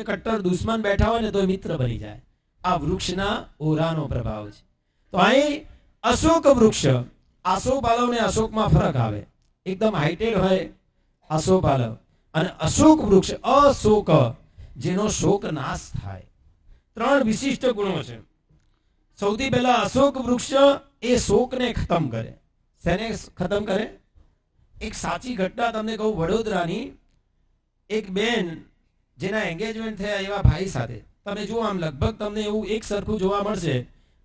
કટ્ટર દુશ્મન બેઠા હોય ને તો મિત્ર બની જાય. આ વૃક્ષના ઓરાનો પ્રભાવ છે. તો અહીં અશોક વૃક્ષ, આસોપાલવ ને અશોકમાં ફરક આવે. એકદમ હાઇટેડ હોય આસોપાલવ અને અશોક વૃક્ષ અશોક, જેનો શોક નાશ થાય. ત્રણ વિશિષ્ટ ગુણો છે. સૌથી પહેલા અશોક વૃક્ષ એ શોકને ખતમ કરે. શેને ખતમ કરે? એક સાચી ઘટના તમને કહું. વડોદરાની એક બેન જેના એંગેજમેન્ટ થયા એવા ભાઈ સાથે તમે જુઓ, આમ લગભગ તમને એવું એક સરખું જોવા મળશે.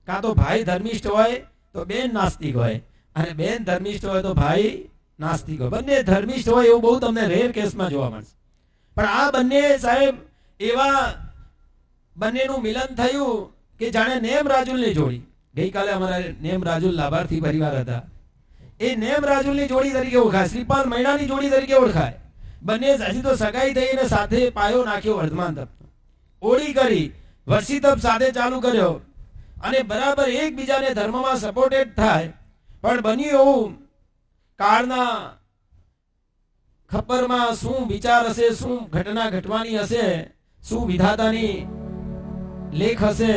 કાં તો ભાઈ ધર્મિષ્ઠ હોય તો બેન નાસ્તિક હોય, અને બેન ધર્મિષ્ઠ હોય તો ભાઈ નાસ્તિક હોય. બંને ધર્મિષ્ઠ હોય એવું બહુ તમને રેર કેસમાં જોવા મળશે. પણ આ બંને સાહેબ એવા બંનેનું મિલન થયું કે જાણે નેમ રાજુલની જોડી. ગઈકાલે અમારા નેમ રાજુલ લાભાર્થી પરિવાર હતા. એ નેમ રાજુલની જોડી તરીકે ઓળખાય, શ્રીપાલ મૈણાની જોડી તરીકે ઓળખાય. બંને હજી તો સગાઈ થઈને સાથે પાયો નાખ્યો વર્ધમાન તપ, ઓળી કરી, વર્ષી તપ સાથે ચાલુ કર્યો અને બરાબર એકબીજાને ધર્મમાં સપોર્ટેડ થાય. પણ બન્યું એવું, કાળના ખપ્પરમાં શું વિચાર હશે, શું ઘટના ઘટવાની હશે, શું વિધાતાની લેખ હશે.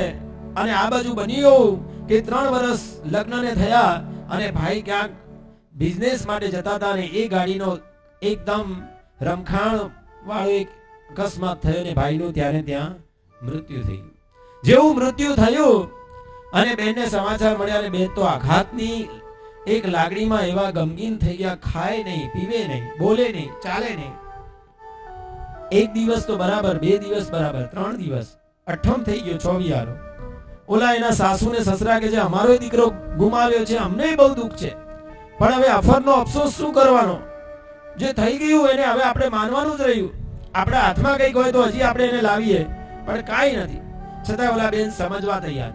અને આ બાજુ બન્યું કે 3 વર્ષ લગ્નને થયા અને ભાઈ ક્યાંક બિઝનેસ માટે જતા હતા, અને એ ગાડીનો એકદમ રમખાણ વાળો એક અકસ્માત થયો ને ભાઈનું ત્યારે ત્યાં મૃત્યુ થયું. જેવું મૃત્યુ થયું અને બેનને સમાચાર મળ્યા, અને બેન તો આઘાતની એક લાગણીમાં એવા ગમગીન થઈ ગયા. ખાય નહીં, પીવે નહીં, બોલે નહીં, ચાલે નહીં. એક દિવસ તો બરાબર, 2 દિવસ બરાબર, 3 દિવસ, 8મ થઈ ગયો 24. ઓલા એના સાસુ ને સસરા કે છે અમારો દીકરો ગુમાવ્યો છે, અમને બહુ દુઃખ છે, પણ હવે અફરનો અફસોસ શું કરવાનો? જે થઈ ગયું એને હવે આપણે માનવાનું જ રહ્યું. આપણા હાથમાં કંઈક હોય તો હજી આપણે એને લાવીએ, પણ કાંઈ નથી. છતાં ઓલા બેન સમજવા તૈયાર.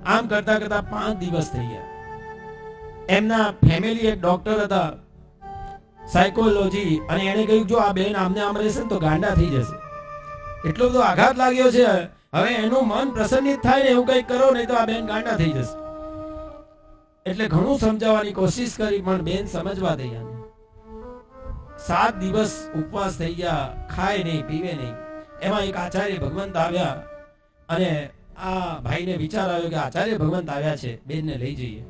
આમ કરતા કરતા 5 દિવસ થઈ ગયા. એમના ફેમિલી એક ડોક્ટર હતા સાયકોલોજી, અને એને કહ્યું જો આ બેન આમને આમ રહેશે ને તો ગાંડા થઈ જશે, એટલો બધો આઘાત લાગ્યો છે, હવે એનું મન પ્રસન્નિત થાય ને એવું કંઈક કરો, નહીં તો આ બેન ગાંડા થઈ જશે. એટલે ઘણું સમજાવવાની કોશિશ કરી, પણ બેન સમજવા તૈયાર. 7 દિવસ ઉપવાસ થઈ ગયા, ખાય નહીં, પીવે નહીં. એમાં એક આચાર્ય ભગવંત આવ્યા, અને આ ભાઈને વિચાર આવ્યો કે આચાર્ય ભગવંત આવ્યા છે, બેનને લઈ જઈએ,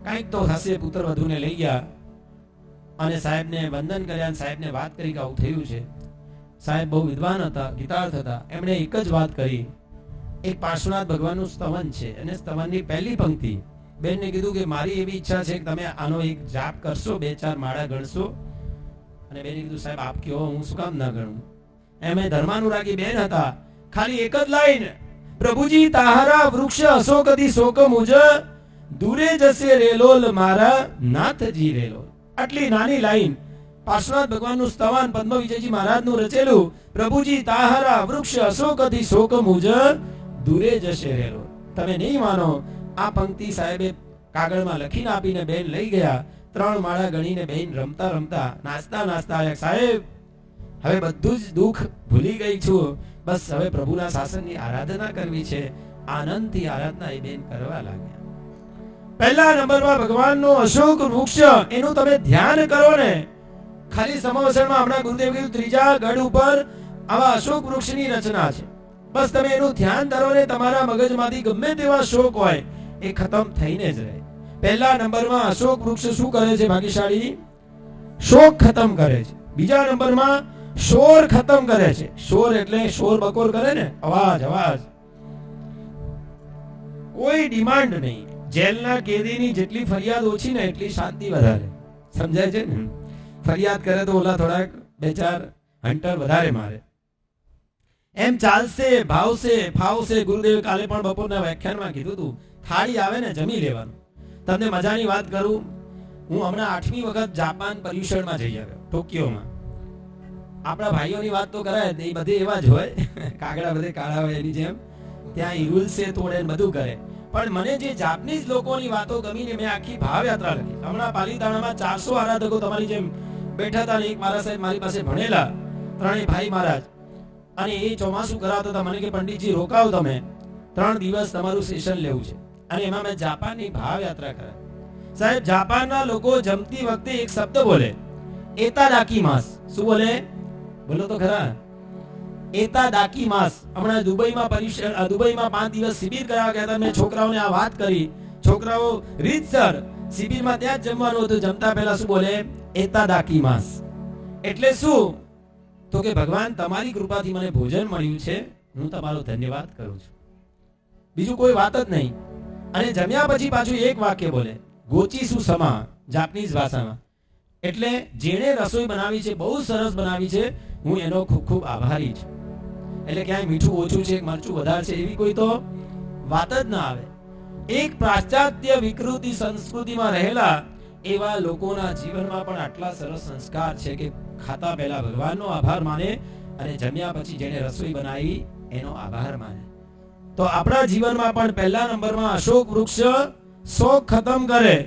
કાંઈક તો થશે. પુત્ર વધુને લઈ ગયા અને સાહેબને વંદન કર્યા, અને સાહેબને વાત કરી કે આવું થયું છે. સાહેબ બહુ વિદ્વાન હતા, ગીતાર્થ હતા. એમણે એક જ વાત કરી. એક પાર્શ્વનાથ ભગવાનનું સ્તવન છે, અને સ્તવનની પહેલી પંક્તિ બેનને કીધું કે મારી એવી ઈચ્છા છે કે તમે આનો એક જાપ કરશો, 2-4 માળા ગણશો. અને બેને કીધું સાહેબ આપ કહો, હું શું કામ ના ગણું? એમ ધર્માનુરાગી બેન હતા. ખાલી એક જ લાઈન, પ્રભુજી તાહારા વૃક્ષ અશોકથી શોક મુજ દૂરે જશે રેલોલ મારા નાથજી રેલોલ. આટલી નાની લાઈન, પાર્શ્વનાથ ભગવાનનું સ્તવન પદ્મ વિજયજી મહારાજનું રચેલું. પ્રભુજી તાહારા વૃક્ષ અશોકથી શોક મુજ દૂરે જશે રેલોલ. તમે નહીં માનો, આ પંક્તિ સાહેબે કાગળમાં લખીને આપીને બેન લઈ ગયા. 3 માળા ગણીને બેન રમતા રમતા, નાચતા નાચતા આવ્યા. સાહેબ હવે બધું જ દુઃખ ભૂલી ગઈ છું, બસ હવે પ્રભુના શાસનની આરાધના કરવી છે. આનંદથી આરાધના એ બેન કરવા લાગ્યા. પહેલા નંબરમાં ભગવાનનો અશોક વૃક્ષ, એનું તમે ધ્યાન કરો ને. ખાલી સમાવસરમાં હમણાં ગુરુદેવ કીધું 3જા ગઢ ઉપર આવા અશોક વૃક્ષની રચના છે. બસ તમે એનું ધ્યાન ધરો ને તમારા મગજમાંથી ગમે તેવા શોક હોય એ ખતમ થઈને જ રહે. પહેલા નંબરમાં અશોક વૃક્ષ શું કરે છે ભાગ્યશાળી? શોક ખતમ કરે છે. બીજા નંબરમાં શોર ખતમ કરે છે. શોર એટલે શોર બકોર કરે ને, અવાજ અવાજ, કોઈ ડિમાન્ડ નહીં. જેલના કેદીની જેટલી ફરિયાદ ઓછી ને એટલી શાંતિ વધારે. સમજાય છે ને? ફરિયાદ કરે તો ઓલા થોડાક 2-4 હંટર વધારે મારે. એમ ચાલશે, ભાવશે, ફાવશે. ગુરુદેવ કાલે પણ બપોરના વ્યાખ્યાનમાં કીધું હતું, થાળી આવે ને જમી લેવાનું. તમને મજાની વાત કરું, હું હમણાં 8મી વખત જાપાન પર્યુષણમાં જઈ આવ્યો, ટોક્યોમાં. આપણા ભાઈઓની વાત તો કરાય, એ બધે એવા જ હોય, કાગડા બધે કાળા હોય એની જેમ. ત્યાં ઈ રૂલ્સે તોડે બધું કરે. પણ મને જે જાપાનીઝ લોકોની વાતો ગમીને મેં આખી ભાવયાત્રા લખી. હમણાં પાલીતાણામાં 400 આરાધકો તમારી જેમ બેઠા હતા, ને એક મારા સાહેબ મારી પાસે ભણેલા, 3 ભાઈ મહારાજ, અને એ ચોમાસું કરાવતા હતા. મને કે પંડિતજી રોકાવ, તમે 3 દિવસ તમારું સેશન લેવું છે. અને એમાં મેં જાપાનની ભાવયાત્રા કરાવી. સાહેબ જાપાનના લોકો જમતી વખતે એક શબ્દ બોલે, એતાદાકીમાસ. શું બોલે? બોલો તો ખરા. એતા દાકી માસ. હમણાં દુબઈમાં 5 દિવસ શિબિર કરાવવા ગયા હતા. મેં છોકરાઓને આ વાત કરી. છોકરાઓ રીતસર શિબિરમાં ત્યાં જ જમવાનું હતું. જમતા પહેલા શું બોલે? એતા દાકી માસ. એટલે શું? તો કે ભગવાન તમારી કૃપાથી મને ભોજન મળ્યું છે, હું તમારો ધન્યવાદ કરું છું. બીજું કોઈ વાત જ નહીં. અને જમ્યા પછી પાછું એક વાક્ય બોલે, ગોચીસુ સમા, જાપાનીઝ ભાષામાં. એટલે જેણે રસોઈ બનાવી છે બહુ સરસ બનાવી છે, હું એનો ખૂબ ખૂબ આભારી છું. એટલે ક્યાંય મીઠું ઓછું છે, મરચું વધારે છે એવી કોઈ તો વાત જ ના આવે. એક પાશ્ચાત્ય વિકૃતિ સંસ્કૃતિમાં રહેલા એવા લોકોના જીવનમાં પણ આટલા સરસ સંસ્કાર છે કે ખાતા પહેલા ભગવાનનો આભાર માને અને જમ્યા પછી જેણે રસોઈ બનાવી એનો આભાર માને. તો આપણા જીવનમાં પણ પહેલા નંબરમાં અશોક વૃક્ષ શોક ખતમ કરે,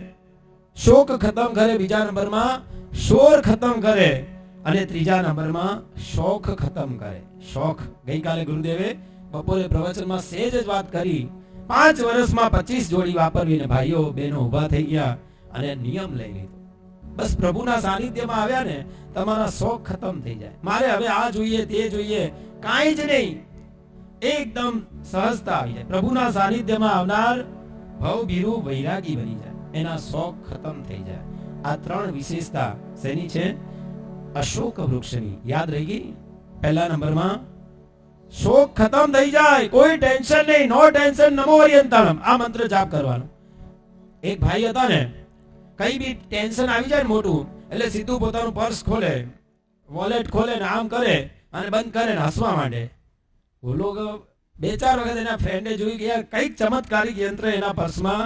શોક ખતમ કરે. બીજા નંબરમાં શોર ખતમ કરે અને ત્રીજા નંબરમાં શોખ ખતમ કરે. શોખ ગઈકાલે ગુરુદેવે બપોરે પ્રવચનમાં સહેજ જ વાત કરી. 5 વર્ષમાં 25 જોડી વાપરવીને ભાઈઓ બહેનો ઉભા થઈ ગયા અને નિયમ લઈ લીધો. બસ પ્રભુના સાનિધ્યમાં આવ્યા ને તમારા શોખ ખતમ થઈ જાય. મારે હવે આ જોઈએ તે જોઈએ કાંઈ જ નહીં, એકદમ સહજતા આવી જાય. પ્રભુના સાનિધ્યમાં આવનાર ભવભીરુ વૈરાગી બની જાય, એના શોખ ખતમ થઈ જાય. આ 3 વિશેષતા શેની છે? અશોક વૃક્ષની. યાદ રહી ગઈ? પહેલા નંબરમાં શોક ખતમ થઈ જાય, કોઈ ટેન્શન નહીં. નો ટેન્શન નમો હરિયંતાણમ. આ મંત્ર જાપ કરવાનો. એક ભાઈ હતા ને, કઈ બી ટેન્શન આવી જાય ને મોટું, એટલે સીધું પોતાનું પર્સ ખોલે, વોલેટ ખોલે ને આમ કરે અને બંધ કરે ને હસવા માંડે. બોલો 2-4 વખત એના ફ્રેન્ડે જોયું કે યાર કઈક ચમત્કારિક યંત્ર એના પર્સમાં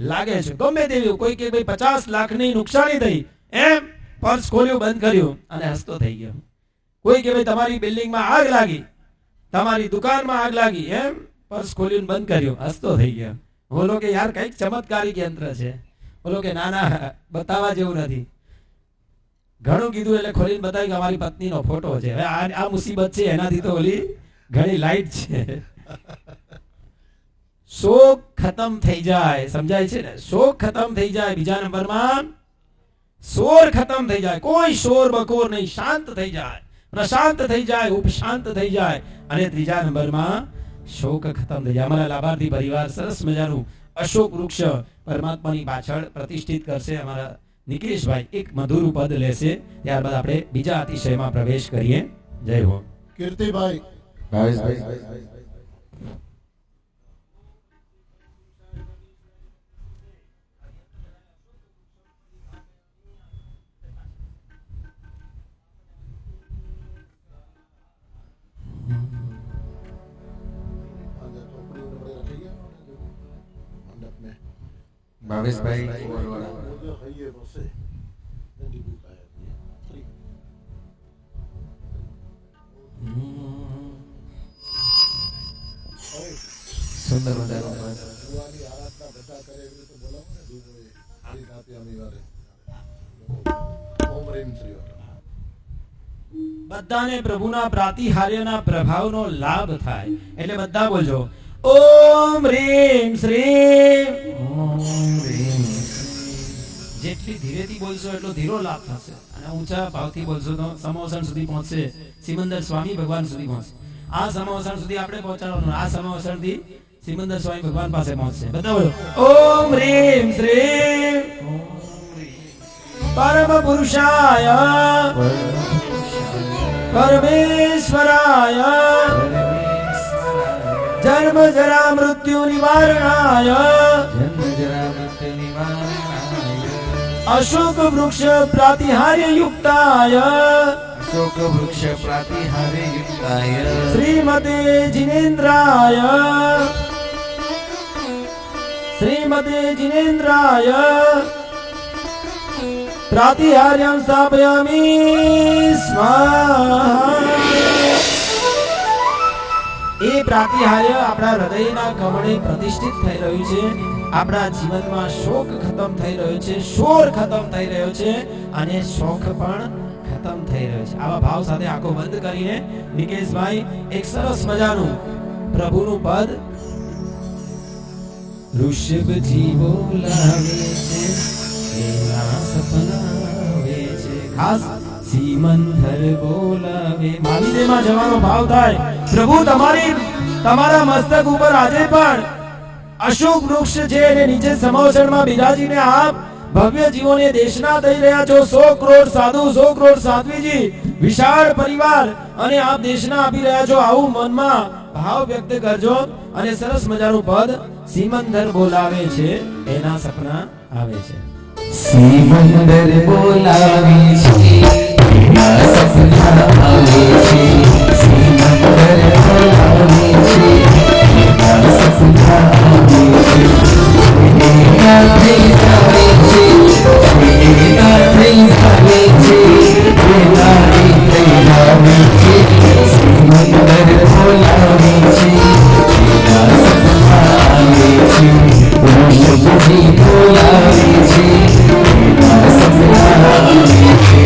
લાગે છે. ગમે તેવું કોઈ કે ભાઈ 50 લાખની નુકસાની થઈ, એમ પર્સ ખોલ્યું, બંધ કર્યું અને હસતો થઈ ગયો. કોઈ કે ભાઈ તમારી બિલ્ડિંગમાં આગ લાગી, તમારી દુકાનમાં આગ લાગી, એમ પર્સ ખોલ્યું બંધ કર્યું, હસતો થઈ ગયો. બોલો કે યાર કઈક ચમત્કારિક યંત્ર છે. બોલો કે ના ના, બતાવવા જેવું નથી. ઘણું કીધું એટલે ખોલીને બતાવ્યું કે અમારી પત્નીનો ફોટો છે. હવે આ મુસીબત છે, એનાથી તો ઓલી ઘણી લાઈટ છે. શોક ખતમ થઈ જાય, સમજાય છે ને? શોક ખતમ થઈ જાય. બીજા નંબરમાં શોર ખતમ થઈ જાય, કોઈ શોર બકોર નહીં, શાંત થઈ જાય, પ્રશાંત થઈ જાય, ઉપશાંત થઈ જાય. અને ત્રીજા નંબરમાં શોક ખતમ થઈ જાય. અમારા લાભાર્થી પરિવાર સરસ મજાનું અશોક વૃક્ષ પરમાત્માની પાછળ પ્રતિષ્ઠિત કરશે. અમારા નિકેશભાઈ એક મધુર પદ લેશે, ત્યારબાદ આપણે બીજા અતિશયમાં પ્રવેશ કરીએ. જય હો. કીર્તિભાઈ, ભાવેશભાઈ સુંદર બધાને પ્રભુના પ્રાતિહાર્યના પ્રભાવનો લાભ થાય. એટલે બધા બોલજો ઓમ રીમ શ્રીમ. જેટલી ધીરેથી બોલશો એટલો ધીરો લાભ થશે, અને ઊંચા ભાવથી બોલશો તો સમોસણ સુધી પહોંચશે, સિમંદર સ્વામી ભગવાન સુધી પહોંચશે. આ સમોસણ સુધી આપણે પહોંચાડવાનું, આ સમોસણ થી સિમંદર સ્વામી ભગવાન પાસે પહોંચશે. બધા બોલો ઓમ રીમ શ્રીમ પરમ પુરુષાય પરમેશ્વરાય જન્મ જરા મૃત્યુ નિવારણાય અશોક વૃક્ષ પ્રાતિહાર્ય યુક્તાય અશોક વૃક્ષ પ્રાતિહાર્ય યુક્તાય શ્રીમતે જિનેન્દ્રાય શ્રીમતે જિનેન્દ્રાય પ્રાતિહાર્યં સ્થાપયામિ સ્વાહા. એ પ્રાતિહાર્ય આપણા હૃદયના કમળે પ્રતિષ્ઠિત થઈ રહ્યું છે. આપણા જીવનમાં શોક ખતમ થઈ રહ્યો છે, શોર ખતમ થઈ રહ્યો છે અને શોખ પણ ખતમ થઈ રહ્યો છે. આવા ભાવ સાથે આંખો બંધ કરીને નિકેશભાઈ એક સરસ મજાનું પ્રભુનું પદ. ઋષભ જીવો લાવે છે, એના સપના આવે છે. ખાસ સીમંદર બોલાવે. મહાવિદેવમાં જવાનો ભાવ થાય. પ્રભુ તમારા મસ્તક ઉપર આજે પણ અશોક વૃક્ષ છે અને નીચે સમોસણમાં બિરાજીને આપ ભવ્ય જીવોને દેશના દઈ રહ્યા છો. 100 કરોડ સાધુ, 100 કરોડ સાધ્વીજી, વિશાળ પરિવાર અને આપ દેશના આપી રહ્યા છો. આવું મનમાં ભાવ વ્યક્ત કરજો. અને સરસ મજાનું પદ સીમંદર બોલાવે છે, એના સપના આવે છે. સીમંદર બોલાવે છે, એના સપના આવે છે. સીમંદર બોલાવે છે, એના સપના આવે છે. એના થઈ જાવે છે, એના થઈ જાવે છે, એના થઈ જાવે છે. સીમંદર બોલાવે છે, એના સપના આવે છે. ઋષભજી બોલાવે છે, એના સપના આવે છે.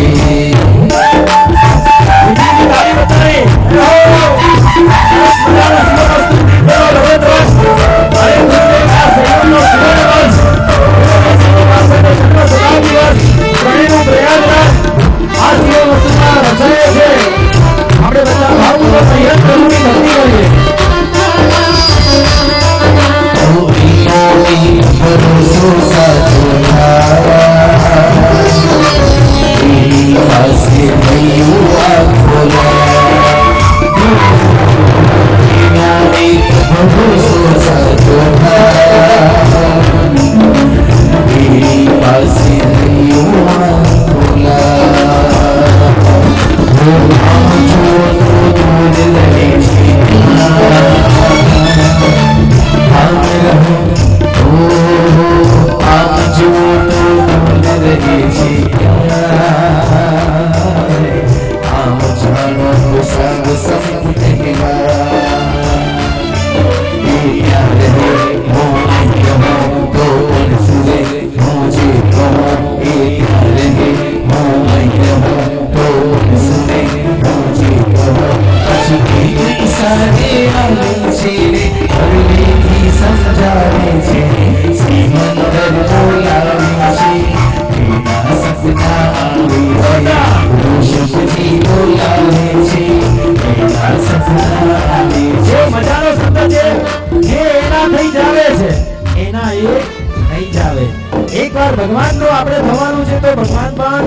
એકવાર ભગવાન નો આપણે થવાનું છે તો ભગવાન પણ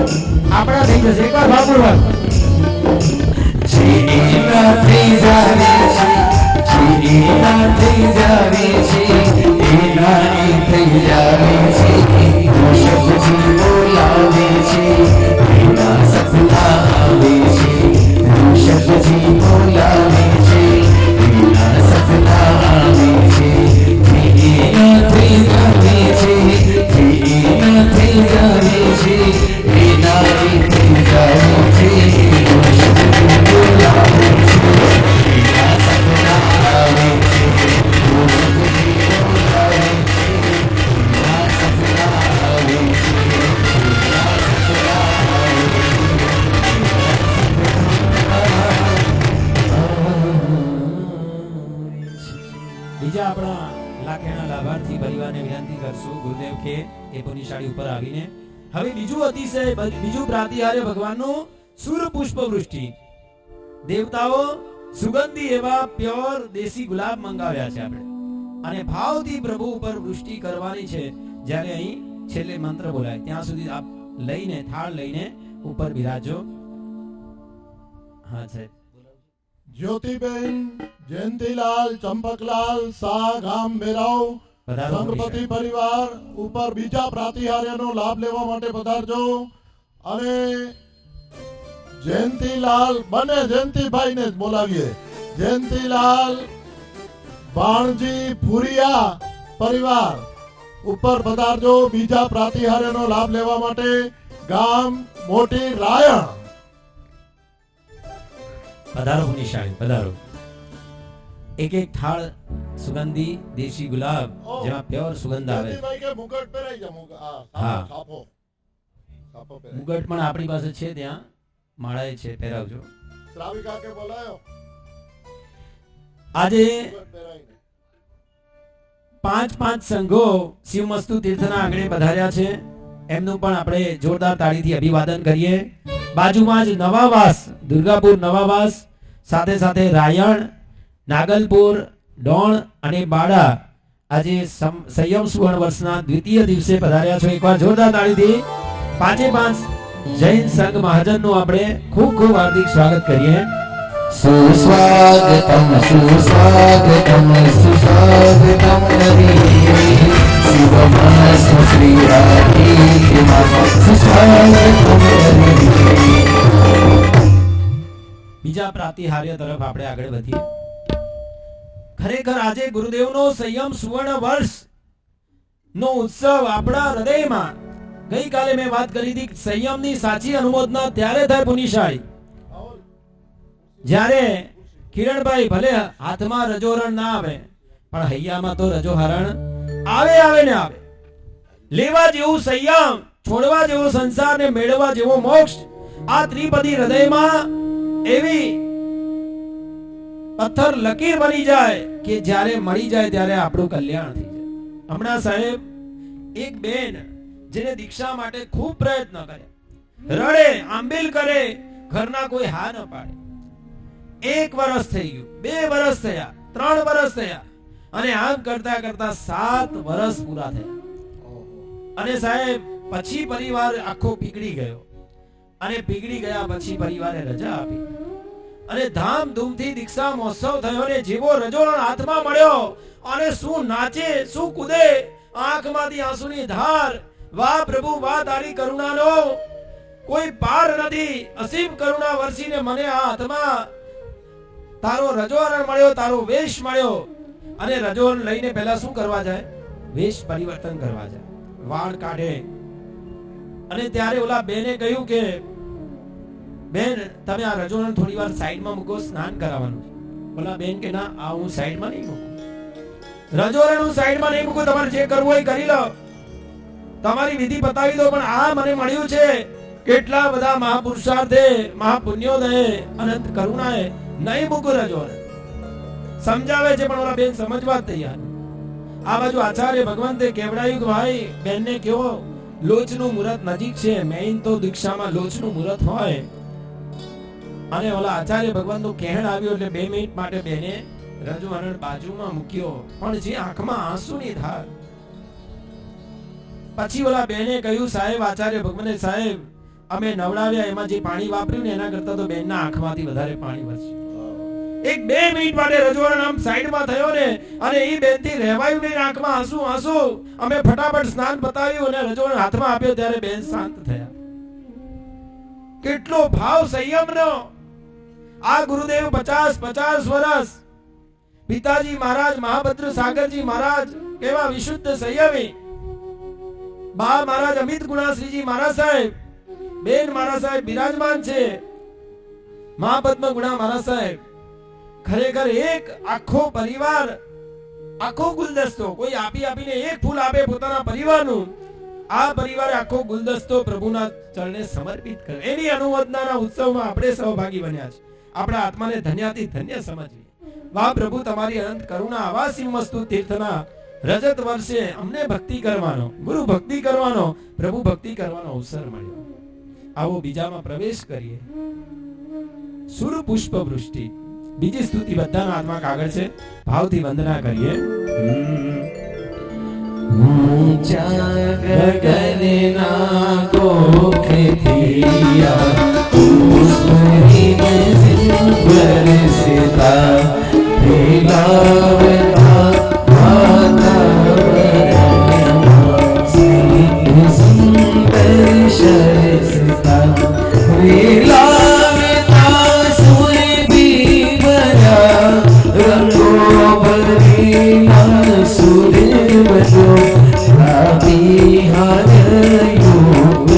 આપણા થઈ જશે. એકવાર ભાવપૂર્વક જીના થઈ જાવે છે, જીના થઈ જાવે છે, એના થઈ જાવે છે. ઋષભજી બોલાવે છે, એના સપના આવે છે. ઋષભજી બોલાવે છે, એના સપના આવે છે. જીના થઈ જાવે છે, જીના થઈ જાવે છે, એના થઈ જાવે છે. ઋષભજી બોલાવે છે, એના સપના આવે છે. ઋષભજી બોલાવે છે, એના સપના આવે છે. એના સપના આવે બીજા આપણા લાખેના લાભાર્થી પરિવારને વિનંતી કરશું ગુરુદેવ કે એ પુનિશાળી ઉપર આવીને હવે બીજું પ્રાતિહાર્ય ભગવાનનું સુર પુષ્પ વૃષ્ટિ. દેવતાઓ સુગંધી એવા પ્યોર દેશી ગુલાબ મંગાવ્યા છે આપણે અને ભાવથી પ્રભુ ઉપર વૃષ્ટિ કરવાની છે. જ્યારે અહીં છેલ્લે મંત્ર બોલાય ત્યાં સુધી આપ લઈને થાળ લઈને ઉપર બિરાજો. હા સાહેબ. જ્યોતિબેન, જયંતીલાલ, ચંપકલાલ, શાહ, ગામ બેરાવ, સંગપતિ પરિવાર ઉપર બીજા પ્રાતિહાર્યનો લાભ લેવા માટે પધારજો. અને જયંતીલાલ બને જયંતીભાઈ ને જ બોલાવીએ. જયંતીલાલ ભાણજી ફુરિયા પરિવાર ઉપર પધારજો બીજા પ્રાતિહાર્યનો લાભ લેવા માટે. ગામ મોટી રાયણ. પધારો પુનિશાળી પધારો. એક એક થાળ સુગંધી દેશી ગુલાબ જેમાં પ્યોર સુગંધ આવે. જયંતીભાઈ કે મુગટ પહેરાઈ જા. હા. છાપો પહેરાઈ. મુગટ પણ આપણી પાસે છે, ત્યાં માળાએ છે, પહેરાવજો. શ્રાવિકા કે બોલાયો આજે મુગટ પહેરાઈને. 5 સંઘો શિવમસ્તુ તીર્થના આંગણે પધાર્યા છે. એમનું પણ આપણે જોરદાર તાળીથી અભિવાદન કરીએ. બાજુમાં જ નવાવાસ, દુર્ગાપુર નવાવાસ, સાથે સાથે રાયણ, નાગલપુર, ડોણ અને બાડા આજે સંયમ સુવર્ણ વર્ષના દ્વિતીય દિવસે પધાર્યા છો. એકવાર જોરદાર તાળીથી પાંચે પાંચ જૈન સંઘ મહાજનનું આપણે ખૂબ ખૂબ હાર્દિક સ્વાગત કરીએ. સુસ્વાગતમ સુસ્વાગતમ સુસ્વાગતમ હરી શિવમસ્તુ શ્રી રાધે સુસ્વાગતમ હરી. બીજા પ્રાતિહાર્ય તરફ આપણે આગળ વધીએ. ખરેખર આજે ગુરુદેવનો સંયમ સુવર્ણ વર્ષ નો ઉત્સવ આપણા હૃદયમાં, ગઈકાલે મેં વાત કરી હતી, સંયમની સાચી અનુમોદના ત્યારે થાય પુનિશાળી જ્યારે કિરણભાઈ ભલે હાથમાં રજોરણ ના આવે પણ હૈયામાં તો રજોહરણ આવે આવે ને આવે. લેવા જેવું સંયમ, છોડવા જેવો સંસાર ને મેળવવા જેવો મોક્ષ, આ ત્રિપદી હૃદયમાં એવી પથ્થર લકીર બની જાય કે જ્યારે મળી જાય ત્યારે આપણું કલ્યાણ થઈ જાય. હમણાં સાહેબ એક બેન જેને દીક્ષા માટે ખૂબ પ્રયત્ન કરે, રડે, આંબેલ કરે, ઘરના કોઈ હા ન પાડે. 1 વર્ષ થઈ ગયું, 2 વર્ષ થયા, 3 વર્ષ થયા અને આમ કરતા કરતા 7 વર્ષ પૂરા થયા. અને સાહેબ પછી પરિવાર આખો પીગળી ગયો અને પીગળી ગયા પછી પરિવારે રજા આપી અને ધામધૂમથી દીક્ષા મહોત્સવ થયો ને જેવો રજોરણ હાથમાં મળ્યો અને શું નાચે, શું કૂદે, આંખમાંથી આંસુની ધાર. વાહ પ્રભુ, વાહ તારી કરુણાનો કોઈ પાર નથી. અસીમ કરુણા વરસીને મને આ હાથમાં તારો રજોરણ મળ્યો, તારો વેશ મળ્યો. અને રજોરણ લઈને પહેલા શું કરવા જાય? વેશ પરિવર્તન કરવા જાય, વાળ કાઢે. અને ત્યારે ઓલા બેને કહ્યું કે બેન તમે આ રજોરણ થોડી વાર સાઈડમાં મૂકો, સ્નાન કરાવવાનું છે. ઓલા બેન કે ના, આ હું સાઈડમાં નહીં મૂકું, રજોરણ હું સાઈડમાં નહીં મૂકું, તમારે જે કરવું હોય કરી લો, તમારી વિધિ બતાવી દો, પણ આ મને મળ્યું છે કેટલા બધા મહાપુરુષાર્થે, મહાપુણ્યોદયે, અનંત કરુણાએ નહીં મૂકું રજોરણ. સમજાવે છે પણ ઓલા બેન સમજવા જ તૈયાર. આ બાજુ આચાર્ય ભગવંતે કેવડાયું કે ભાઈ બેનને કેવો લોચનું મુહૂર્ત નજીક છે, મેઇન તો દીક્ષામાં લોચનું મુહૂર્ત હોય. અને ઓલા આચાર્ય ભગવાનનું કહેણ આવ્યું એટલે 2 મિનિટ માટે બેને રજોહરણ બાજુમાં મૂક્યો, પણ જે આંખમાં આંસુની ધાર. પછી ઓલા બેને કહ્યું સાહેબ, આચાર્ય ભગવાને સાહેબ અમે નવડાવ્યા એમાં જે પાણી વાપર્યું ને એના કરતા તો બેનના આંખમાંથી વધારે પાણી વરસ્યું. 1-2 મિનિટ માટે રજોહરણ આમ સાઈડમાં થયો ને અને એ બેનથી રહેવાયું નહીં, આંખમાં આંસુ આંસુ. અમે ફટાફટ સ્નાન બતાવ્યું અને રજોહરણ હાથમાં આપ્યો ત્યારે બેન શાંત થયા. કેટલો ભાવ સંયમનો! આ ગુરુદેવ 50 વર્ષ, પિતાજી મહારાજ મહાભદ્ર સાગરજી મહારાજ કેવા વિશુદ્ધ સંયમી, બા મહારાજ અમિત ગુણાશ્રીજી મહારાજ સાહેબ, બેન મહારાજ સાહેબ બિરાજમાન છે, મહાપદ્મ ગુણા મહારાજ સાહેબ. ખરેખર એક આખો પરિવાર, આખો ગુલદસ્તો, કોઈ આપી આપીને એક ફૂલ આપે પોતાના પરિવારનું, આ પરિવારે આખો ગુલદસ્તો પ્રભુના ચરણે સમર્પિત કર્યો. એની અનુમોદનાના ઉત્સવમાં આપણે સહભાગી બન્યા છે. આપણા આત્માને ધન્યાથી ધન્ય સમજીએ. વાહ પ્રભુ, તમારી અનંત કરુણા. આવા સિંહસ્તુ તીર્થના રજત વર્ષે અમને ભક્તિ કરવાનો, ગુરુ ભક્તિ કરવાનો, પ્રભુ ભક્તિ કરવાનો અવસર મળ્યો. આવો બીજામાં પ્રવેશ કરીએ. સુર પુષ્પ વૃષ્ટિ, બીજી સ્તુતિ બધાના હાથમાં કાગળ છે, ભાવથી વંદના કરીએ. ઊંચા ગગનના કોખેથિયા પુષ્પહીને બરસતા ભેગાવતા વાતાવરણમાં સુંદર શરસતા વેલાવતા સુરભી ભર્યા રંગો ભરીના સુરવજો પ્રાતિહાર યોગ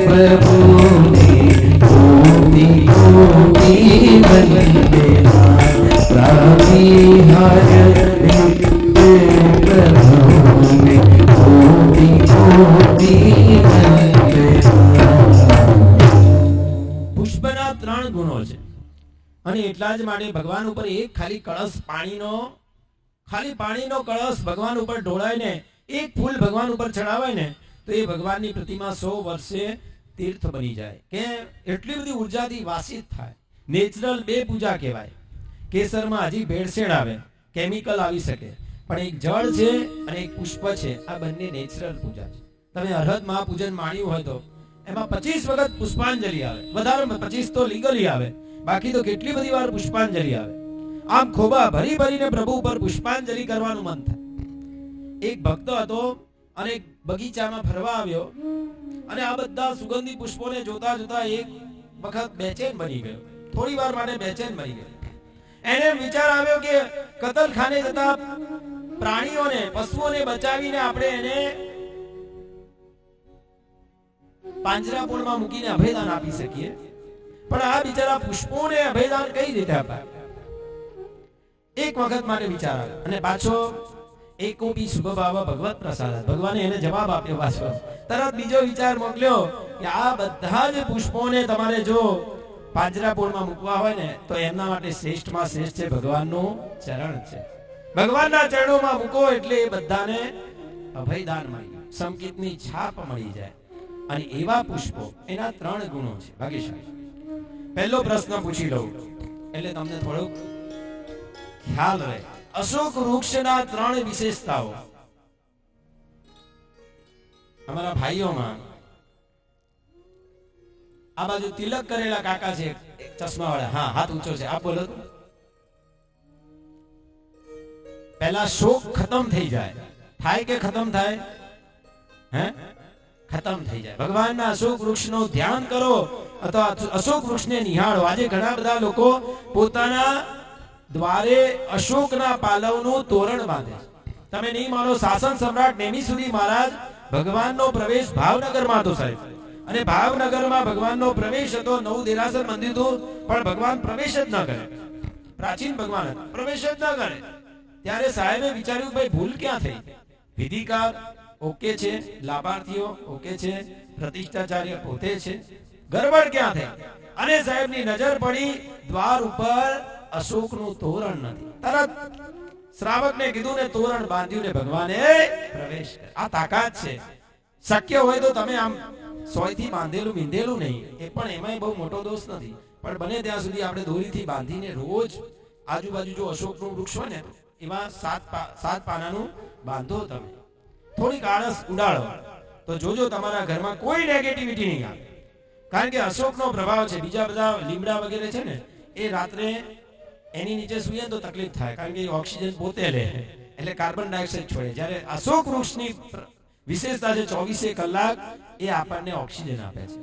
પ્રભુની કોટિ કોટિ વંદના પ્રાતિહાર પ્રભુની કોટિ કોટિ વંદના. પુષ્પના 3 ગુણો છે અને એટલા જ માટે ભગવાન ઉપર એક ખાલી કળશ પાણીનો કળશ ભગવાન ઉપર ઢોળાય ને એક ફૂલ ભગવાન ઉપર ચડાવાય ને તો એ ભગવાનની પ્રતિમા 100 વર્ષે તીર્થ બની જાય કે એટલી બધી ઉર્જાથી વાસિત થાય. નેચરલ બે પૂજા કહેવાય. કેસરમાં હજી ભેળસેળ આવે, કેમિકલ આવી શકે, પણ એક જળ છે અને એક પુષ્પ છે, આ બંને નેચરલ પૂજા છે. તમે અરહત મહાપૂજન માણ્યું હોય તો એમાં 25 વખત પુષ્પાંજલિ આવે, વધારે 25 તો લીગલી આવે, બાકી તો કેટલી બધી વાર પુષ્પાંજલિ આવે. આમ ખોબા ભરી ભરીને પ્રભુ ઉપર પુષ્પાંજલિ કરવાનું મન થાય. એક ભક્ત હતો અને એક બગીચામાં ફરવા આવ્યો અને આ બધા સુગંધી પુષ્પોને જોતા જોતા એક વખત બેચેન બની ગયો, થોડી વાર માટે બેચેન બની ગયો. એને વિચાર આવ્યો કે કતલખાને જતા પ્રાણીઓને, પશુઓને બચાવીને આપણે એને પાંજરાપોળમાં મૂકીને અભયદાન આપી શકીએ, પણ આ બિચારા પુષ્પોને અભયદાન કઈ રીતે અપાય? એક વખત માટે વિચાર આવ્યો અને પાછો એકોપી શુભ ભાવ ભગવત પ્રસાદ, ભગવાને એને જવાબ આપ્યો. પાછો તરત બીજો વિચાર મોકલ્યો કે આ બધા જ પુષ્પોને તમારે જો પાંજરાપોળમાં મૂકવા હોય ને તો એમના માટે શ્રેષ્ઠમાં શ્રેષ્ઠ છે ભગવાનનું ચરણ છે. ભગવાનના ચરણોમાં મૂકો એટલે એ બધાને અભયદાન મળી જાય, સંકેતની છાપ મળી જાય. અને એવા પુષ્પો, એના 3 ગુણો છે ભાગ્યશાળી. પહેલો પ્રશ્ન પૂછી લઉં એટલે તમને થોડુંક ખ્યાલ રહે. અશોક વૃક્ષના 3 વિશેષતાઓ. અમારા ભાઈઓમાં આ બાજુ તિલક કરેલા કાકા છે, ચશ્મા વાળા, હા હાથ ઊંચો છે, આપ બોલો. પહેલા શોક ખતમ થઈ જાય, થાય કે ખતમ થાય? હે, ખતમ થઈ જાય. ભગવાનના અશોક વૃક્ષનું ધ્યાન કરો અથવા અશોક વૃક્ષને નિહાળો. આજે ઘણા બધા લોકો પોતાના દ્વારે અશોકના પાલવનું તોરણ બાંધે છે. તમે નહીં માનો, શાસન સમ્રાટ નેમિસુદી મહારાજ ભગવાનનો પ્રવેશ ભાવનગરમાં હતો સાહેબ, અને ભાવનગરમાં ભગવાનનો પ્રવેશ હતો. 9 દેરાસર મંદિર હતું પણ ભગવાન પ્રવેશ જ ન કરે. પ્રાચીન ભગવાન હતા, પ્રવેશ જ ન કરે. ત્યારે સાહેબે વિચાર્યું ભાઈ ભૂલ ક્યાં થઈ? વિધિકાર ઓકે છે, લાભાર્થીઓ ઓકે છે, પ્રતિષ્ઠાચાર્ય પોતે છે, ગરબડ ક્યાં થઈ? અને સાહેબની નજર પડી દ્વાર ઉપર અશોકનું તોરણ નથી. તરત શ્રાવકને કીધું ને તોરણ બાંધ્યું ને ભગવાને પ્રવેશ કર્યો. આ તાકાત છે. શક્ય હોય તો તમે આમ 100 થી બાંધેલું વિંધેલું નહીં, એ પણ એમાંય બહુ મોટો દોષ નથી, પણ બને ત્યાં સુધી આપણે દોરીથી બાંધીને રોજ આજુબાજુ જો અશોકનું વૃક્ષ હોય ને એમાં 7 પાનાનું બાંધો. તમે થોડીક આળસ ઉડાડો તો જોજો તમારા ઘરમાં કોઈ નેગેટિવિટી નહીં આવે. કારણ કે અશોકનો પ્રભાવ છે. બીજા બધા લીમડા વગેરે છે ને એ રાત્રે એની નીચે સૂઈએ તો તકલીફ થાય, કારણ કે ઓક્સિજન પોતે લે એટલે કાર્બન ડાયોક્સાઇડ છોડે. જ્યારે અશોક વૃક્ષની વિશેષતા છે 24 કલાક એ આપણને ઓક્સિજન આપે છે.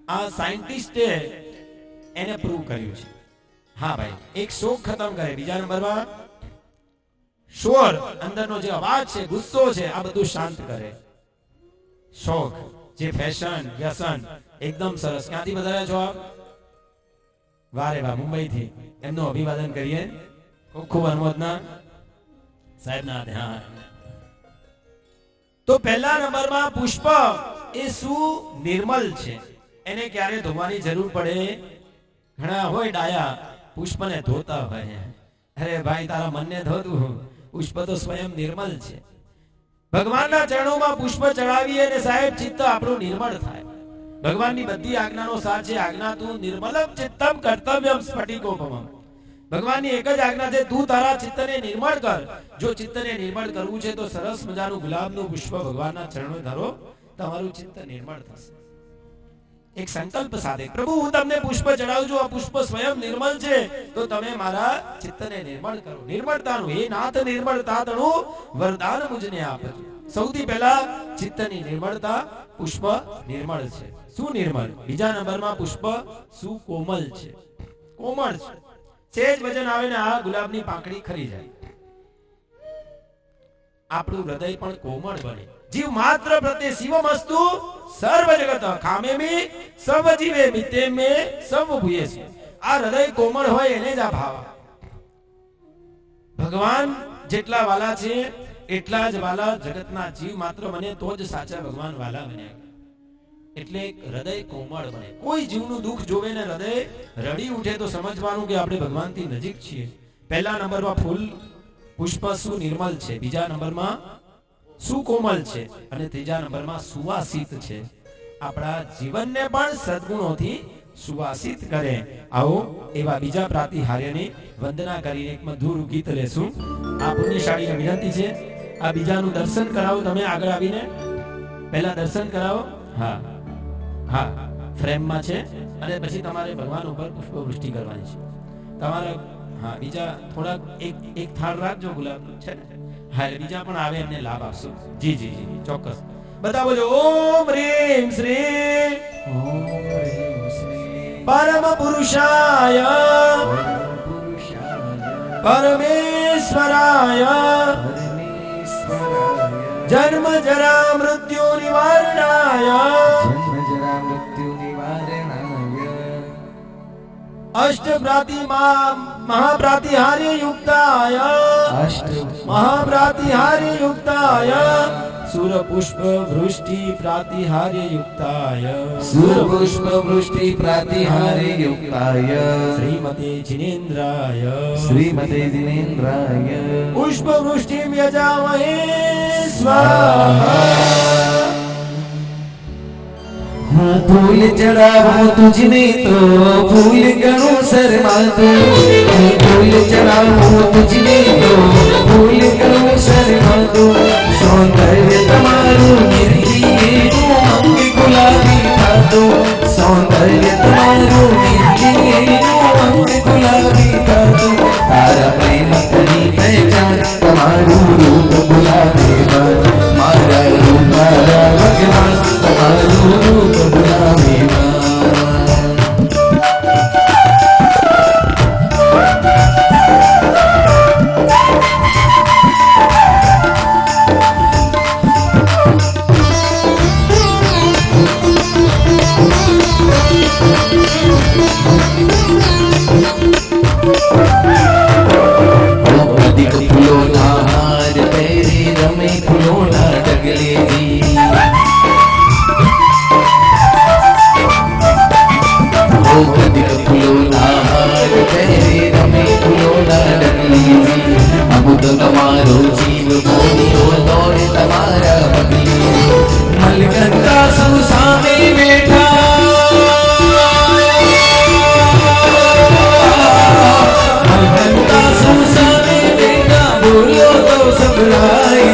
આ સાયન્ટિસ્ટે એને પ્રૂવ કર્યું છે. હા ભાઈ, એક શોક ખતમ કરે. બીજા નંબરમાં શોર, અંદરનો જે અવાજ છે, ગુસ્સો છે, આ બધું શાંત કરે. શોખ, જે ફેશન, વ્યસન, એકદમ સરસ. ક્યાંથી વધારે છો આપ? વારે વાહ, મુંબઈથી. એમનું અભિવાદન કરીએ. ખૂબ ખૂબ અનુમોદના સાહેબના હાથે. હા, તો પહેલા નંબરમાં પુષ્પ એ શું નિર્મલ છે, એને ક્યારે ધોવાની જરૂર પડે? ઘણા હોય ડાયા પુષ્પને ધોતા હોય. અરે ભાઈ, તારા મનને ધોતું, પુષ્પ તો સ્વયં નિર્મલ છે. ભગવાનના ચરણોમાં પુષ્પ ચડાવીએ અને સાહેબ ચિત્ત આપણું નિર્મળ થાય. ભગવાનની બધી આજ્ઞાનો સાર છે. આજ્ઞા તું નિર્મલમ ચિત્તમ કર્તવ્યમ સ્ફટિકોપમમ. ભગવાનની એક જ આજ્ઞા છે, તું તારા ચિત્તને નિર્મળ કર. જો ચિત્તને નિર્મળ કરવું છે તો સરસ મજાનું ગુલાબનું પુષ્પ ભગવાનના ચરણો ધરો, તમારું ચિત્ત નિર્મળ થશે. એક સંકલ્પ સાથે, પ્રભુ હું તમને પુષ્પ ચડાવું છું, આ પુષ્પ સ્વયં નિર્મળ છે, તો તમે મારા ચિત્તને નિર્મળ કરો. નિર્મળતાનું, હે નાથ નિર્મળતાનું વરદાન મુજને આપજો. સૌથી પહેલા ચિત્તની નિર્મળતા. પુષ્પ નિર્મળ છે. શું નિર્મળ? બીજા નંબરમાં પુષ્પ શું કોમલ છે, કોમળ છે. સેજ વજન આવે ને આ ગુલાબની પાંખડી ખરી જાય. આપણું હૃદય પણ કોમળ બને. જીવ માત્ર પ્રત્યે શિવમસ્તુ સર્વ જગત ખામેમી સર્વ જીવે મિતેમે સર્વ ભૂયેસુ. આ હૃદય કોમળ હોય એને જ આ ભાવ. ભગવાન જેટલા વાલા છે એટલા જ વાલા જગતના જીવ માત્ર બને તો જ સાચા ભગવાન વાલા બન્યા. એટલે હૃદય કોમળ બને. કોઈ જીવનું દુઃખ જોવે ને હૃદય રડી ઉઠે તો સમજવાનું કે આપણે ભગવાનથી નજીક છીએ. પહેલા નંબરમાં ફૂલ પુષ્પ શું નિર્મલ છે, બીજા નંબરમાં શું કોમલ છે, અને ત્રીજા નંબરમાં સુવાસિત છે. આપણા જીવનને પણ સદગુણોથી સુવાસિત કરે. આવો એવા બીજા પ્રાતિહાર્યની વંદના કરીને એક મધુર ગીત લેશું. આ પુણ્યશાળીને વિનંતી છે, આ બીજાનું દર્શન કરાવો. તમે આગળ આવીને પહેલા દર્શન કરાવો. હા હા, ફ્રેમમાં છે અને પછી તમારે ભગવાન ઉપર પુષ્પવૃષ્ટિ કરવાની છે. તમારે હા બીજા થોડાક એક થાળ રાખજો, ગુલાબ છે ને. હા, એટલે બીજા પણ આવે એમને લાભ આપશો. જી જી જી ચોક્કસ. બધા બોલો ઓમ રીમ શ્રી ઓમ હ્રીમ શ્રી પરમ પુરુષાય પરમેશ્વરાય પરમેશ્વરાય જન્મ જરા મૃત્યુ નિવારણાય જન્મ જરા મૃત્યુ નિવારણાય અષ્ટ મહાપ્રાતિહાર્ય યુક્તાય મહાપ્રાતિહાર્ય યુક્તાય સુર પુષ્પ વૃષ્ટિ પ્રાતિહાર્ય યુક્તાય સુર પુષ્પ વૃષ્ટિ પ્રાતિહાર્ય યુક્તાય શ્રીમતે જિનેન્દ્રાય શ્રીમતે દિનેન્દ્રાય પુષ્પ વૃષ્ટિ યજામહે સ્વાહા. હું ફૂલ ચડાવું તુજને તો ફૂલ ગણું શરમાતું. હું ફૂલ ચડાવું તુજને તો ફૂલ ગણું શરમાતું. સૌંદર્ય તમારું નિર્જીનું અંગ ગુલાબી થાતું. સૌંદર્ય તમારું નિર્જીનું અંગ ગુલાબી થાતું. તારા પ્રેમ કરી પહેચાન તમારું રૂપ ગુલાબી બન. મારા રૂપ મારા ભગવાન તમારું રૂપ ગુલાબી બન. અધિક ફૂલોના હાર પહેરી રમે ફૂલોના ડગલેથી. અધિક ફૂલોના હાર પહેરી રમે ફૂલોના ડગલેથી. અમુદ તમારો જીવ બોલ્યો દોડે તમારા પગલે. મલગંગા સૌ સામે બેઠા. મલગંગા સૌ સામે બેઠા બોલ્યો તો સંભળાય.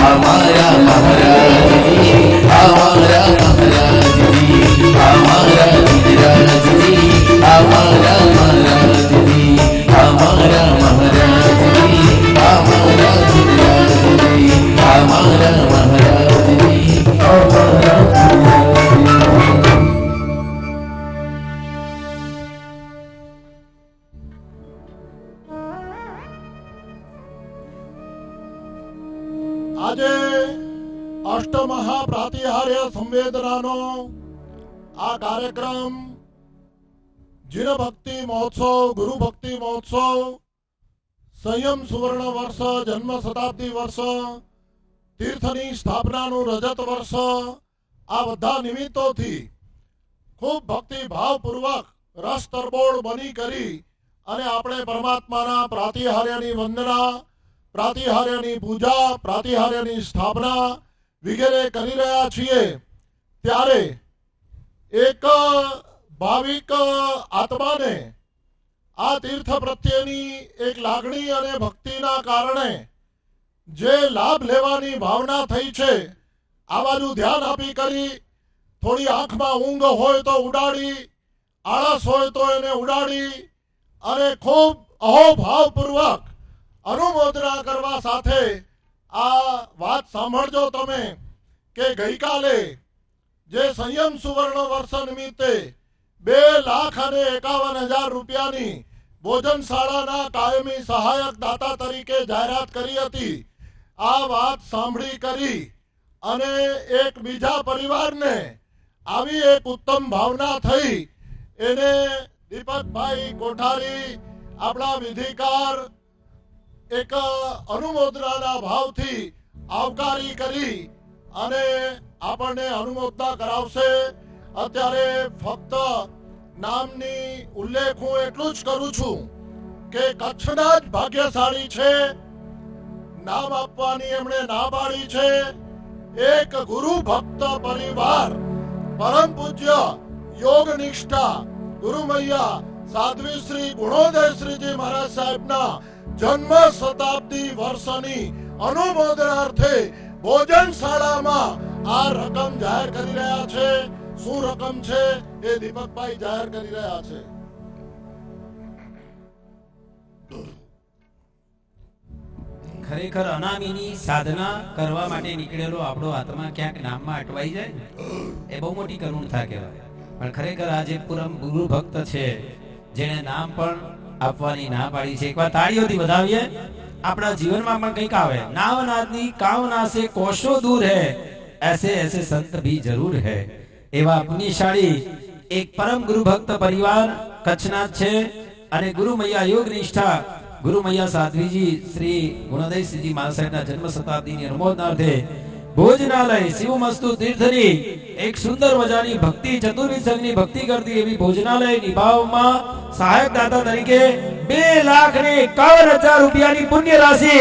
અમારા મહારાજજી, અમારા મહારાજજી, અમારા ગુજરાતજી, અમારા મહારાજજી, અમારા મહારાજજી, અમારા ગુજરાતજી, અમારા મહારાજજી, અમારા મહારાજજી. આજે અષ્ટમહાપ્રાતિહાર્ય સંવેદનાનો આ કાર્યક્રમ જીન ભક્તિ મહોત્સવ, ગુરુ ભક્તિ મહોત્સવ, સંયમ સુવર્ણ વર્ષ, જન્મ શતાબ્દી વર્ષ, તીર્થની સ્થાપનાનું રજત વર્ષ, આ બધા નિમિત્તોથી ખૂબ ભક્તિ ભાવપૂર્વક રસ તરબોળ બની કરી અને આપણે પરમાત્માના પ્રાતિહાર્યની વંદના, પ્રાતિહાર્યની પૂજા, પ્રાતિહાર્યની સ્થાપના વગેરે કરી રહ્યા છીએ. ત્યારે એક ભાવિક આત્માને આ તીર્થ પ્રત્યેની એક લાગણી અને ભક્તિના કારણે જે લાભ લેવાની ભાવના થઈ છે, આ બાજુ ધ્યાન આપી કરી થોડી આંખમાં ઊંઘ હોય તો ઉડાડી, આળસ હોય તો એને ઉડાડી અને ખૂબ અહોભાવપૂર્વક અનુમોદના કરવા સાથે આ વાત સાંભળજો તમે કે ગઈકાલે જે સંયમ સુવર્ણ વર્ષ નિમિત્તે 2,51,000 રૂપિયાની ભોજનશાળાના કાયમી સહાયક દાતા તરીકે જાહેરાત કરી હતી. આ વાત સાંભળી કરી અને એક બીજા પરિવારને આવી એક ઉત્તમ ભાવના થઈ. એને દીપકભાઈ કોઠારી આપણા વિધિકાર એક અનુમોદનાના ભાવથી આવકારી કરી અને આપણને અનુમોદના કરાવશે. અત્યારે ફક્ત નામની ઉલ્લેખ હું એટલું જ કરું છું કે કચ્છના જ ભાગ્યશાળી છે, નામ આપવાની એમણે ના પાડી છે. એક ગુરુ ભક્ત પરિવાર પરમ પૂજ્ય યોગ નિષ્ઠા ગુરુમૈયા સાધ્વી શ્રી ગુણોદય શ્રીજી મહારાજ સાહેબના જન્મ શતાબ્દી વર્ષની અનુમોદનાર્થે ભોજનશાળામાં આ રકમ જાહેર કરી રહ્યા છે. શું રકમ છે એ દીપકભાઈ જાહેર કરી રહ્યા છે. ખરેખર અનામીની સાધના કરવા માટે નીકળેલો આપણો આત્મા ક્યાંક નામમાં અટવાઈ જાય ને એ બહુ મોટી કરુણતા કહેવાય. પણ ખરેખર આ જે પૂરમ ગુરુ ભક્ત છે જેને નામ પણ આપવાની ના પાડી છે, એકવાર તાળીઓથી વધાવીએ. આપણા જીવનમાં પણ કંઈક આવે. નાવનાદની કાવના સે કોશો દૂર હૈ, ऐसे ऐसे संत भी जरूर है. એવા પુણ્યશાળી એક પરમ ગુરુ ભક્ત પરિવાર કચ્છના છે અને ગુરુ મૈયા યોગ નિષ્ઠા ગુરુ મૈયા સાધ્વીજી શ્રી ગુણોદયસિંહજી મહારાજ સાહેબના જન્મ શતાબ્દીની અનુમોદનાર્થે ભોજનાલય શિવમસ્તુ તીર્થની એક સુંદર મજાની ભક્તિ ચતુર્વિધ સંઘની ભક્તિ કરતી એવી ભોજનાલય નિભાવમાં સહાયક દાતા તરીકે 2,51,000 રૂપિયાની પુણ્ય રાશિ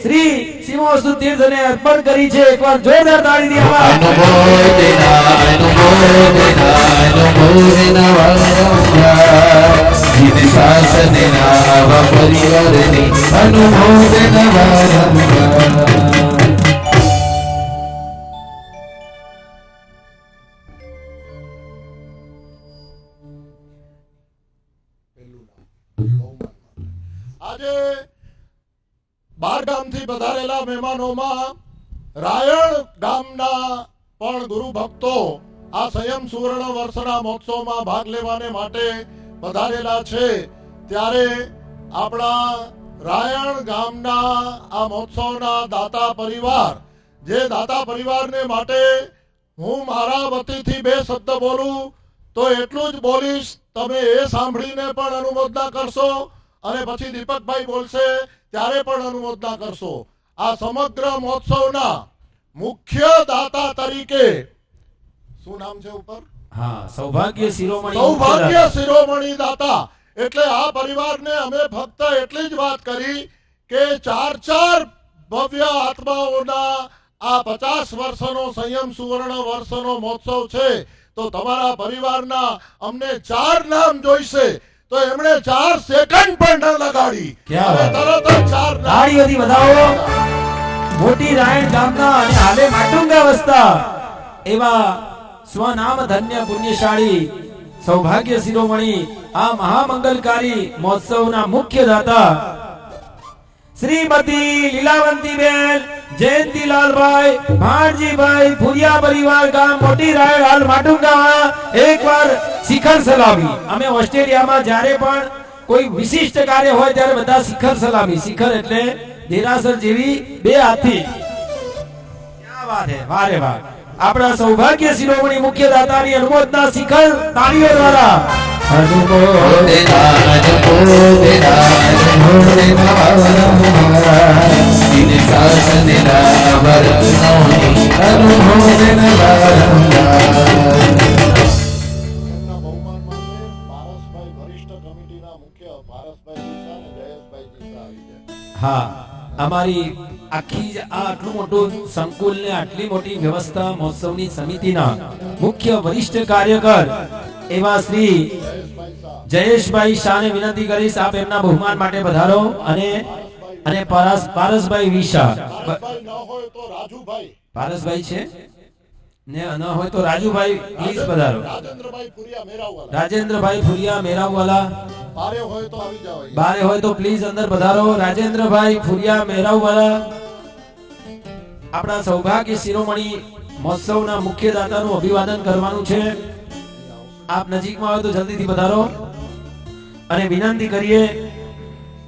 શ્રી શિવમસ્તુ તીર્થને અર્પણ કરી છે. એકવાર જોરદાર તાળીથી આજે બારગામથી પધારેલા મહેમાનોમાં રાયણ ગામના પણ ગુરુ ભક્તો આ સંયમ સુવર્ણ વર્ષના મહોત્સવમાં ભાગ લેવાને માટે પધારેલા છે. ત્યારે આપણા રાયણ ગામના આ મહોત્સવના દાતા પરિવાર, જે દાતા પરિવારને માટે હું મારા વતીથી 2 શબ્દ બોલું તો એટલું જ બોલીશ. તમે એ સાંભળીને પણ અનુમોદના કરશો અને પછી દીપકભાઈ બોલશે ત્યારે પણ અનુમોદના કરશો. આ સમગ્ર મહોત્સવના મુખ્ય દાતા તરીકે શું નામ છે ઉપર? હા, સૌભાગ્ય શિરોમણી. સૌભાગ્ય શિરોમણી દાતા. એટલે આ પરિવારને અમે ફક્ત એટલી જ વાત કરી કે 4 ભવ્ય આત્માઓના આ 50 વર્ષનો સંયમ સુવર્ણ વર્ષનો મહોત્સવ છે તો તમારા પરિવારના અમને 4 નામ જોઈશે. તો એમણે 4 સેકન્ડ પણ ન લગાડી અને તરત જ 4 તાળીઓથી વધાવો. મોટી રાયણ ગામના અને હાલે માટુંગા વસતા એવા સ્વનામ ધન્ય પુણ્યશાળી સૌભાગ્ય શિરોમણી આ મહામંગલકારી મહોત્સવના મુખ્ય દાતા શ્રીમતી લીલાવંતીબેન જયંતીલાલભાઈ ભાણજીભાઈ ફુરિયા પરિવાર ગામ મોટી રાયણ હાલ માટુંગામાં એકવાર શિખર સલામી. અમે ઓસ્ટ્રેલિયામાં જ્યારે પણ કોઈ વિશિષ્ટ કાર્ય હોય ત્યારે બધા શિખર સલામી. શિખર એટલે દેરાસર જેવી 2 હાથી. ક્યા વાત હે, વારે વાહ. આપણા સૌભાગ્ય શિરોમણી મુખ્ય દાતાની અનુમોદના શિખર તાળીઓ દ્વારા હા, અમારી આખી આટલું મોટું સંકુલ ને આટલી મોટી વ્યવસ્થા મહોત્સવની સમિતિના મુખ્ય વરિષ્ઠ કાર્યકર એવા શ્રી જયેશભાઈ શાહને વિનંતી કરીશ આપ એમના બહુમાન માટે પધારો અને પારસભાઈ વિશા. પારસભાઈ છે ને ન હોય તો રાજુભાઈ પ્લીઝ પધારો. રાજેન્દ્રભાઈ ફુરિયા મેરાવવાલા બારે હોય તો પ્લીઝ અંદર પધારો. રાજેન્દ્રભાઈ ફુરિયા મેરાવવાલા આપણા સૌભાગ્ય શિરોમણી મહોત્સવના મુખ્ય દાતાનું અભિવાદન કરવાનું છે. આપ નજીકમાં હોય તો જલ્દીથી પધારો અને વિનંતી કરીએ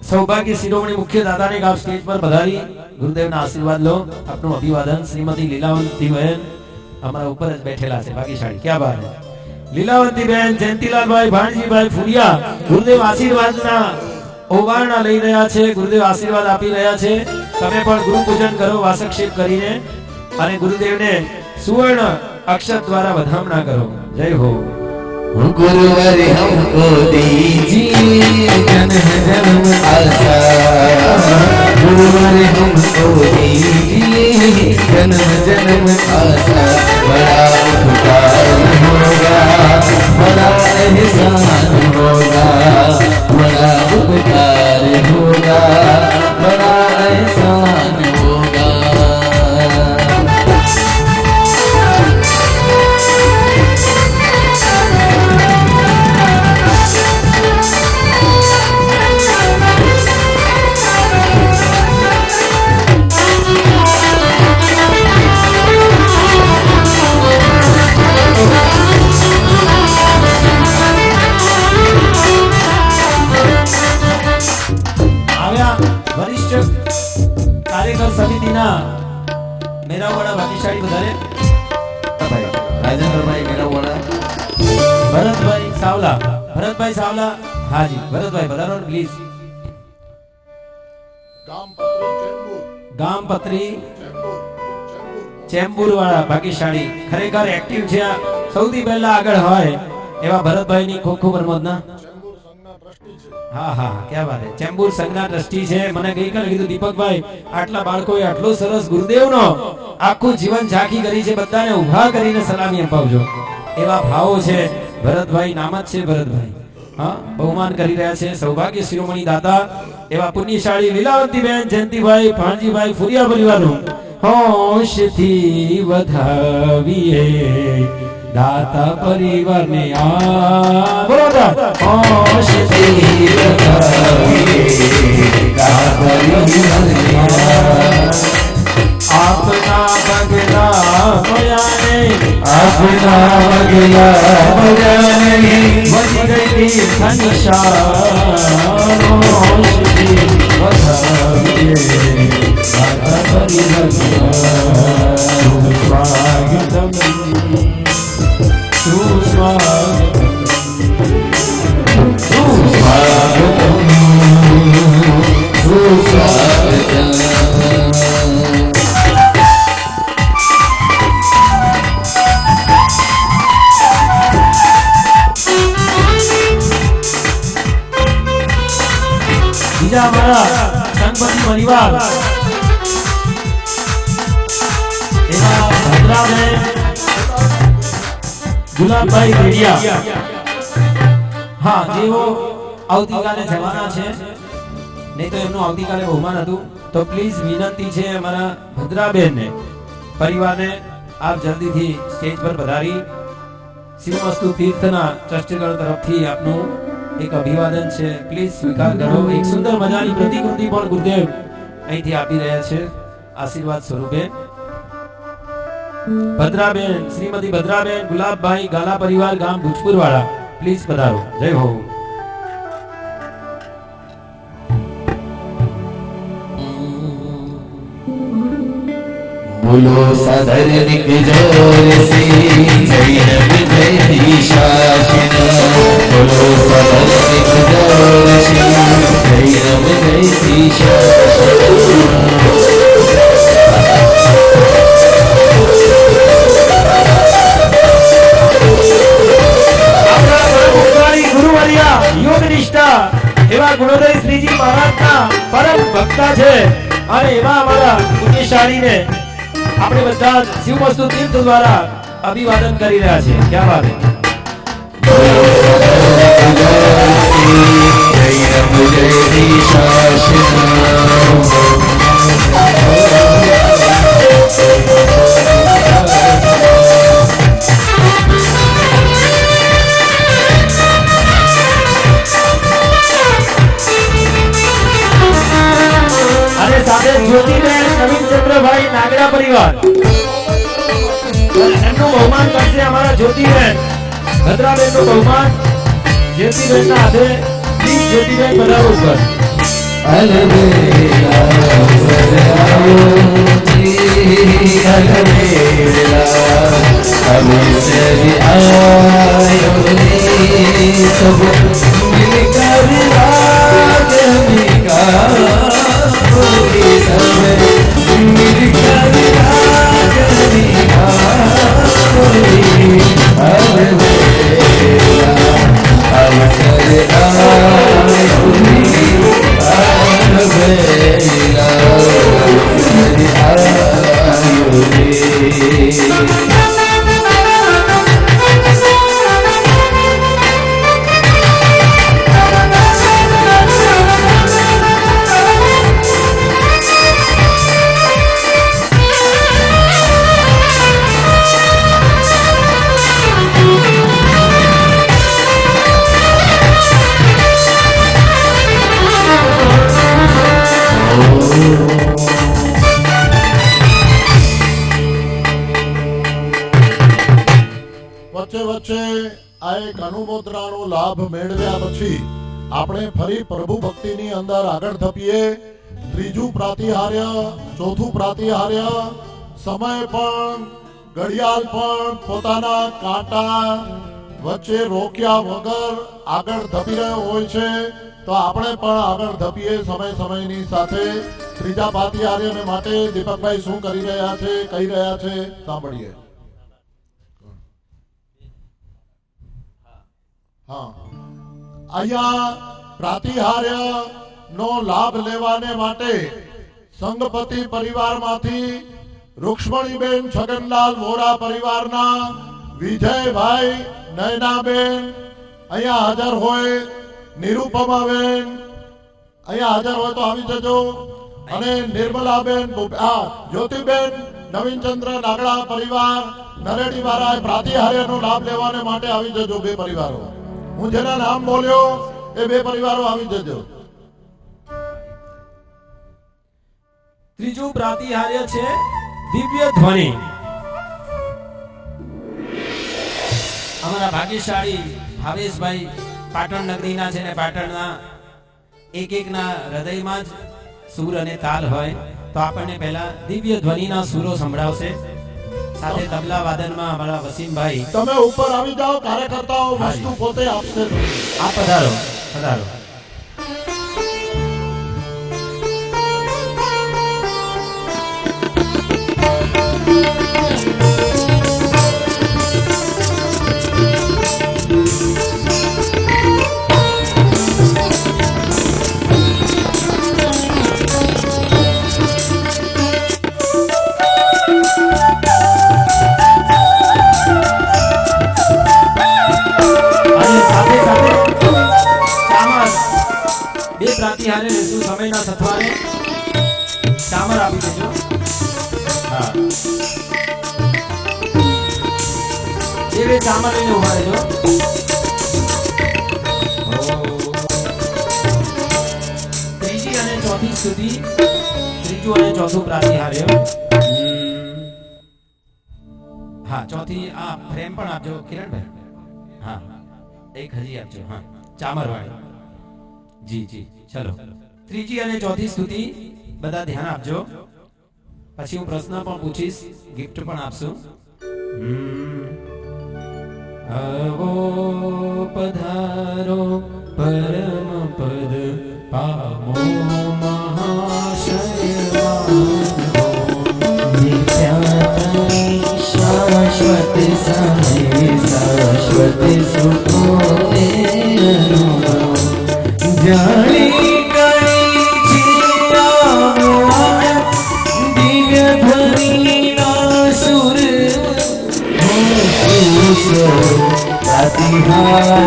સૌભાગ્ય શિરોમણી મુખ્ય દાતાને આપ સ્ટેજ પર પધારી ગુરુદેવના આશીર્વાદ લો. આપનું અભિવાદન શ્રીમતી લીલાવંતીબેન અમારા ઉપર જ બેઠેલા છે, ભાગ્યશાળી. ક્યાં બાત છે. લીલાવંતીબેન જયંતીલાલભાઈ ભાણજીભાઈ ફુરિયા ગુરુદેવ આશીર્વાદના ઓવારણા લઈ રહ્યા છે, ગુરુદેવ આશીર્વાદ આપી રહ્યા છે. તમે પણ ગુરુ પૂજન કરો વાસક્ષેપ કરીને અને ગુરુદેવને સુવર્ણ અક્ષર દ્વારા વધામણા કરો. જય હો. गुरुवर हमको दीजिए जन्म जन्म आशा, गुरुवर हमको दीजिए जन्म जन्म आशा, बड़ा उपकार होगा, बड़ा एहसान होगा, बड़ा उपकार होगा, बड़ा एहसान होगा। કાર્યકર સમિતિના મેરાવાળા ભાગ્યશાળી વધારે ભાઈ રાજેન્દ્રભાઈ મેરાવાળા, ભરતભાઈ સાવલા હાજી ભરતભાઈ પધારો પ્લીઝ. ગામપત્રી ચેમ્બુર વાળા ભાગ્યશાળી ખરેખર એક્ટિવ છે, સૌથી પહેલા આગળ હોય એવા ભરતભાઈ ની ખૂબ ખૂબ અનુમોદના. હા હા ક્યાં વાત છે, ચેમ્બુર સંઘના ટ્રસ્ટી છે. મને ગઈકાલે કીધું દીપકભાઈ આટલા બાળકોએ આટલો સરસ ગુરુદેવનો આખું જીવન ઝાંખી કરી છે, બધાને ઉભા કરીને સલામી અપાવજો એવા ભાવો છે. ભરતભાઈ નામ જ છે ભરતભાઈ. હા બહુમાન કરી રહ્યા છે સૌભાગ્ય શિરોમણી દાતા એવા પુણ્યશાળી લીલાવંતીબેન જયંતિભાઈ ભાણજીભાઈ ફુરિયા પરિવારનું હોશથી વધાવીએ દાતા પરિવારને આ બરોબર હોશથી વધાવીએ દાતા પરિવારને આપના પગલા પયાને વજી ગઈ સંસાર હોશથી વધાવીએ દાતા પરિવારને સ્વાગતમ બીજા અમારા સંગપતિ પરિવાર એવા ભદ્રાબેન ગુલાબભાઈ ભેડિયા, હા જેઓ આવતીકાલે જવાના છે, નહીં તો એમનું આવતીકાલે બહુમાન હતું. તો પ્લીઝ વિનંતી છે અમારા ભદ્રાબેન ને પરિવારને આપ જલ્દીથી સ્ટેજ પર પધારી શિવમસ્તુ તીર્થના ટ્રસ્ટીગણ તરફથી આપનું એક અભિવાદન છે, પ્લીઝ સ્વીકાર કરો. એક સુંદર મજાની પ્રતિકૃતિ પણ ગુરુદેવ અહીંથી આપી રહ્યા છે આશીર્વાદ સ્વરૂપે. ભદ્રાબેન શ્રીમતી ભદ્રાબેન ગુલાબભાઈ ગાલા પરિવાર ગામ ભુજપુર વાળા પ્લીઝ પધારો. જય હો. बोलो साधर्मिक जोर से जय विजय शासन, बोलो साधर्मिक जोर से जय विजय शासन. યોગ નિષ્ઠા એવા ગુણોદય શ્રીજી મહારાજના પરમ ભક્તા છે અને એવા અમારા પુણ્યશાળીને આપણે બધા શિવમસ્તુ તીર્થ દ્વારા અભિવાદન કરી રહ્યા છે. ક્યાં વાત છે. અને સાથે જ્યોતિબેન નવીનચંદ્રભાઈ નાગડા પરિવાર એમનું બહુમાન કરશે અમારા જ્યોતિબેન ભદ્રાબેન નું બહુમાન જ્યોતિબેન ના હાથે પ્લીઝ જ્યોતિબેન પધારો ઉપર. લાભ મેળવ્યા પછી આપણે ફરી પ્રભુ ભક્તિની અંદર આગળ ધપીએ. ત્રીજું પ્રાતિહાર્ય, ચોથું પ્રાતિહાર્ય, સમય પણ ઘડિયાળ પણ પોતાના કાંટા વચ્ચે રોક્યા વગર આગળ ધપી રહ્યો હોય છે. તો આપણે પણ આગળ ધપીએ સમયની સાથે. ત્રીજા પ્રાતિહાર્યને માટે દીપકભાઈ શું કરી રહ્યા છે, કહી રહ્યા છે, સાંભળીએ. હા, અહીંયા પ્રાતિહાર્ય નો લાભ લેવાને માટે સંઘપતિ પરિવારમાંથી રૂક્ષ્મણીબેન છગનલાલ વોરા પરિવારના વિજયભાઈ, નયનાબેન અહીંયા હાજર હોય, નિરૂપમાબેન અહીંયા હાજર હોય તો આવી જજો. અને નિર્મલાબેન, જ્યોતિબેન નવીનચંદ્ર નાગડા પરિવાર નરેડી વાળા પ્રાતિહાર્યનો લાભ લેવાને માટે આવી જજો. બે પરિવારો, હું જેના નામ બોલ્યો એ બે પરિવારો આવી જજો. ત્રીજું પ્રાતિહાર્ય છે દિવ્ય ધ્વનિ. અમારા ભાગ્યશાળી ભાવેશભાઈ પાટણ નગરીના છે ને પાટણના એક ના હૃદયમાં જ સૂર અને તાલ હોય. તો આપણને પહેલા દિવ્ય ધ્વનિના સૂરો સંભળાવશે. સાથે તબલા વાદનમાં અમારા વસીમભાઈ. તમે ઉપર આવી જાઓ, કાર્યકર્તાઓ વસ્તુ પોતે આપશે. આ પધારો, પધારો. પ્રાતિહાર્ય લેશું સમયના સથવારે ચામર આપી દેજો. હા, એ બે ચામર લઈને ઉભા રહેજો. ત્રીજી અને ચોથી સુધી, ત્રીજું અને ચોથું પ્રાતિહાર્ય. હા, ચોથી આ ફ્રેમ પણ આપજો કિરણભાઈ. હા, એક હજી આપજો. હા, ચામર વાળી. જી જી, ચલો. ત્રીજી અને ચોથી સ્તુતિ બધા ધ્યાન આપજો. પછી હું પ્રશ્ન પણ પૂછીશ, ગિફ્ટ પણ આપશું. આવો પધારો પરમ પદ પામો મહાશય શાશ્વત સામે શાશ્વત સુખો જાણી ગઈ દિવ્ય ધ્વનિના સુર પ્રાતિહાર્યો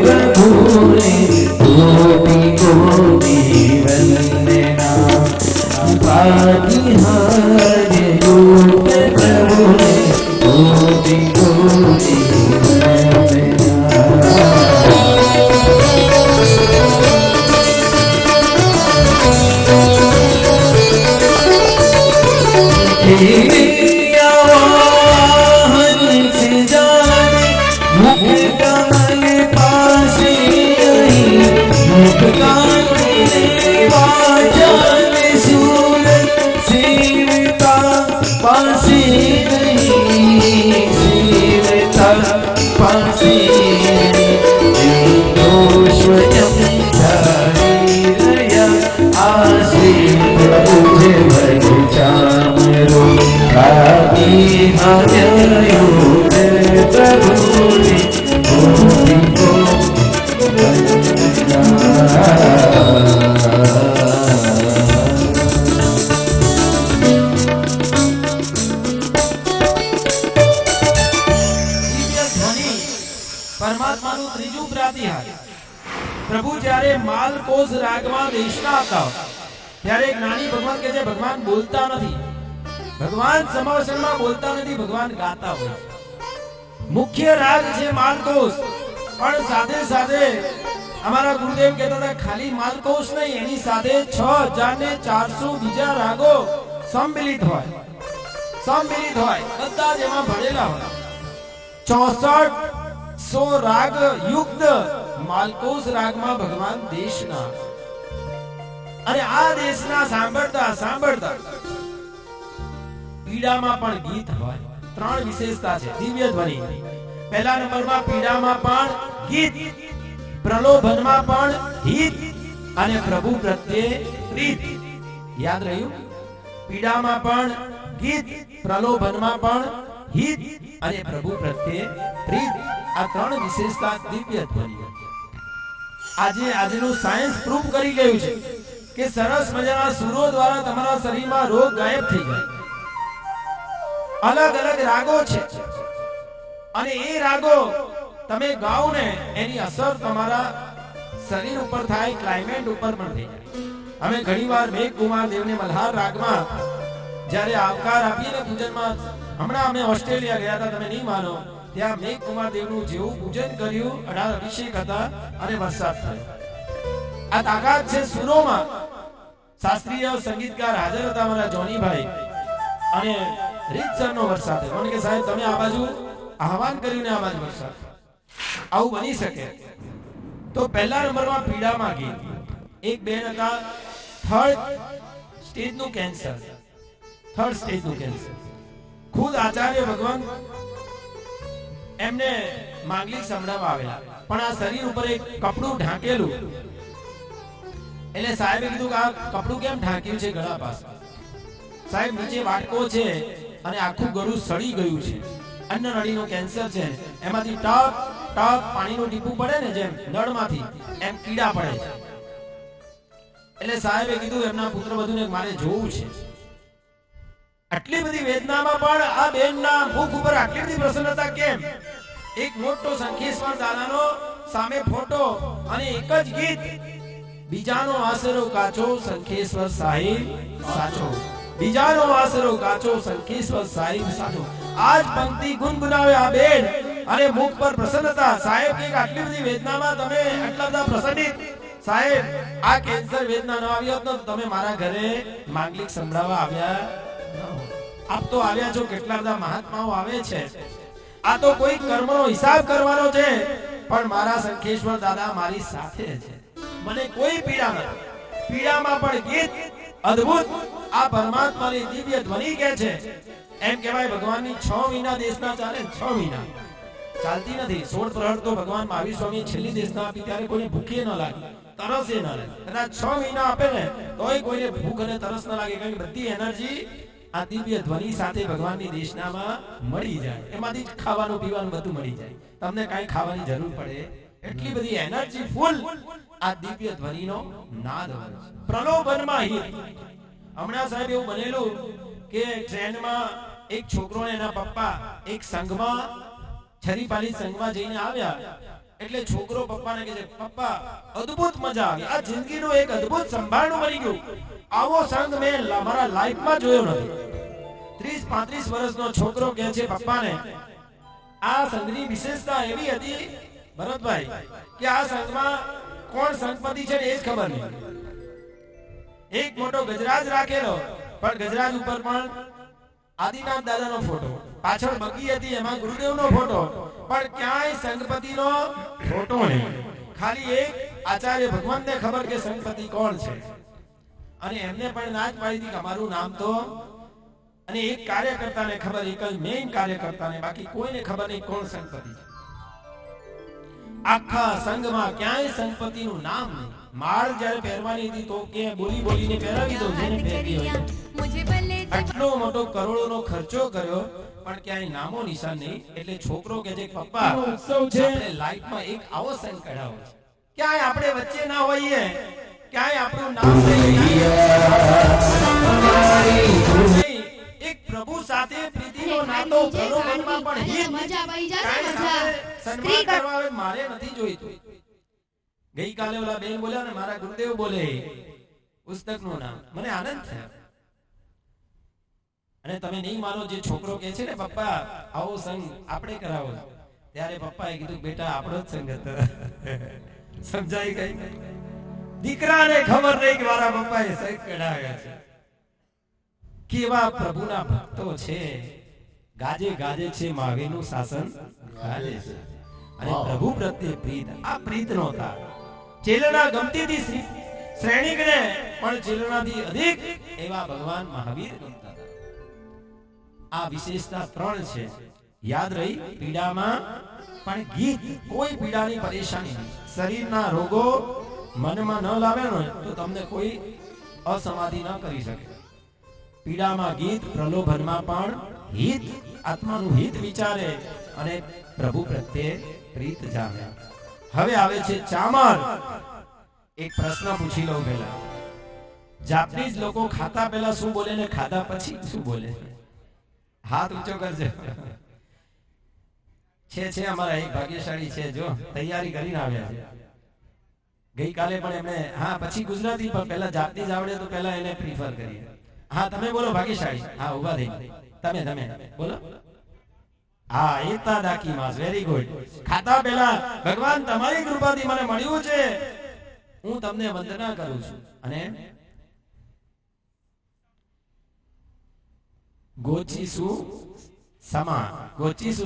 પ્રભુને કોટી કોટી વંદના. પ્રાતિહાર્યો પ્રભુને કોટી કોટી પરમાત્માનું ત્રીજું પ્રાતિહાર્ય. પ્રભુ જ્યારે માલકોસ રાગમાં દેશના હતા ત્યારે જ્ઞાની ભગવાન કે છે ભગવાન બોલતા નથી, ભગવાન સમાવસરમાં બોલતા નથી, ભગવાન ગાતા હોય. મુખ્ય રાગ છે માલકોસ, પણ સાથે સાથે અમારા ગુરુદેવ કહેતા હતા ખાલી માલકોસ નહીં, એની સાથે 6400 બીજા રાગો સંમિલિત હોય, બધા જ એમાં ભરેલા હોય. 64 સો રાગ યુક્ત માલકોસ રાગમાં ભગવાન દેશના અને આ દેશના સાંભળતા સાંભળતા પીડામાં પણ ગીત હોય. ત્રણ વિશેષતા છે દિવ્ય ધ્વનિ. પહેલા નંબરમાં પીડામાં પણ ગીત, પ્રલોભનમાં પણ હિત અને પ્રભુ પ્રત્યે પ્રીત. યાદ રહ્યું? પીડામાં પણ ગીત, પ્રલોભનમાં પણ હિત અને પ્રભુ પ્રત્યે પ્રીત. આ ત્રણ વિશેષતા દિવ્ય ધ્વનિ. આજનું સાયન્સ પ્રૂવ કરી ગયું છે કે સરસ મજાના સુરો દ્વારા તમારા શરીરમાં રોગ ગાયબ થઈ જાય. અલગ અલગ રાગો છે અને એ રાગો તમે ગાઓ ને એની અસર તમારા શરીર ઉપર થાય, ક્લાઇમેટ ઉપર પણ થઈ જાય. અમે ઘણીવાર મેઘકુમાર દેવને મલ્હાર રાગમાં જ્યારે આવકાર આપીને પૂજનમાં, હમણાં અમે ઓસ્ટ્રેલિયા ગયા હતા, તમે નહીં માનો, ત્યાં મેઘકુમાર દેવનું જેવું પૂજન કર્યું, 18 અભિષેક હતા અને વરસાદ થયો. આ તાકાત છે સુરોમાં. શાસ્ત્રીય સંગીતકાર હાજર હતા મારા જોનીભાઈ અને રીતસરનો વરસાદ થયો. મને કે સાહેબ તમે આ બાજુ આહવાન કર્યું ને આ બાજુ વરસાદ. આવું બની શકે. તો પહેલા નંબરમાં પીડામાં ગીત. એક બેન હતા થર્ડ સ્ટેજનું કેન્સર. ખુદ આચાર્ય ભગવાન એમને માંગલિક સંભળાવવા આવેલા, પણ આ શરીર ઉપર એક કપડું ઢાંકેલું. એટલે સાહેબે કીધું કે આ કપડું કેમ ઢાંક્યું છે ગળા પાસે? સાહેબ નીચે વાટકો છે અને આખું ગળું સડી ગયું છે. અન્ન નળીનો કેન્સર છે. એમાંથી ટપ ટપ પાણીનું ટીપું પડે ને જેમ નળમાંથી, એમ કીડા પડે છે. એટલે સાહેબે કીધું એમના પુત્ર વધુને મારે જોવું છે. આટલી બધી વેદનામાં પણ આ બેનના મુખ ઉપર આટલી બધી પ્રસન્નતા કેમ? એક મોટો શંખેશ્વર દાદાનો સામે ફોટો અને એક જ ગીત, બીજાનો આશરો કાચો શંખેશ્વર સાહિબ સાચો. બીજાનો આશરો કાચો શંખેશ્વર સાહિબ સાચો. આજ પંક્તિ ગુનગુનાવે આ બેન અને મુખ પર પ્રસન્નતા. સાહેબ કે આટલી બધી વેદનામાં તમે આટલા બધા પ્રસન્નિત. સાહેબ આ કેન્સર વેદના ન આવી હોત તો તમે મારા ઘરે માંગલિક સંભળાવવા આવ્યા. આપ તો આવ્યા છો. કેટલા બધા મહાત્માઓ આવે છે. આ તો કોઈ કર્મનો હિસાબ કરવાનો છે, પણ મારા શંખેશ્વર દાદા મારી સાથે છે. મને કોઈ પીડા નથી. પીડામાં પણ ગીત અદ્ભુત. આ પરમાત્માની દિવ્ય ધ્વનિ કે છે. એમ કહેવાય ભગવાનની 6 મહિના દેશના ચાલે. 6 મહિના ચાલતી નથી. 16 પ્રહર તો ભગવાન મહાવીર સ્વામી છેલ્લી દેશના આપી ત્યારે કોઈને ભૂખે ન લાગે, તરસે ન લાગે. કદાચ 6 મહિના આપે ને તોય કોઈને ભૂખ અને તરસ ન લાગે, કારણ કે બધી એનર્જી આ દિવ્ય ધ્વનિ સાથે ભગવાનની દેશનામાં મળી જાય. એમાંથી જ ખાવાનું પીવાનું બધું મળી જાય. તમને કાંઈ ખાવાની જરૂર પડે એટલી બધી એનર્જી ફૂલ આ દિવ્ય ધ્વનિનો નાદ હોય. પ્રલોભનમાં હિત. હમણાં સાહેબ એવું બનેલું કે ટ્રેનમાં એક છોકરો ને એના પપ્પા એક સંઘમાં, છરીપાલી સંઘમાં જઈને આવ્યા. એટલે છોકરો પપ્પાને કહે છે, પપ્પા અદ્ભુત મજા આવી. આ જિંદગીનું એક અદ્ભુત સંભાળનું બની ગયું. આવો સંઘ મેં મારા લાઈફમાં જોયો નથી. 30-35 વર્ષનો છોકરો કહે છે પપ્પાને, આ સંઘની વિશેષતા એવી હતી ભરતભાઈ કે આ સંઘમાં કોણ સંઘપતિ છે ને એ જ ખબર નહીં. એક મોટો ગજરાજ રાખેલો, પણ ગજરાજ ઉપર પણ આદિનાથ દાદાનો ફોટો, પાછળ બગી હતી એમાં ગુરુદેવનો ફોટો, પણ ક્યાંય સંઘપતિનો ફોટો નહીં. ખાલી એક આચાર્ય ભગવાનને ખબર કે સંઘપતિ કોણ છે, અને એમને પણ ના જ પાડી હતી કે અમારું નામ તો, અને એક કાર્યકર્તાને ખબર, એક જ મેઇન કાર્યકર્તાને, બાકી કોઈને ખબર નહીં કોણ સંઘપતિ છે. આખા સંઘમાં ક્યાંય સંઘપતિનું નામ નહીં. માળ જ્યારે પહેરવાની હતી તો કે બોલી બોલીને પહેરાવી દો જેને પહેરવી હોય. આટલો મોટો કરોડોનો ખર્ચો કર્યો પણ ક્યાંય નામો નિશાન નહીં. એટલે છોકરો કે છે પપ્પા ઉત્સવ છે, આપણે લાઈફમાં એક આવો સંઘ કઢાવો છે, ક્યાંય આપણે વચ્ચે ના હોઈએ, ક્યાંય આપણું નામ નહીં. એક પ્રભુ સાથે પ્રીતિનો નાતો, ઘરોમાં પણ હિત, કાંઈ સાથે સન્માન કરવા આવે મારે નથી જોઈતું. ગઈકાલે ઓલા બેન બોલ્યા ને, મારા ગુરુદેવ બોલે પુસ્તકનું નામ, મને આનંદ થયો. અને તમે નહીં માનો, જે છોકરો કહે છે ને પપ્પા આવો સંગ આપણે કરાવો, ત્યારે પપ્પાએ કીધું બેટા આપણો જ સંગ હતો. સમજાઈ ગઈ? દીકરાને ખબર નહીં કે મારા પપ્પાએ સંગ કઢાવ્યા છે. કેવા પ્રભુના ભક્તો છે, ગાજે ગાજે છે મહાવીરનું શાસન ગાજે છે. અને વાહ. પ્રભુ પ્રત્યે પ્રીત, આ પ્રીત નહોતા. ચેલના ગમતીથી શ્રેણીકને પણ ચેલનાથી અધિક એવા ભગવાન મહાવીર ગમતા હતા. આ વિશેષતા 3 છે. યાદ રહી? પીડામાં પણ ગીત, કોઈ પીડાની પરેશાની નહીં. શરીરના રોગો મનમાં ન લાવે ને તો તમને કોઈ અસમાધિ ન કરી શકે. પીડામાં ગીત, પ્રલોભનમાં પણ હિત, આત્માનું હિત વિચારે અને પ્રભુ પ્રત્યે પ્રીત જામે. હવે આવે છે ચામર. એક પ્રશ્ન પૂછી લઉં પહેલા. જાપાનીઝ લોકો ખાતા પહેલા શું બોલે ને ખાધા પછી શું બોલે? હાથ ઊંચો કરજો. છે અમારા એક ભાગ્યશાળી છે, જો તૈયારી કરીને આવ્યા છે. ગઈકાલે પણ એમણે હા પછી ગુજરાતી પણ પહેલા જાપાનીઝ આવડે તો પહેલા એને પ્રિફર કરીએ. હા તમે બોલો ભાગ્યશાળી. હા ઉભા થઈ તમે બોલો. હા એકતા દાકી માસ, વેરી ગુડ. ખાતા પહેલા ભગવાન તમારી કૃપાથી મને મળ્યું છે, હું તમને વંદના કરું છું. અને ગોચીસુ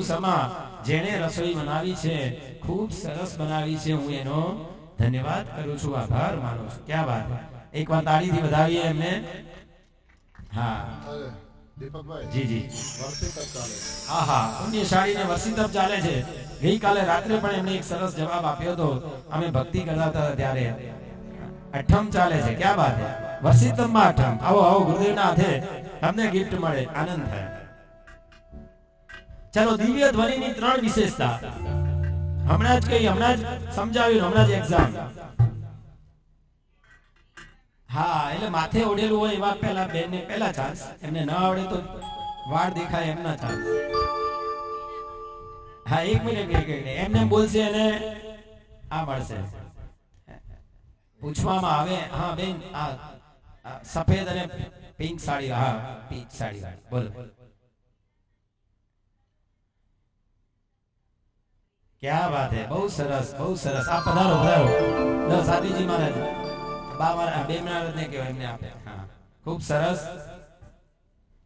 સમા જેણે રસોઈ બનાવી છે, ખૂબ સરસ બનાવી છે, હું એનો ધન્યવાદ કરું છું, આભાર માનું છું. ક્યાં વાત. એકવાર તાળીથી વધાવીએ એમને. હા અરે, દીપકભાઈ જી જી. વર્ષી તક ચાલે. હા હા પુણ્યશાળી ને વર્ષી તપ ચાલે છે. ગઈકાલે રાત્રે પણ એમને એક સરસ જવાબ આપ્યો હતો. અમે ભક્તિ કરતા હતા ત્યારે અઠમ ચાલે છે. ક્યાં વાત છે. વર્ષી તપમાં અઠમ. આવો ગુરુદેવના હાથે તમને ગિફ્ટ મળે, આનંદ થાય. ચાલો દિવ્ય ધ્વનિની 3 વિશેષતા હમણાં જ સમજાવ્યું, હમણાં જ એક્ઝામ. હા એટલે માથે ઓઢેલું હોય એવા પહેલા બેન ને પહેલા ચાન્સ, એમને ન આવડે તો વાળ દેખાય એમના ચાન્સ. હા એક મિનિટ એમને બોલશે અને આ મળશે. પૂછવામાં આવે હા બેન આ સફેદ અને પિંક સાડી, હા પિંક સાડી બોલો. क्या बात है, बहुत सरस बहुत सरस. आप पधारो पधारो. लो साथीजी महाराज बा महाराज બે મિનિટ ને કહેવાય એમને આપે. હા ખૂબ સરસ.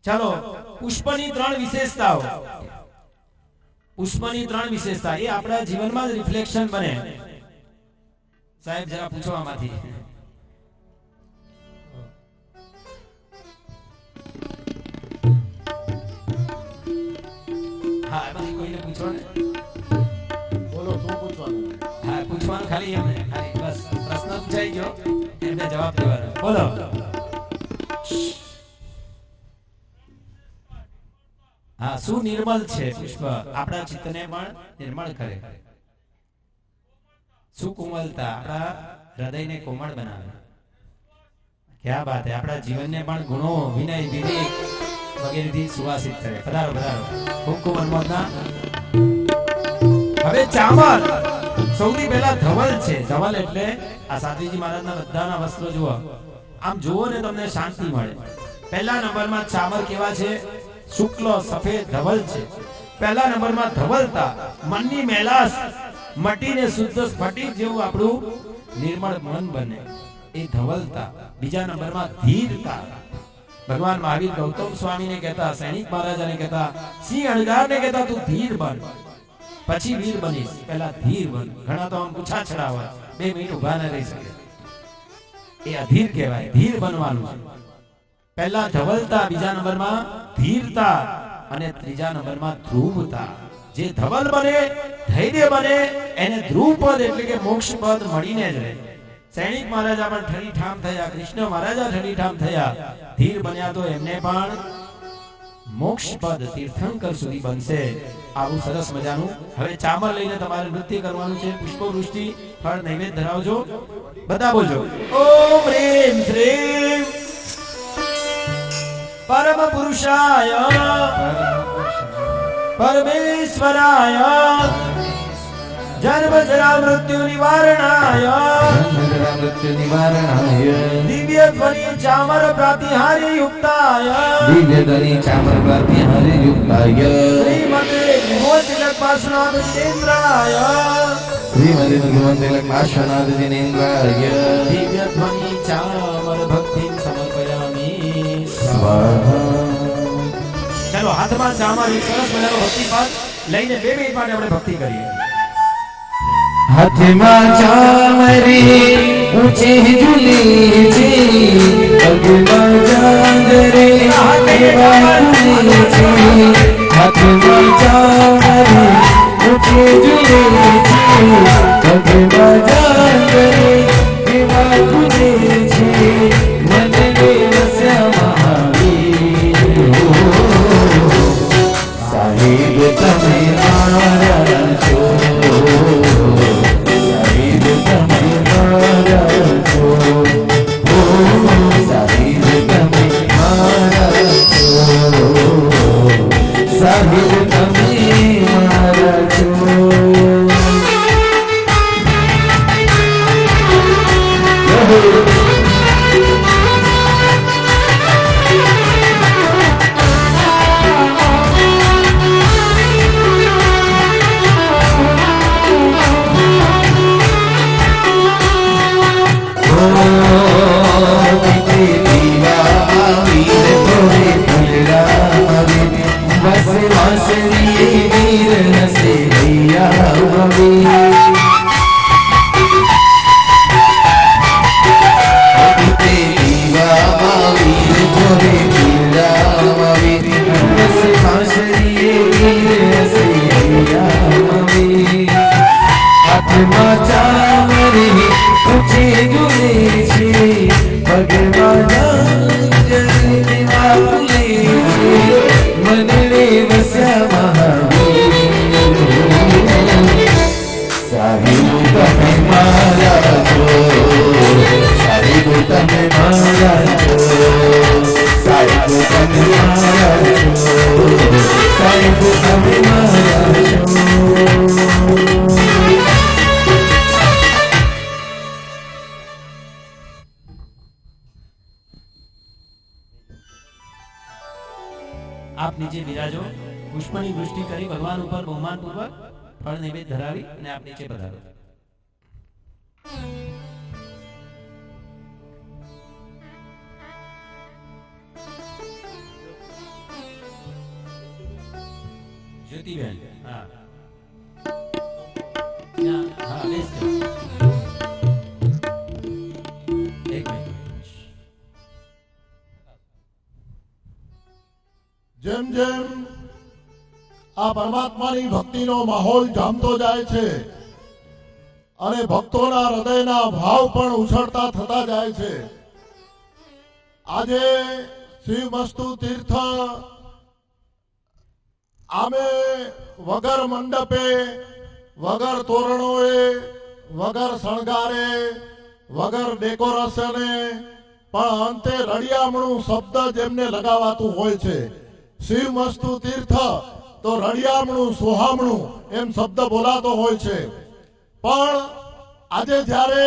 ચાલો પુષ્પની 3 વિશેષતાઓ. પુષ્પની 3 વિશેષતા એ આપણા જીવનમાં જ રિફ્લેક્શન બને. સાહેબ જરા પૂછો આમાંથી. હા એમાંથી કોઈને પૂછો ને. બોલો શું પૂછવાનું? હા પૂછવાનું ખાલી એમને, ખાલી બસ પ્રશ્ન પૂછાઈ ગયો એમને જવાબ દેવાનો. બોલો. હા શું નિર્મલ છે પુષ્પ, આપણા ચિત્તને પણ નિર્મળ કરે. શું કોમલતા, આપણા હૃદયને કોમળ બનાવે. ક્યાં વાત છે. આપણા જીવનને પણ ગુણો, વિનય, વિવેક વગેરેથી સુવાસિત કરે. પધારો પધારો. ખૂબ ખૂબ અનુમોદના. હવે ચામર. સૌથી પહેલા ધવલ છે. ધવલ એટલે આ સાધુજી મહારાજના બધાના વસ્ત્રો જુઓ, આમ જુઓ ને તમને શાંતિ મળે. પહેલા નંબરમાં ચામર કેવા છે? શુક્લ સફેદ ધવલ છે. પહેલા નંબરમાં ધવલતા, મનની મેલાસ મટીને શુદ્ધ સ્ફટિક જેવું આપણું નિર્મળ મન બને, એ ધવલતા. બીજા નંબરમાં ધીરતા. ભગવાન મહાવીર ગૌતમ સ્વામીને કહેતા, સૈનિક મહારાજાને કહેતા, સિંહ અણગારને કહેતા તું ધીર બન, પછી વીર બનીશ, પહેલા ધીર બન. ઘણા તો આમ પૂછા છડાવા 2 મિનિટ ઉભા ન રહી શકે, એ અધીર કહેવાય. ધીર બનવાનું છે. પહેલા ધવલતા, બીજા નંબરમાં ધીરતા અને ત્રીજા નંબરમાં ધ્રુવતા. જે ધવલ બને, ધૈર્ય બને, એને ધ્રુવ પદ એટલે કે મોક્ષ પદ મળીને જ રહે. સૈનિક મહારાજા પણ ઠરીઠામ થયા, કૃષ્ણ મહારાજા ઠરીઠામ થયા, ધીર બન્યા તો એમને પણ મોક્ષ પદ તીર્થંકર સુધી બનશે. આવું સરસ મજાનું. હવે ચામર લઈને તમારે નૃત્ય કરવાનું છે. પુષ્પવૃષ્ટિ ફળ નૈવેદ્ય ધરાવજો. બધા બોલજો ઓમ રીમ શ્રીમ પરમ પુરુષાય પરમેશ્વરાય જન્મ જરા મૃત્યુ નિવારણાય દિવ્ય ધ્વનિ ચામર પ્રાતિહાર્ય યુક્તાય શ્રીમતે ભગવતી પાર્શ્વનાથ જિનેન્દ્રાય દિવ્ય ધ્વનિ ચામર ભક્તિ સમર્પયામિ સ્વાહા. ચલો હાથમાં ચામર એક સરસ મજાનો ભક્તિ પાઠ લઈને 2 મિનિટ માટે આપણે ભક્તિ કરીએ. હાથમાં ચામરી ઊંચી ઝૂલી છે, પગમાં ચાંદરે વાગી છે. હાથમાં ચામરી ઊંચી ઝૂલી છે, પગમાં ચાંદરે વાગી છે. મને વસ્યા મહાવીર, સાહેબ તમે મારા છો, સાહેબ તમે મારા છો, સાહેબ તમે મારા છો, સાહેબ તમે મારા છો. આપ નીચે બિરાજો. પુષ્પની વૃષ્ટિ કરી ભગવાન ઉપર બહુમાન પૂર્વક ફળ નૈવેદ્ય ધરાવી અને આપ નીચે પધારો. જ્યોતિબેન, હા હા બેસજો. એક મિનિટ. જેમ જેમ આ પરમાત્માની ભક્તિનો માહોલ જામતો જાય છે અને ભક્તોના હૃદયના ભાવ પણ ઉછળતા થતા જાય છે, આજે શિવ મસ્તુ તીર્થ આમે વગર મંડપે, વગર તોરણોએ, વગર શણગારે, વગર ડેકોરેશને પણ અંતે રળિયામણું શબ્દ જેમને લગાવાતું હોય છે. શિવ મસ્તુ તીર્થ તો રળિયામણું સોહામણું એમ શબ્દ બોલાતો હોય છે. પણ આજે જ્યારે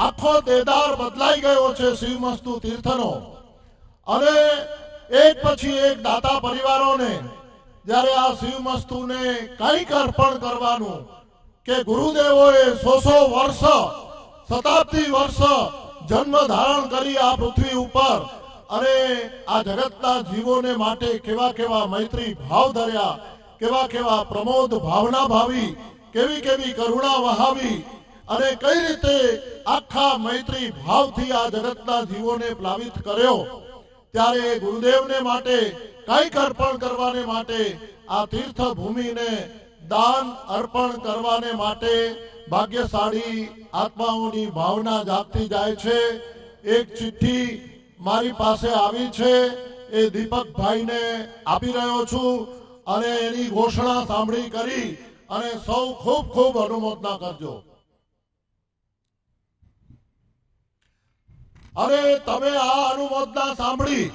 આખો દેદાર બદલાઈ ગયો છે શિવ મસ્તુ તીર્થનો, અને એક પછી એક દાતા પરિવારોને જ્યારે આ શિવ મસ્તુને કંઈક અર્પણ કરવાનું કે ગુરુદેવોએ 100 વર્ષ, શતાબ્દી વર્ષ જન્મ ધારણ કરી આ પૃથ્વી ઉપર અને આ જગતના જીવોને માટે કેવા કેવા મૈત્રી ભાવ ધર્યા, કેવા કેવા પ્રમોદ ભાવના ભાવી, કેવી કેવી કરુણા વહાવી અને કઈ રીતે આખા મૈત્રી ભાવથી આ જગતના જીવોને પ્લાવિત કર્યો, ત્યારે ગુરુદેવને માટે કંઈક અર્પણ કરવાને માટે આ તીર્થ ભૂમિને દાન અર્પણ કરવાને માટે ભાગ્યશાળી આત્માઓની ભાવના જાગતી જાય છે. એક ચિઠ્ઠી મારી પાસે આવી છે, એ દીપકભાઈને આપી રહ્યો છું અને એની ઘોષણા સાંભળી કરી અને સૌ ખૂબ ખૂબ અનુમોદના કરજો. અને તમે આ અનુમોદના સાંભળી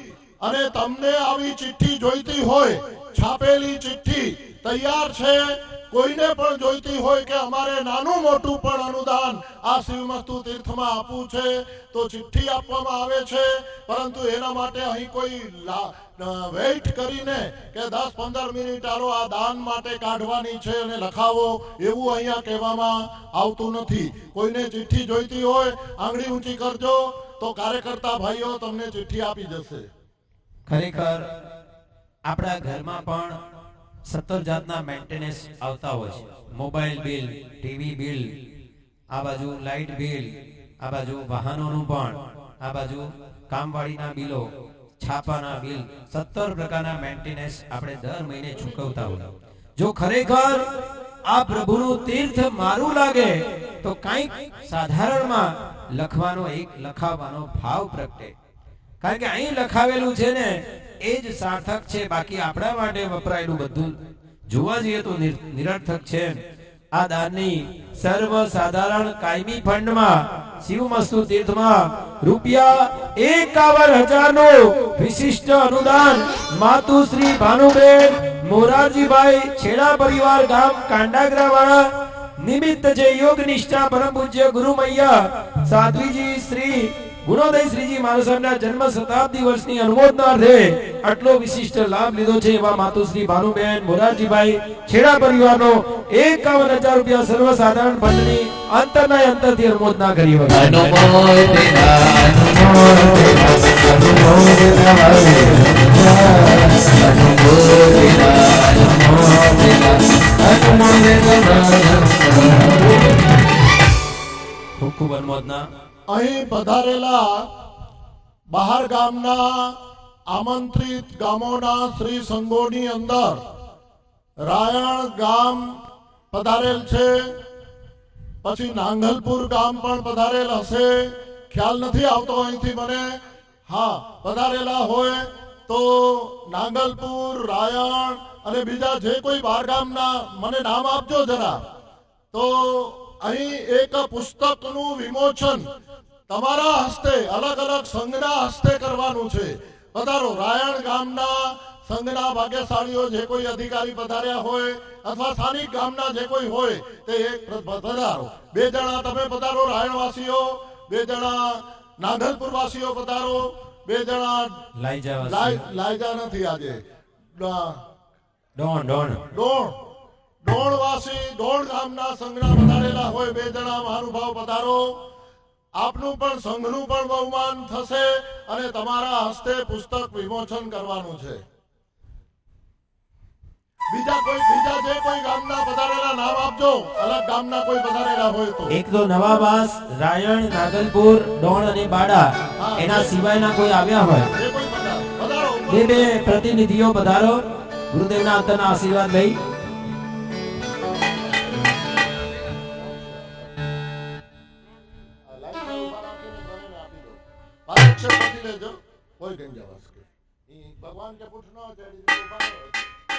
અને તમને આવી ચિઠ્ઠી જોઈતી હોય, છાપેલી ચિઠ્ઠી તૈયાર છે, કોઈને પણ જોઈતી હોય કે અમારે નાનું મોટું પણ અનુદાન આ શિવમસ્તુ તીર્થમાં આપવું છે તો ચિઠ્ઠી આપવામાં આવે છે. પરંતુ એના માટે અહીં કોઈ વેઇટ કરીને કે 10-15 મિનિટ આલો આ દાન માટે કાઢવાની છે અને લખાવો એવું અહીંયા કહેવામાં આવતું નથી. કોઈને ચિઠ્ઠી જોઈતી હોય આંગળી ઊંચી કરજો તો કાર્યકર્તા ભાઈઓ તમને ચિઠ્ઠી આપી જશે. ખરેખર આપણા ઘરમાં પણ 17 જાતના મેન્ટેનન્સ આવતા હોય છે. મોબાઈલ બિલ, ટીવી બિલ, આ બાજુ લાઇટ બિલ, આ બાજુ વાહનોનું પણ, આ બાજુ કામવાળીના બિલો, છાપાના બિલ, 17 પ્રકારના મેન્ટેનન્સ આપણે દર મહિને ચૂકવતા હોય. જો ખરેખર આ પ્રભુનું તીર્થ મારું લાગે તો કંઈક સાધારણમાં લખવાનો એક લખાવાનો ભાવ પ્રગટે. કારણ કે અહીં લખાવેલું છે ને એ જ સાર્થક છે, બાકી આપણા માટે વપરાયેલું બધું જોવા જઈએ તો નિરર્થક છે. આ દાનની સર્વ સાધારણ કાયમી ફંડમાં શિવમસ્તુ તીર્થમાં ₹51,000 નું વિશિષ્ટ અનુદાન માતુશ્રી ભાનુબેન મોરારજીભાઈ છેડા પરિવાર ગામ કાંડાગરા વાળા નિમિત્ત જે યોગ નિષ્ઠા પરમ પૂજ્ય ગુરુ મૈયા સાધ્વીજી શ્રી ગુણોદય શ્રીજી મહારાજ સાહેબના જન્મ શતાબ્દી વર્ષની અનુમોદનાર્થે આટલો વિશિષ્ટ લાભ લીધો છે એવા માતુશ્રી ભાનુબેન મોરારજીભાઈ છેડા પરિવારનો ₹51,000 સર્વસાધારણ ફંડની અંતરના અંતરથી અનુમોદના કરી ખૂબ ખૂબ અનુમોદના. અહીં પધારેલા બહાર ગામના આમંત્રિત ગામોના શ્રી સંઘોની અંદર રાયણ ગામ પધારેલ છે, પછી નાંગલપુર ગામ પણ પધારેલ હશે, ખ્યાલ નથી આવતો અહીંથી મને. હા, પધારેલા હોય તો નાંગલપુર, રાયણ અને બીજા જે કોઈ બહાર ગામના મને નામ આપજો જરા. તો અહીં એક પુસ્તકનું વિમોચન તમારા હસ્તે અલગ અલગ સંઘના હસ્તે કરવાનું છે. પધારો. રાયણ ગામના સંઘના ભાગ્યશાળીઓ જે કોઈ અધિકારી પધાર્યા હોય અથવા સ્થાનિક ગામના જે કોઈ હોય તે એક પધારો. 2 જણા તમે પધારો રાયણ વાસીઓ, 2 જણા નાગલપુર વાસીઓ પધારો, 2 જણા લાઈજા નથી આજે ડોણ વાસી ડોણ ગામના સંઘના પધારેલા હોય 2 જણા મહાનુભાવ પધારો. આપનું પણ સંઘનું પણ બહુમાન થશે અને તમારા હસ્તે પુસ્તક વિમોચન કરવાનું છે. બીજા જે કોઈ ગામના પધારેલા નામ આપજો, અલગ ગામના કોઈ પધારેલા હોય તો. એક તો નવાબાસ, રાયણ, નાગલપુર, ડોણ અને બાડા એના સિવાયના કોઈ આવ્યા હોય જે કોઈ પધારો. 2 પ્રતિનિધિઓ પધારો. ગુરુદેવના અંતરના આશીર્વાદ લઈ.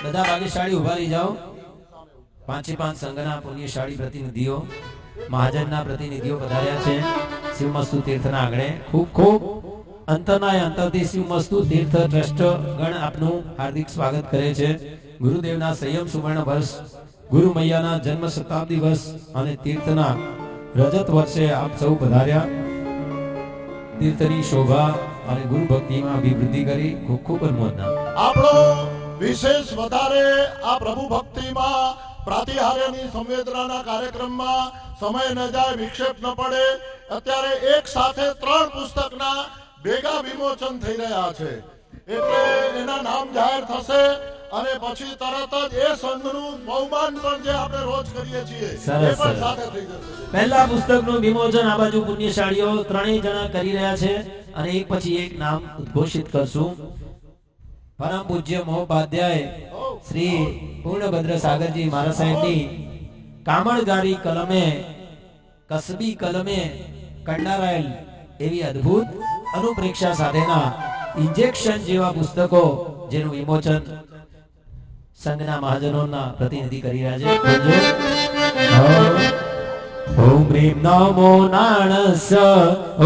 બધા ભાગ્યશાળી ઉભા રહી જાઓ. 5 સંઘના પુણ્યશાળી પ્રતિનિધિઓ, મહાજનના પ્રતિનિધિઓ પધાર્યા છે શિવમસ્તુ તીર્થના આંગણે. ખૂબ ખૂબ અંતરના અંતરથી શિવમસ્તુ તીર્થ ટ્રસ્ટ ગણ આપનું હાર્દિક સ્વાગત કરે છે. ગુરુદેવના સંયમ સુવર્ણ વર્ષ, ગુરુ મૈયાના જન્મ શતાબ્દી વર્ષ અને તીર્થના રજત વર્ષે આપ સૌ પધાર્યા. તીર્થની શોભા અને ગુરુ ભક્તિમાં અભિવૃદ્ધિ કરી. ખૂબ ખૂબ અનુમોદના. આપણો વિશેષ વધારે આ પ્રભુ ભક્તિમાં પ્રાતિહાર્યની સંવેદનાના કાર્યક્રમમાં સમય ન જાય, વિક્ષેપ ન પડે. અત્યારે એક સાથે 3 પુસ્તકના ભેગા વિમોચન થઈ રહ્યા છે એટલે એના નામ જાહેર થશે અને પછી તરત જ એ સંઘનું બહુમાન પણ જે આપણે રોજ કરીએ છીએ એ પણ સાથે થઈ જશે. પહેલા પુસ્તકનું વિમોચન આ બાજુ પુણ્યશાળીઓ 3 જણા કરી રહ્યા છે અને એક પછી એક નામ ઉદ્ઘોષિત કરશું. પરમ પૂજ્ય મહોપાધ્યાય શ્રી પૂર્ણભદ્ર સાગરજી મહારાજ સાહેબની કામળગારી કલમે, કસબી કલમે કંડારાયેલ એવી અદ્ભુત અનુપ્રેક્ષા સાથેના ઇન્જેક્શન જેવા પુસ્તકો જેનું વિમોચન સંઘના મહાજનોના પ્રતિનિધિ કરી રહ્યા છે. ઓમ રીમ નમો નાણસ,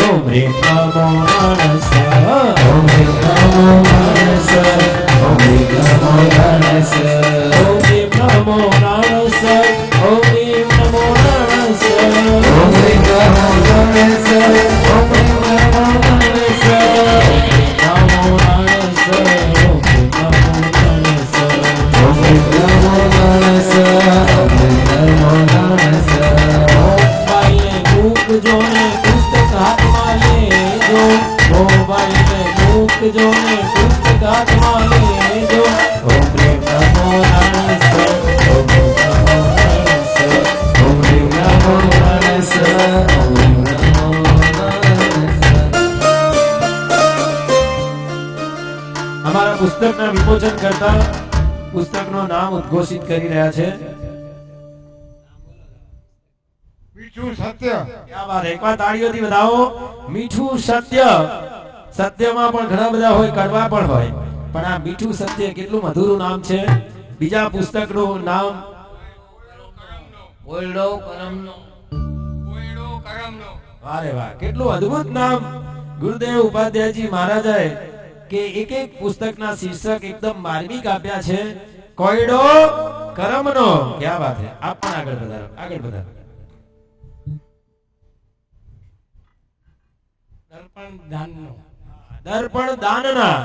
ઓમ રીમ નમો નાણસ, ઓમ રીમ નમો નાણસ, ઓમ રીમ નમો નાણસ, ઓમ રીમ નમો નાણસ, ઓમ રીમ નમો નાણસ, ઓમ રીમ નમો નાણસ, ઓમ રીમ નમો નાણસ, નમો નાણસ, ઓમ રીમ નમો નાણસ, ઓમ રીમ નમો નાણસ. જોને પુસ્તક હાથમાં લેજો, મોબાઈલ મૂકજો ને પુસ્તક હાથમાં લેજો. ઓમ પ્રેમ નમો નાણસ, અમારા પુસ્તકના વિમોચન કરતા પુસ્તકનું નામ ઉદ્ઘોષિત કરી રહ્યા છે. મીઠું સત્ય. ક્યાં વાત, એકવાર તાળીઓથી વધાવો. મીઠું સત્ય. સત્યમાં પણ ઘણા બધા હોય, કડવા પણ હોય, પણ આ મીઠું સત્ય કેટલું મધુરું નામ છે. બીજા પુસ્તકનું નામ ઓયડો કરમનો. વારે વાહ, કેટલું અદ્ભુત નામ ગુરુદેવ ઉપાધ્યાયજી મહારાજાએ કે એક એક પુસ્તકના શીર્ષક એકદમ માર્મિક આપ્યા છે. કોયડો કરમનો. ક્યાં વાત છે. આપ પણ આગળ વધારો, આગળ વધારો. દર્પણ દાનના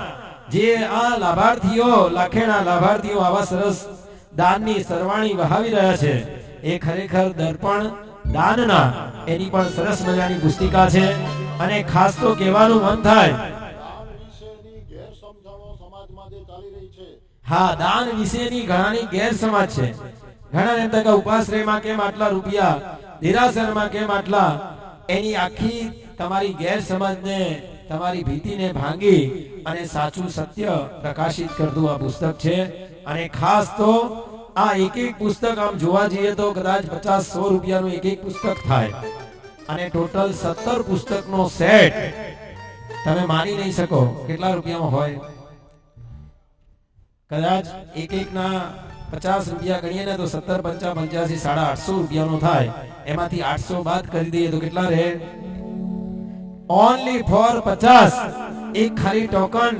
જે આ લાભાર્થીઓ, લાખેણા લાભાર્થીઓ આવા સરસ દાનની સરવાણી વહાવી રહ્યા છે, એ ખરેખર દર્પણ દાનના એની પણ સરસ મજાની પુસ્તિકા છે. અને ખાસ તો કહેવાનું મન થાય, દાન વિશેની ગેરસમજણો સમાજમાં જે ચાલી રહી છે, હા, દાન વિશેની ઘણાની ગેરસમજ છે. ઘણા એમ કે ઉપાશ્રયમાં કેમ આટલા રૂપિયા, દેરાસરમાં કેમ આટલા, એની આખી તમારી ગેરસમજને, તમારી ભીતિને ભાંગી અને સાચું સત્ય પ્રકાશિત કરતું આ પુસ્તક છે. અને ખાસ તો આ એક એક પુસ્તક આમ જોવા જઈએ તો કદાચ 50-100 રૂપિયાનું એક એક પુસ્તક થાય, અને ટોટલ 17 પુસ્તકનો સેટ તમે માની નહીં શકો કેટલા રૂપિયામાં હોય. કદાચ એક એક ના 50 રૂપિયા ગણીએ ને તો 17 × 5 = 85, 850 રૂપિયાનો થાય. એમાંથી 800 બાદ કરી દઈએ તો કેટલા રહે? Only four 50. એક ખાલી ટોકન,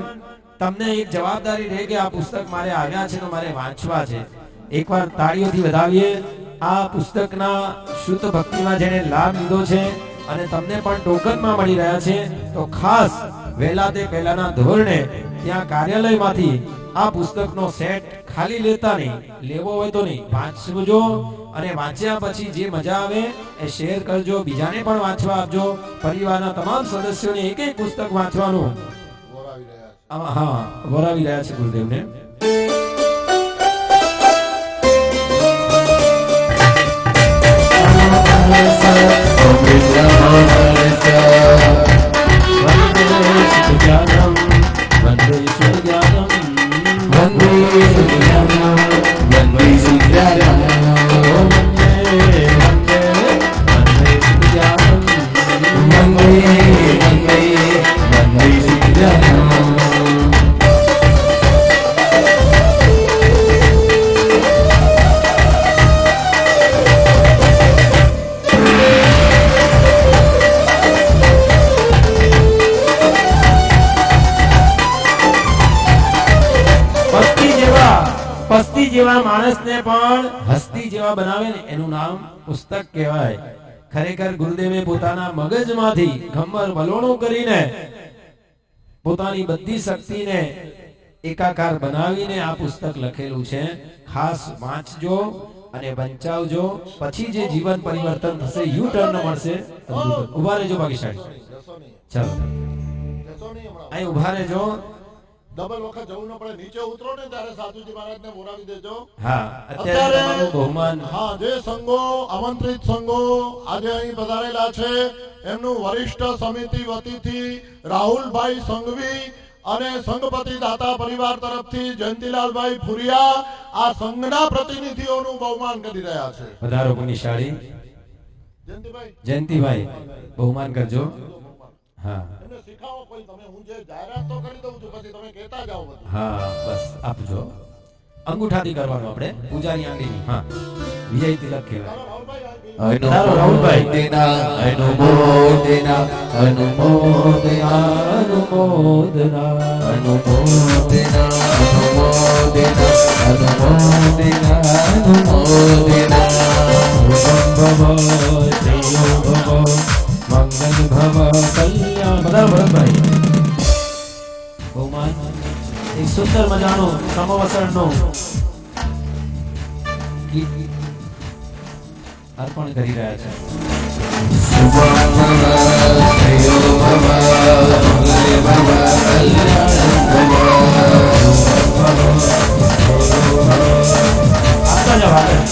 તમને એક જવાબદારી રહે કે આ પુસ્તક મારે આવ્યા છે તો મારે વાંચવા છે. એકવાર તાળીઓથી વધાવીએ. આ પુસ્તકના શુદ્ધ ભક્તિમાં જેને લાભ લીધો છે અને તમને પણ ટોકનમાં મળી રહ્યા છે, તો ખાસ વહેલા તે પહેલાના ધોરણે ત્યાં કાર્યાલયમાંથી આ પુસ્તકનો સેટ ખાલી લેતા નહીં, લેવો હોય તો નહીં, વાંચજો. અને વાંચ્યા પછી જે મજા આવે એ શેર કરજો, બીજાને પણ વાંચવા આપજો. પરિવારના તમામ સદસ્યોને એક એક પુસ્તક વાંચવાનું વરાવી રહ્યા છે. હા વરાવી રહ્યા છે ગુરુદેવને. પસ્તી જેવા માણસને પણ હસ્તી જેવા બનાવે ને એનું નામ પુસ્તક કહેવાય. ખરેખર ગુરુદેવે પોતાના મગજમાંથી ઘમર વલોણું કરીને પોતાની બધી શક્તિને એકાકાર બનાવીને આ પુસ્તક લખેલું છે. ખાસ વાંચજો અને વંચાવજો, પછી જે જીવન પરિવર્તન થશે, યુ ટર્ન મળશે. ઉભા રહેજો ભાગ્યશાળી. ચાલો અહીં ઉભા રહેજો. ડબલ વખત જવું ન પડે, નીચે ઉતરો ને ત્યારે સાધુજી મહારાજને બોલાવી દેજો. હા, અત્યારે તમારું બહુમાન. હા, જે સંઘો, આમંત્રિત સંઘો આજે અહીં પધારેલા છે, એમનું વરિષ્ઠ સમિતિ વતીથી રાહુલભાઈ સંઘવી અને સંઘપતિ દાતા પરિવાર તરફથી જયંતિલાલભાઈ ફુરિયા આ સંઘના પ્રતિનિધિઓનું બહુમાન કરી રહ્યા છે. વધારો પુણ્યશાળી જયંતિભાઈ, બહુમાન કરજો. હા એમને શીખાવો કોઈ, તમે હું જે જાહેરાત તો કરી દઉં છું, પછી તમે કહેતા જાઓ બધું. હા બસ આપજો. અંગૂઠાથી કરવાનું આપણે, પૂજાની આંગળીની. હા, વિજય તિલક કહેવાય. અનુમોદના અનુમોદના અનુમોદના અનુમોદના અનુમોદના અનુમોદના અનુમોદના ભવ શ્રેયો ભવ મંગલ ભવ કલ્યાણ. બધા ભરતભાઈ બહુમાન એક સુંદર મજાનું સમવસરનું ગીત અર્પણ કરી રહ્યા છે. આપતા જાઓ આગળ.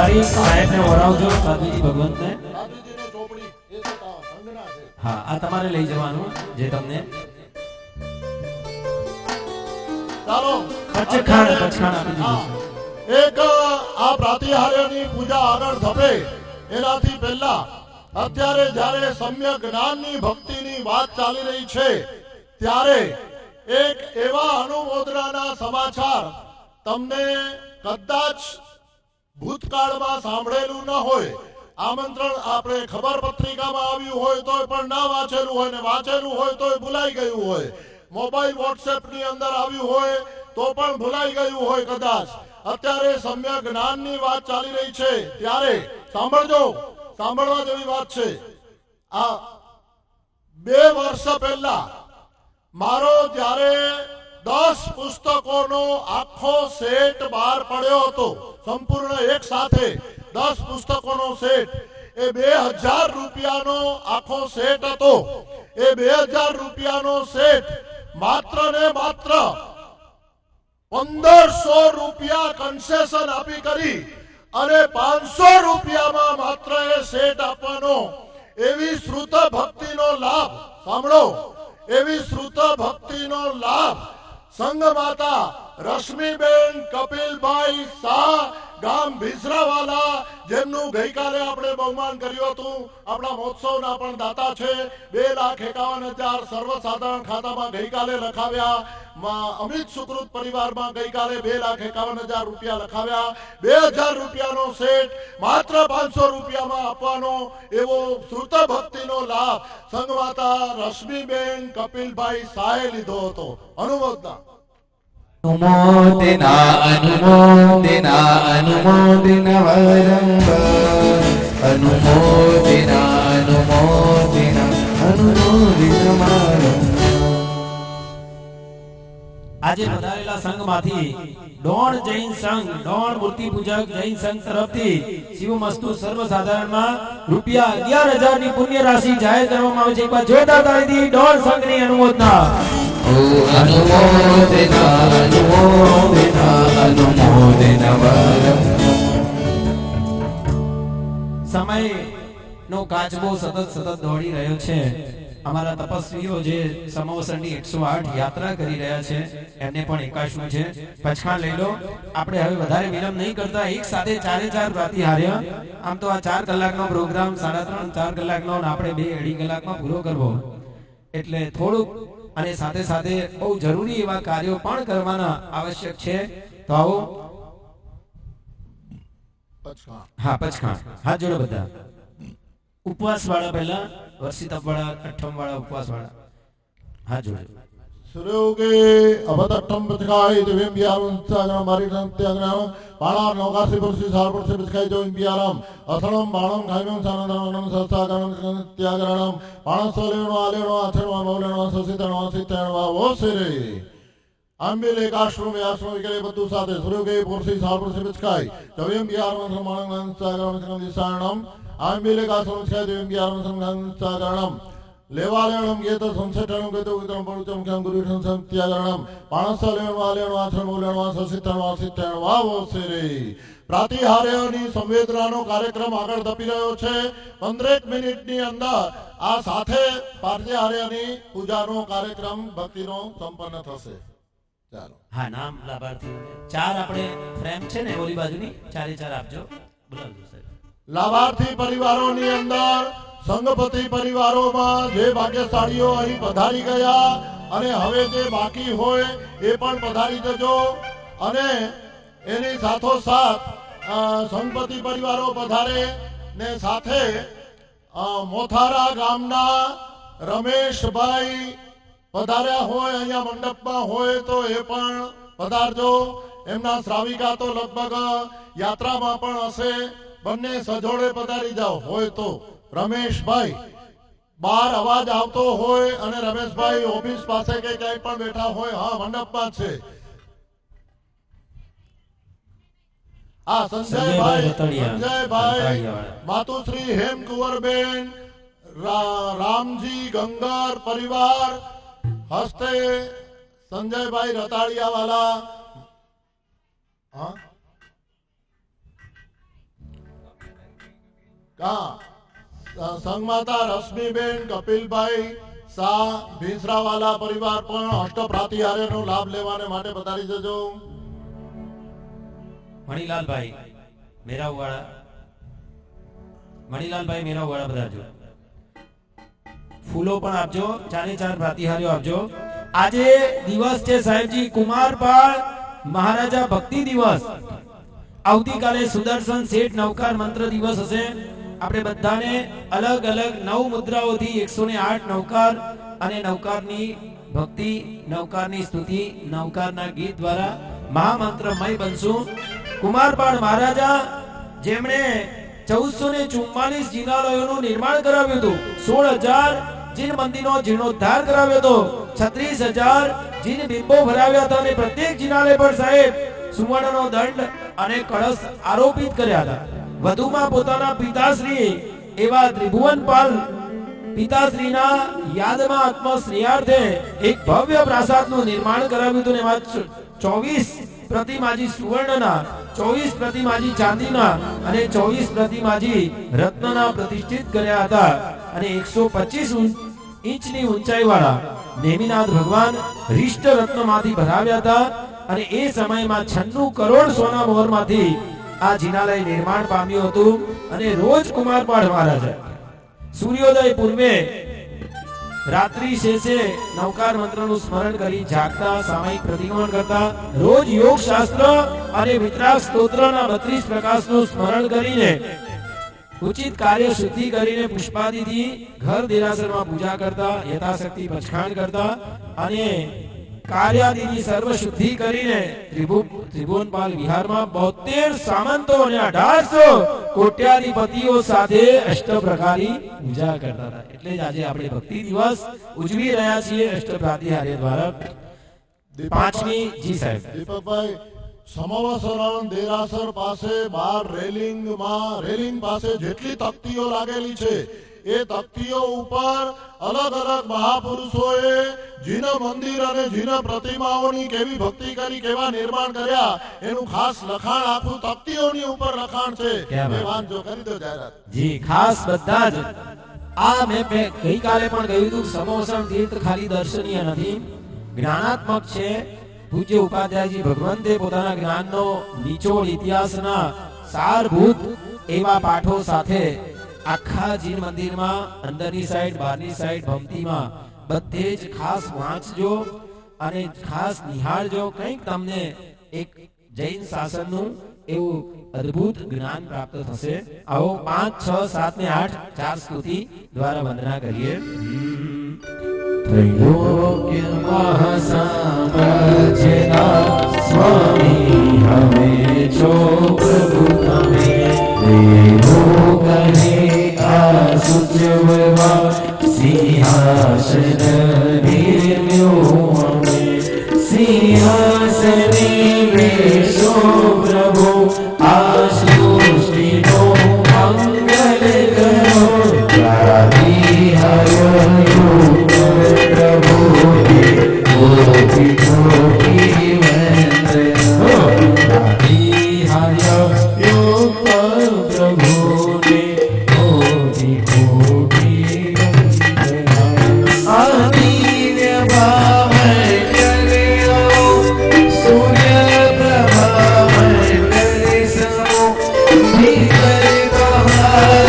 વધારી સાહેબને ઓરાવજો સાધુજી ભગવંતને. સાધુજીની ચોપડી એ છે સંઘના છે. હા, આ તમારે લઈ જવાનું જે તમને ચાલો પચખાણ આપી દીધું હા. એક આ પ્રાતિહાર્યની પૂજા આગળ ધપે એનાથી પહેલા અત્યારે જ્યારે સમ્યક જ્ઞાનની ભક્તિની વાત ચાલી રહી છે ત્યારે એક એવા અનુમોદનાના સમાચાર તમને કદાચ ભૂતકાળમાં સાંભળેલું ન હોય. આમંત્રણ આપણે ખબર પત્રિકામાં આવ્યું હોય તોય પણ ના વાંચેલું હોય ને વાંચેલું હોય તોય ભૂલાઈ ગયું હોય. મોબાઈલ વોટ્સએપ ની અંદર આવ્યું હોય તો પણ ભૂલાઈ ગયું હોય કદાચ. અત્યારે સમ્યક જ્ઞાનની વાત ચાલી રહી છે ત્યારે સાંભળજો, સાંભળવા જેવી વાત છે. આ 2 વર્ષ પહેલા મારો જ્યારે 10 પુસ્તકોનો આખો સેટ બહાર પડ્યો હતો, સંપૂર્ણ એક સાથે 10 પુસ્તકોનો સેટ, એ 2000 રૂપિયાનો આખો સેટ હતો. એ 2000 રૂપિયાનો સેટ માત્ર ને માત્ર 1500 રૂપિયા કન્સેશન આપી કરી અને 500 રૂપિયામાં માત્ર એ સેટ આપવાનો. એવી શ્રુત ભક્તિનો લાભ સાંભળો, એવી શ્રુત ભક્તિનો લાભ સંઘ માતા રશ્મિબેન કપિલભાઈ શાહ ગામ ભીસરાવાલા, જેમનું ગઈકાલે આપણે બહુમાન કર્યું હતું, આપણા મહોત્સવના પણ દાતા છે. 2,51,000 સર્વસાધારણ ખાતામાં ગઈકાલે લખાવ્યા. અમિત સુકૃત પરિવારમાં ગઈકાલે 2,51,000 રૂપિયા લખાવ્યા. 2,000 રૂપિયાનો સેટ માત્ર 500 રૂપિયામાં આપવાનો એવો શ્રુત ભક્તિનો લાભ સંઘ માતા રશ્મિબેન કપિલભાઈ શાહે લીધો હતો. અનુમોદના. अनुमोदिन वरंबर अनुमोदिन वरंबर. આજે પધારેલા સંઘમાંથી ડોણ જૈન સંઘ, ડોણ મૂર્તિ પૂજક જૈન સંઘ તરફથી શિવમસ્તુ સર્વસાધારણમાં રૂપિયા 11,000 ની પુણ્ય રાશિ જાહેર કરવામાં આવે છે. એકવાર જોરદાર તાળીથી ડોણ સંઘની અનુમોદના. अनुमोदिन वरंबर. સમય નો કાચબો સતત દોડી રહ્યો છે. અમારા તપસ્વીઓ જે સમવસરની 108 યાત્રા કરી રહ્યા છે એમને પણ એકાશનું છે. પચખાણ લઈ લો. આપણે હવે વધારે વિલંબ નહીં કરતા એક સાથે 4 પ્રાતિહાર્ય. આમ તો આ 4 કલાકનો પ્રોગ્રામ 3.5 4 કલાકનો આપણે 2-2.5 કલાકમાં પૂરો કરવો, એટલે થોડુંક અને સાથે સાથે બહુ જરૂરી એવા કાર્યો પણ કરવાના આવશ્યક છે. તો આવો. હા, પચખાણ હાથ જોડો બધા. ઉપવાસ વાળા પહેલા, વર્ષિતપ વાળા, અઠમ વાળા, ઉપવાસ વાળા હાથ જોડો. સુરયોગે અવતટ્ટમ પ્રતિકાય દિવ્યમ વ્યારમ સાગરમ મારીરમ ત્યાગરમ પાણા નૌકાસી પુરુષી સારપુરુષી પ્રતિકાય જોઈમ વ્યારમ અથણમ બાણમ ખાયમ સાનંદમ સંસ્થાગરમ ત્યાગરણમ પાણસ્વલેણો આલેણો આથણવા મૌલેણો સસિતણો સિતણવા ઓસરે આંબેલે કાશ્રમ આશ્રમ વિકરે બધું સાથે સુરયોગે પુરુષી સારપુરુષી પ્રતિકાય જોઈમ વ્યારમ માણમ સાગરમ દિશાણમ આંબેલે કાશ્રમ છે દિવ્યમ વ્યારમ સાગરણમ લેવાલેણમ ગેત સંસેટણમ ગેતો વિતરમ પડુચમ ક્યાં ગુરુષમ સંત્યાગરણમ પાણસલેણમ આલેણમ આથણમોલેણમ સસિતણમ આસિતણમ વાવોસરે. પ્રાતિહાર્યની સંવેદનાનો કાર્યક્રમ આગળ ધપી રહ્યો છે. 15 મિનિટની અંદર આ સાથે પ્રાતિહાર્યની પૂજાનો કાર્યક્રમ ભક્તિનો સંપન્ન થશે. ચાલો. હા, નામ લાભાર્થી 4 આપણે ફ્રેમ છે ને ઓલી બાજુની 4 આપજો. બોલાવજો સાહેબ. લાભાર્થી પરિવારોની અંદર સંઘપતિ પરિવારોમાં જે ભાગ્યશાળીઓ અહીં પધારી ગયા અને હવે જે બાકી હોય એ પણ પધારી જજો. અને એની સાથોસાથ સંઘપતિ પરિવારો પધારે ને સાથે મોથારા ગામના રમેશભાઈ પધાર્યા હોય, અહીંયા મંડપમાં હોય તો એ પણ પધારજો. એમના શ્રાવિકા તો લગભગ યાત્રામાં પણ હશે. બંને સજોડે પધારી જાઓ હોય તો. રમેશભાઈ બહાર અવાજ આવતો હોય અને રમેશભાઈ ઓફિસ પાસે કે ક્યાંય પણ બેઠા હોય, હા મંડપમાં છે. આ સંજયભાઈ માતુશ્રી હેમકુંવરબેન, રામજી ગંગર પરિવાર હસ્તે સંજયભાઈ રતાળિયા વાલા. સંગમાતા રશ્મિબેન કપિલભાઈ શાહ ભીંસરાવાલા પરિવાર પણ અષ્ટપ્રાતિહાર્યનો લાભ લેવાને માટે પધારી જજો. મણીલાલભાઈ મેરાવાળા, મણીલાલભાઈ મેરાવાળા પધારજો. ફૂલો પણ આપજો, 4 પ્રાતિહાર્યો આપજો. આજે દિવસ છે સાહેબજી કુમારપાળ મહારાજા ભક્તિ દિવસ. આવતીકાલે સુદર્શન શેઠ નવકાર મંત્ર દિવસ હશે. આપણે બધાને અલગ અલગ 9 મુદ્રાઓથી 108 નવકાર અને નવકારની ભક્તિ, નવકારની સ્તુતિ, નવકારના ગીત દ્વારા મહામંત્રમય બનશું. કુમારપાળ મહારાજા જેમણે 1444 જિનાલયોનું નિર્માણ કરાવ્યું હતું, 16000 જીન મંદિરનો જીર્ણોદ્ધાર કરાવ્યો હતો, 36000 જીન બિંબો ભરાવ્યા હતા અને પ્રત્યેક જિનાલય પર સાહેબ સુવર્ણનો દંડ અને કળશ આરોપિત કર્યા હતા. વધુમાં પોતાના પિતાશ્રી એવા ત્રિભુવનપાલ પિતાશ્રીના યાદમાં આત્મશ્રેયાર્થે એક ભવ્ય પ્રાસાદનું નિર્માણ કરાવ્યું હતું. એમાં 24 પ્રતિમાજી સુવર્ણના, 24 પ્રતિમાજી ચાંદીના અને 24 પ્રતિમાજી રત્નના પ્રતિષ્ઠિત કર્યા હતા. અને 125 ઇંચની ઊંચાઈ વાળા નેમિનાથ ભગવાન રિષ્ટ રત્નમાંથી ભરાવ્યા હતા. અને એ સમયમાં 96 કરોડ સોના મોહરમાંથી આ જિનાલય નિર્માણ પામ્યું હતું. અને રોજ કુમારપાળ મહારાજા સૂર્યોદય પૂર્વે રાત્રિ શેષે નવકાર મંત્રનું સ્મરણ કરી જાગતા, સામયિક પ્રતિક્રમણ કરતા, રોજ યોગ શાસ્ત્ર અને વિતરાગ સ્તોત્રના 32 પ્રકાશનું સ્મરણ કરીને ઉચિત કાર્ય શુદ્ધિ કરીને પુષ્પાદિથી ઘર દેરાસરમાં પૂજા કરતા, યથાશક્તિ પચખાણ કરતા અને કાર્યાદિની સર્વ શુદ્ધિ કરીને ત્રિભુવનપાલ વિહારમાં 72 સામંતો અને 1800 કોટ્યાધિપતિઓ સાથે અષ્ટપ્રકારી પૂજા કરતા હતા. એટલે જ આજે આપણે ભક્તિ દિવસ ઉજવી રહ્યા છીએ અષ્ટપ્રાતિહાર્ય દ્વારા. 5મી જી સાહેબ દીપકભાઈ, સમવસરણ દેરાસર પાસે બહાર રેલિંગ પાસે જેટલી તકતીઓ લાગેલી છે એ તકતીઓ ઉપર અલગ અલગ મહાપુરુષોએ જીન મંદિર અને જીન પ્રતિમાઓની કેવી ભક્તિ કરી, કેવા નિર્માણ કર્યા એનું ખાસ લખાણ આખું તકતીઓની ઉપર લખાણ છે. એ વાંચો, કરી દો જાહેરાત. જી ખાસ બધા જ આ મેં ગઈકાલે પણ કહ્યું હતું, સમવસરણ તીર્થ ખાલી દર્શનીય નથી, જ્ઞાનાત્મક છે. પૂજ્ય ઉપાધ્યાયજી ભગવંતે પોતાના જ્ઞાનનો નિચોડ ઇતિહાસના સારભૂત એવા પાઠો સાથે આખા જીન મંદિરમાં અંદરની સાઈડ, બહારની સાઈડ, ભમતીમાં બધે જ ખાસ વાંચજો અને ખાસ નિહાળજો. કંઈક તમને એક જૈન શાસનનું એવું અદ્ભુત જ્ઞાન પ્રાપ્ત થશે. આવો 5, 6, 7 ને 8 4 સ્તુતિ દ્વારા વંદના કરીએ. ત્રૈલોક્ય મહાસામ્રાજ્યના સ્વામી હમે છો પ્રભુ તમે, દેવો કહે આ સુચવવા સિંહાસન નિર્મ્યો અમે, સિંહાસને બેસો પ્રભુ આ સૃષ્ટિનો મંગલ કરો, પ્રાતિહાર્યો પ્રભુ કોટી કોટી વંદના, પ્રાતિહાર્યો પ્રભુને કોટી કોટી વંદના. આદિવ્ય ભાવ કર્યો સૂર્ય પ્રભા મંડળ સમો, ભીતર બહાર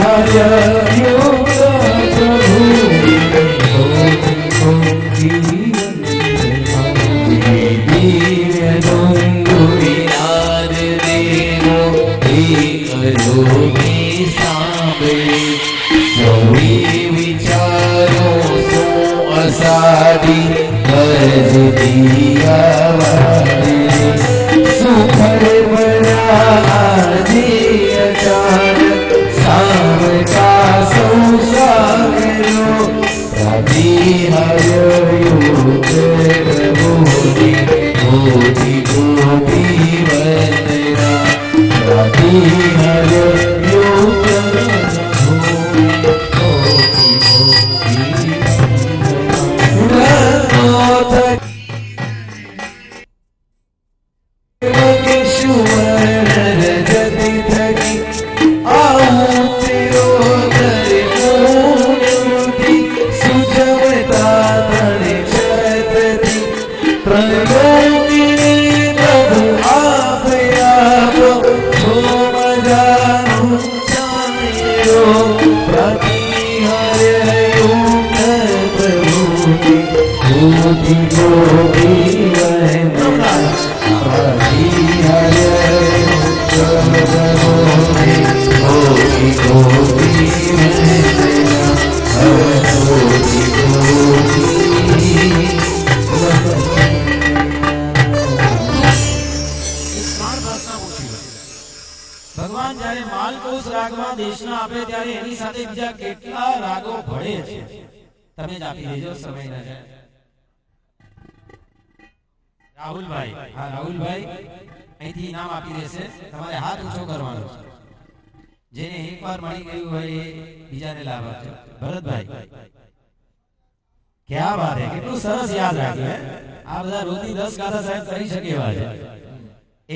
Hare ભગવાન જ્યારે માલકોસ રાગમાં દેશના આપે ત્યારે એની સાથે બીજા કેટલા રાગો ભળે છે તમે જ આપી દેજો સમય ન જાય. રાહુલભાઈ, હા રાહુલભાઈ અહીંથી ઇનામ આપી દેશે. તમારે હાથ ઊંચો કરવાનો છે. જેને એકવાર મળી ગયું હોય એ બીજાને લાભ આપજો. ભરતભાઈ, ક્યાં વાત હે, કેટલું સરસ યાદ રાખ્યું હે. આ બધા રોજની 10 ગાથા સાહેબ કરી શકે એવા છે.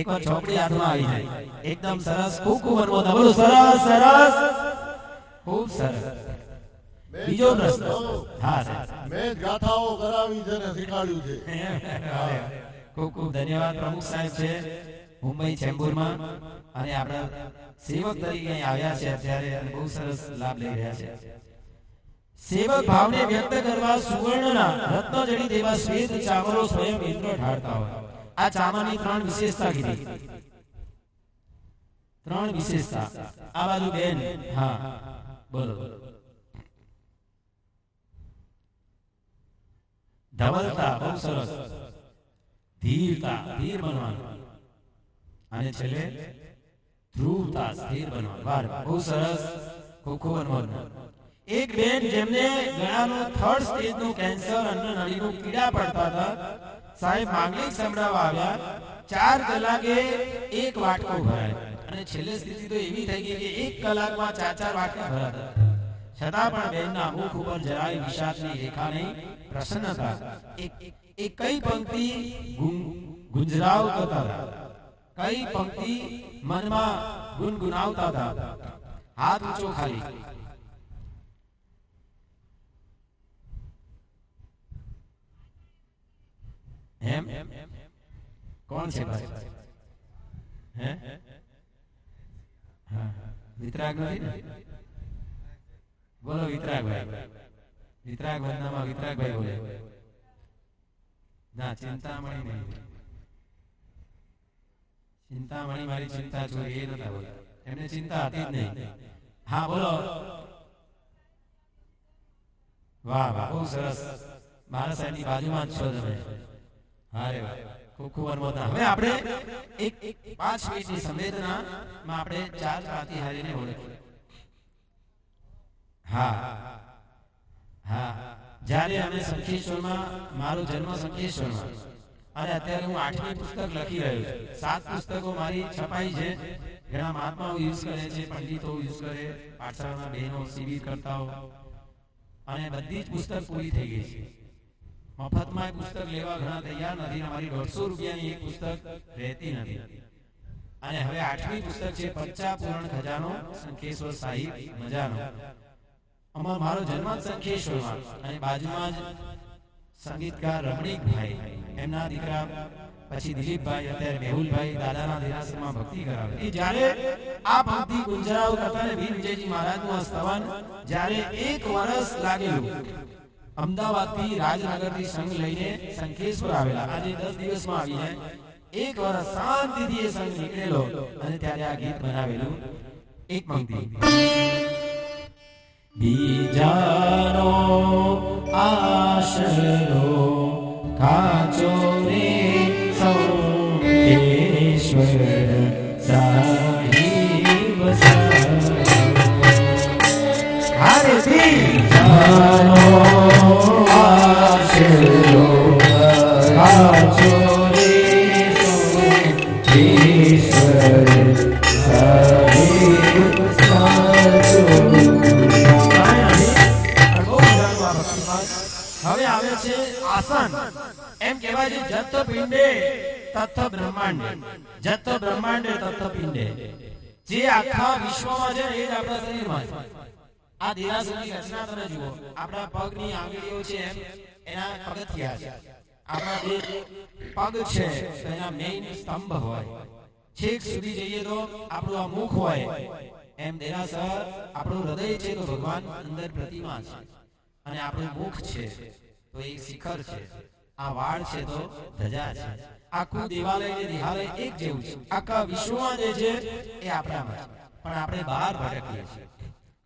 એકવાર ચોપડી હાથમાં આવી જાય એકદમ સરસ. ખૂબ ખૂબ અનુમોદન. બોલો સરસ સરસ, ખૂબ સરસ. બીજો પ્રશ્ન. હા સાહેબ, મેં જ ગાથાઓ કરાવી છે ને શીખવાડ્યું છે. ખૂબ ખૂબ ધન્યવાદ. પ્રમુખ સાહેબ છે મુંબઈ ચેમ્બુરમાં અને આપણા સેવક તરીકે અહીં આવ્યા છે અત્યારે અને બહુ સરસ લાભ લઈ રહ્યા છે. સેવક ભાવને વ્યક્ત કરવા સુવર્ણના રત્ન જડી દેવા શ્વેત ચામરો સ્વયં ઇન્દ્ર ઢાળતા હોય. આ ચામરની 3 વિશેષતા કીધી. 3 વિશેષતા. આ બાજુ બેન, હા બોલો. ધવલતા, બહુ સરસ. ધીરતા, ધીર બનવાનું. અને છેલ્લે ધ્રુવતા, સ્થિર બનવાનું. વાહ, બહુ સરસ. ખૂબ ખૂબ અનુમોદન. એક બેન જેમને ગળાનું 3rd સ્ટેજનું કેન્સર અન્ન નળીનું પીડા પડતા હતા, સાહેબ માંગલિક સંભળાવવા આવ્યા. 4 કલાકે 1 વાટકો ભરાય અને છેલ્લે સ્થિતિ તો એવી થઈ ગઈ કે 1 કલાકમાં 4 વાટકા ભરાતા. છતાં પણ બેનના મુખ ઉપર જરાય વિષાદની રેખા નહીં, પ્રસન્નતા. એક કઈ પંક્તિ ગુંજરાવતા હતા, કઈ પંક્તિ મનમાં ગુનગુનાવતા હતા. હાથ ઊંચો ખાલી. એમ કોણ છે ભાઈ? હે હા, વિતરાગ નથી ને? બોલો વિતરાગભાઈ. વિતરાગ વંદનામાં વિતરાગભાઈ બોલે. ના, ચિંતામણી નહીં. ચિંતામણી મારી ચિંતા ચોરી એ નતા બોલતા. એમને ચિંતા હતી જ નહીં. હા બોલો. વાહ વાહ, બહુ સરસ. મારા સાહેબની બાજુમાં જ છો તમે. અરે વાહ, ખૂબ ખૂબ અનુમોદન. હવે આપણે એક 5 મિનિટની સંવેદનામાં આપણે 4 પ્રાતિહારીને ઓળખીએ. હા હા, જ્યારે અમે શંખેશ્વરમાં, મારો જન્મ શંખેશ્વરમાં, અને અત્યારે હું 8મી પુસ્તક લખી રહ્યો છું. 7 પુસ્તકો મારી છપાઈ છે. ઘણા મહાત્માઓ યુઝ કરે છે, પંડિતો યુઝ કરે, પાઠશાળાના બહેનો, શિબિર કરતાઓ, અને બધી જ પુસ્તક પૂરી થઈ ગઈ છે. મફતમાં એક પુસ્તક લેવા ઘણા તૈયાર નથી. અમારી 150 રૂપિયાની એક પુસ્તક રહેતી નથી. અને હવે 8મી પુસ્તક છે પચ્ચા પૂરણ ખજાનો શંખેશ્વર સાહિબ મજાનો. મારો જન્મ શંખેશ્વરમાં અને બાજુમાં જ સંગીતકાર રમણીકભાઈ, એમના દીકરા પછી દિલીપભાઈ, અત્યારે મેહુલભાઈ દાદાના દેરાસરમાં ભક્તિ કરાવે. એ જ્યારે આ ભક્તિ ગુંજરાવ કરતા ને વીર વિજયજી મહારાજનું આ સ્તવન જ્યારે 1 વર્ષ લાગેલું, અમદાવાદથી રાજનગરથી સંઘ લઈને શંખેશ્વર આવેલા. આજે 10 દિવસમાં આવી જાય. 1 વર્ષ શાંતિથી એ સંઘ નીકળેલો અને ત્યારે આ ગીત બનાવેલું. એક પંક્તિ. બીજાનો આશરો કાચો રે શંખેશ્વર સાહિબ હારે બીજાનો આશરો કાચો રે શંખેશ્વર સાહિબ સાચો. હવે આવે છે આસન. એમ કહેવાય છે જત પિંડે તથ બ્રહ્માંડે, જત બ્રહ્માંડે તથ પિંડે. જે આખા વિશ્વમાં છે એ જ આપણા શરીરમાં છે. આ દેરાસરની રચના તમે જુઓ. આપણા પગની આંગળીઓ છે એમ એના પગથિયા છે. આપણા જે પગ છે એના મેઇન સ્તંભ હોય. છેક સુધી જઈએ તો આપણું આ મુખ હોય. એમ દેરાસર આપણું હૃદય છે તો ભગવાન અંદર પ્રતિમા છે, અને આપણું મુખ છે તો એક શિખર છે. આ વાળ છે તો ધજા છે. આખું દેવાલય ને દેહાલય એક જેવું છે. આખા વિશ્વમાં જે છે એ આપણામાં છે, પણ આપણે બહાર ભટકીએ છીએ.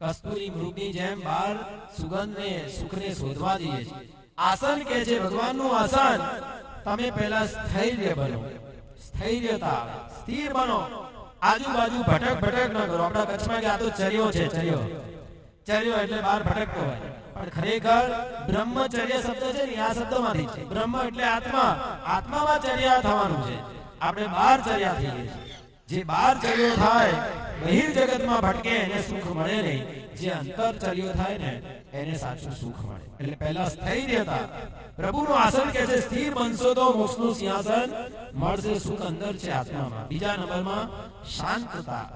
કસ્તુરી મૃગની જેમ બહાર સુગંધ ને સુખને શોધવા જઈએ છીએ. આસન કે છે ભગવાનનું આસન. તમે પહેલા સ્થૈર્ય બનો, સ્થૈર્યતા, સ્થિર બનો. આજુબાજુ ભટક ભટક ન કરો. આપણા કચ્છમાં કે આ તો ચર્યો છે, ચર્યો ચર્યો એટલે બહાર ભટકતો હોય, પણ ખરેખર બ્રહ્મચર્ય શબ્દ છે ને આ શબ્દમાંથી છે. બ્રહ્મ એટલે આત્મા, આત્મામાં ચર્યા થવાનું છે. આપણે બહાર ચર્યા થઈએ છીએ. જે બહાર ચર્યો થાય, બહિર જગતમાં ભટકે એને સુખ મળે નહીં. જે અંતર ચર્યો થાય ને એને સાચું સુખ મળે. એટલે પહેલા સ્થૈર્યતા. પ્રભુનું આસન કે છે સ્થિર બનશો તો મોક્ષનું સિંહાસન મળશે. સુખ અંદર છે આત્મામાં. બીજા નંબરમાં શાંતતા.